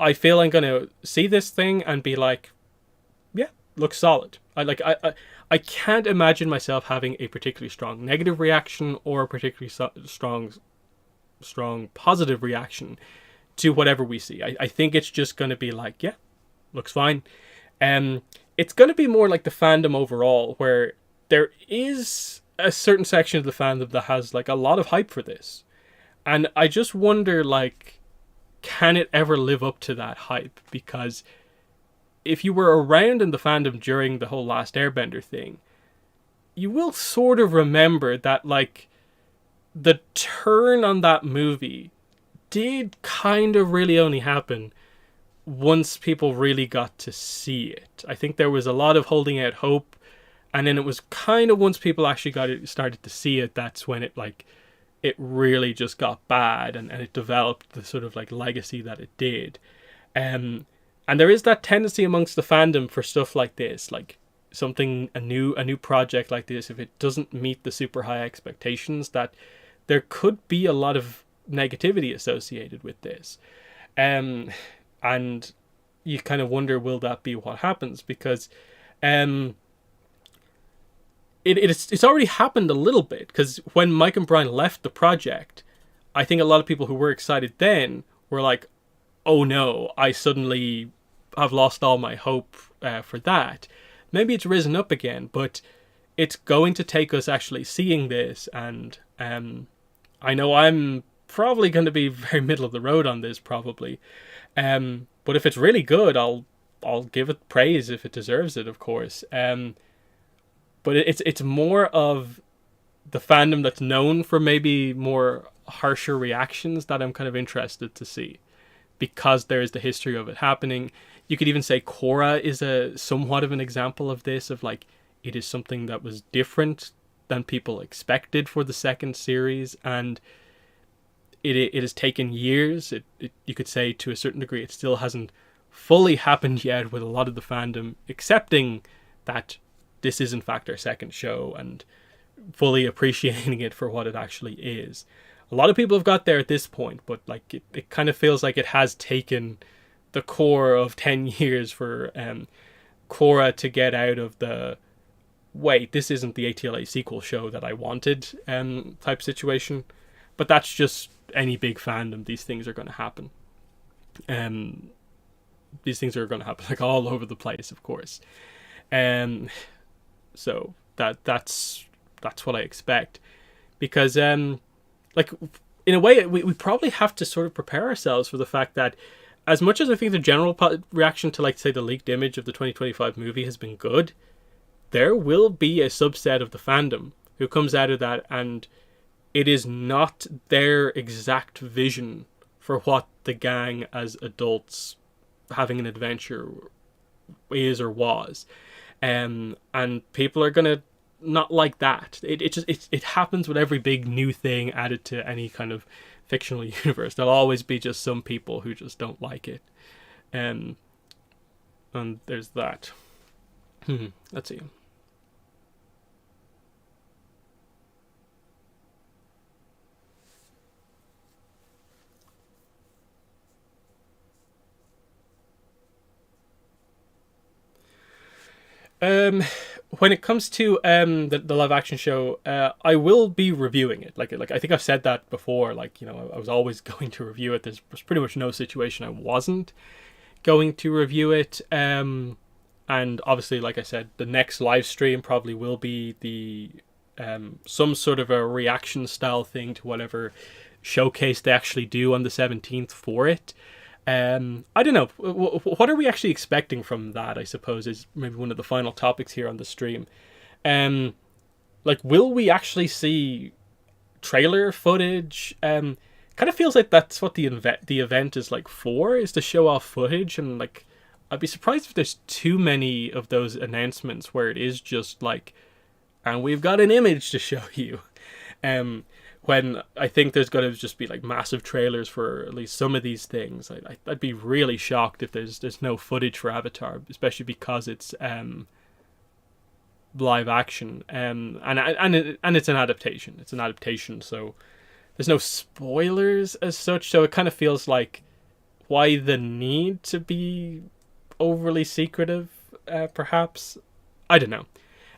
I feel I'm going to see this thing and be like, yeah, looks solid. I can't imagine myself having a particularly strong negative reaction or a particularly strong positive reaction to whatever we see. I think it's just going to be like, yeah, looks fine. It's going to be more like the fandom overall, where there is a certain section of the fandom that has like a lot of hype for this. And I just wonder, like, can it ever live up to that hype? Because if you were around in the fandom during the whole Last Airbender thing, you will sort of remember that, like, the turn on that movie did kind of really only happen once people really got to see it. I think there was a lot of holding out hope, and then it was kind of once people actually started to see it, that's when it really just got bad, and it developed the sort of like legacy that it did. And there is that tendency amongst the fandom for stuff like this, like a new project like this, if it doesn't meet the super high expectations, that there could be a lot of negativity associated with this. And you kind of wonder, will that be what happens? Because it's already happened a little bit, because when Mike and Brian left the project, I think a lot of people who were excited then were like, oh no, I suddenly have lost all my hope for that. Maybe it's risen up again, but it's going to take us actually seeing this, and I know I'm probably going to be very middle of the road on this, probably. But if it's really good, I'll give it praise if it deserves it, of course. But it's more of the fandom that's known for maybe more harsher reactions that I'm kind of interested to see, because there is the history of it happening. You could even say Korra is somewhat of an example of this, of like, it is something that was different than people expected for the second series, and it has taken years. You could say to a certain degree it still hasn't fully happened yet, with a lot of the fandom accepting that this is in fact our second show and fully appreciating it for what it actually is. A lot of people have got there at this point, but like it kind of feels like it has taken the core of 10 years for Korra to get out of the wait, this isn't the ATLA sequel show that I wanted type situation. But that's just any big fandom. These things are going to happen. These things are going to happen like all over the place, of course. So that's what I expect, because like in a way we probably have to sort of prepare ourselves for the fact that, as much as I think the general reaction to, like, say, the leaked image of the 2025 movie has been good, there will be a subset of the fandom who comes out of that and it is not their exact vision for what the gang as adults having an adventure is or was. And people are going to not like that. It happens with every big new thing added to any kind of fictional universe. There'll always be just some people who just don't like it. And there's that. Let's see. When it comes to the live action show, I will be reviewing it. Like I think I've said that before. Like, you know, I was always going to review it. There's pretty much no situation I wasn't going to review it. And obviously, like I said, the next live stream probably will be the some sort of a reaction style thing to whatever showcase they actually do on the 17th for it. I don't know. What are we actually expecting from that, I suppose, is maybe one of the final topics here on the stream. Like, will we actually see trailer footage? Kind of feels like that's what the event is like for, is to show off footage. And, like, I'd be surprised if there's too many of those announcements where it is just like, and we've got an image to show you. When I think there's going to just be like massive trailers for at least some of these things. I'd be really shocked if there's no footage for Avatar, especially because it's live action, and it's an adaptation. It's an adaptation, so there's no spoilers as such. So it kind of feels like, why the need to be overly secretive? Perhaps, I don't know.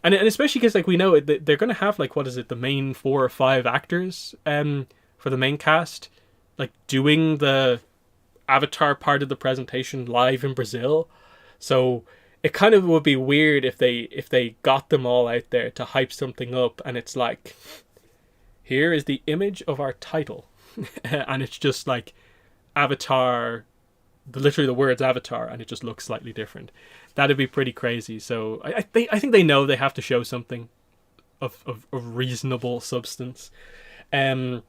And especially because, like, we know they're going to have, like, what is it, the main 4 or 5 actors for the main cast, like, doing the Avatar part of the presentation live in Brazil. So it kind of would be weird if they got them all out there to hype something up, and it's like, here is the image of our title. And it's just like Avatar, literally the words Avatar, and it just looks slightly different. That'd be pretty crazy. So I think they know they have to show something of reasonable substance. At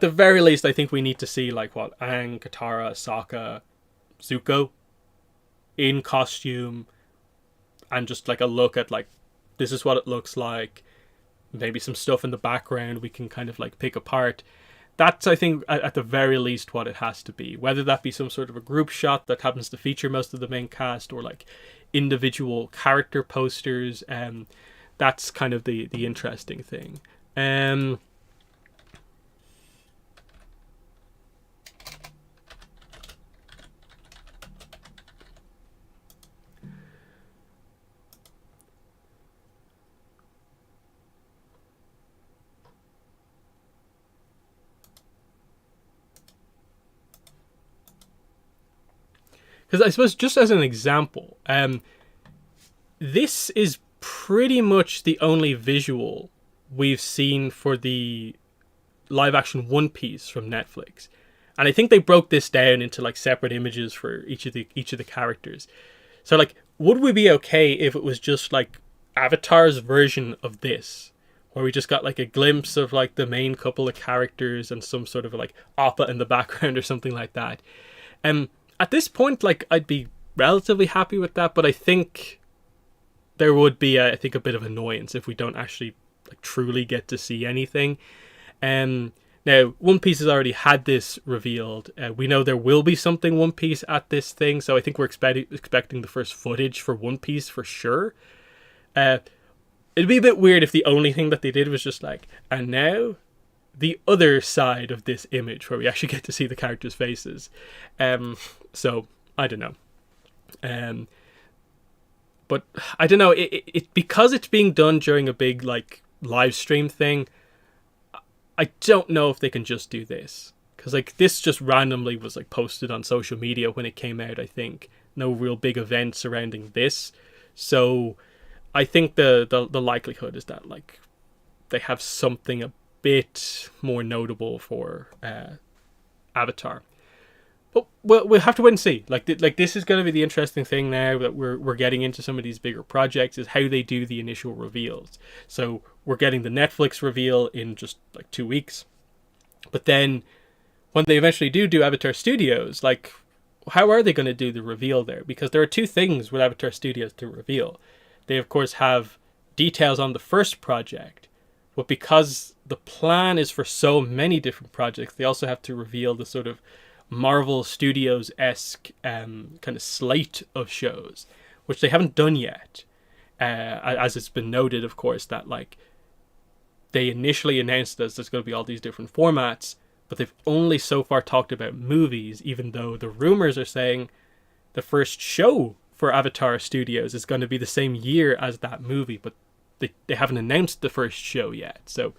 the very least, I think we need to see, like, what, Aang, Katara, Sokka, Zuko in costume, and just like a look at, like, this is what it looks like. Maybe some stuff in the background we can kind of like pick apart. That's, I think, at the very least what it has to be. Whether that be some sort of a group shot that happens to feature most of the main cast, or like individual character posters, that's kind of the interesting thing. Because I suppose, just as an example, this is pretty much the only visual we've seen for the live-action One Piece from Netflix, and I think they broke this down into like separate images for each of the characters. So, like, would we be okay if it was just like Avatar's version of this, where we just got like a glimpse of like the main couple of characters and some sort of like oppa in the background or something like that? At this point, like, I'd be relatively happy with that, but I think there would be, I think, a bit of annoyance if we don't actually like truly get to see anything. Now, One Piece has already had this revealed. We know there will be something One Piece at this thing, so I think we're expecting the first footage for One Piece for sure. It'd be a bit weird if the only thing that they did was just like, and now the other side of this image where we actually get to see the characters' faces. So I don't know. But I don't know. It because it's being done during a big like live stream thing. I don't know if they can just do this, because like this just randomly was like posted on social media when it came out. I think no real big event surrounding this, so I think the likelihood is that like they have something a bit more notable for Avatar. But we'll have to wait and see. Like this is going to be the interesting thing now that we're getting into some of these bigger projects, is how they do the initial reveals. So we're getting the Netflix reveal in just like 2 weeks. But then when they eventually do Avatar Studios, like how are they going to do the reveal there? Because there are two things with Avatar Studios to reveal. They of course have details on the first project, but because the plan is for so many different projects, they also have to reveal the sort of Marvel Studios-esque kind of slate of shows, which they haven't done yet. As it's been noted, of course, that like they initially announced that there's going to be all these different formats, but they've only so far talked about movies, even though the rumors are saying the first show for Avatar Studios is going to be the same year as that movie, but they haven't announced the first show yet. So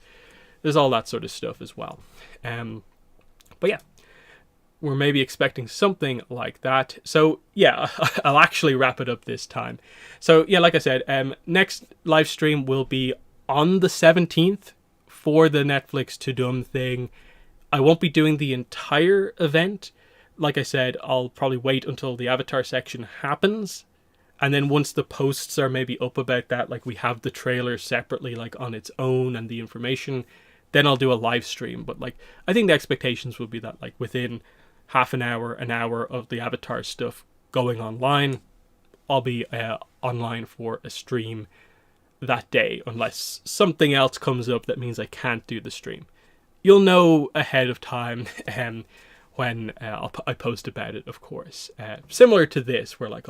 there's all that sort of stuff as well. But yeah, we're maybe expecting something like that. So yeah, I'll actually wrap it up this time. So yeah, like I said, next live stream will be on the 17th for the Netflix to Dumb thing. I won't be doing the entire event. Like I said, I'll probably wait until the Avatar section happens. And then once the posts are maybe up about that, like we have the trailer separately, like on its own and the information, then I'll do a live stream. But like, I think the expectations will be that like within half an hour of the Avatar stuff going online, I'll be online for a stream that day, unless something else comes up that means I can't do the stream. You'll know ahead of time when I post about it, of course. Similar to this, where like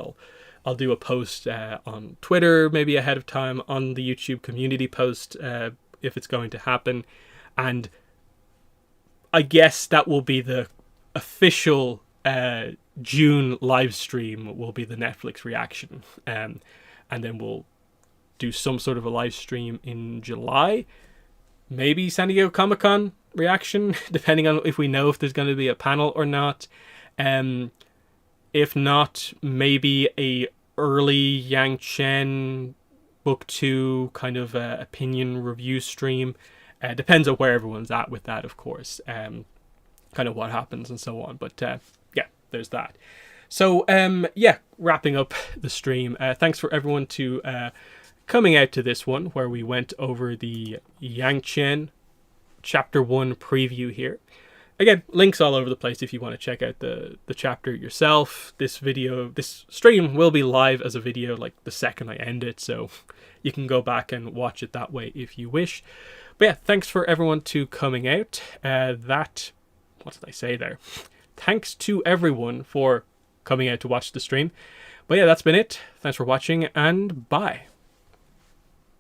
I'll do a post on Twitter maybe ahead of time, on the YouTube community post if it's going to happen, and I guess that will be the official June live stream, will be the Netflix reaction, and then we'll do some sort of a live stream in July, maybe San Diego Comic-Con reaction, depending on if we know if there's going to be a panel or not. If not, maybe a early Yangchen book 2 kind of opinion review stream. Depends on where everyone's at with that, of course. Kind of what happens and so on. But yeah, there's that. So yeah, wrapping up the stream. Thanks for everyone to coming out to this one, where we went over the Yangchen Chapter 1 preview here. Again, links all over the place if you want to check out the chapter yourself. This stream will be live as a video like the second I end it, so you can go back and watch it that way if you wish. But yeah, thanks for everyone to coming out. What did I say there? Thanks to everyone for coming out to watch the stream. But yeah, that's been it. Thanks for watching, and bye.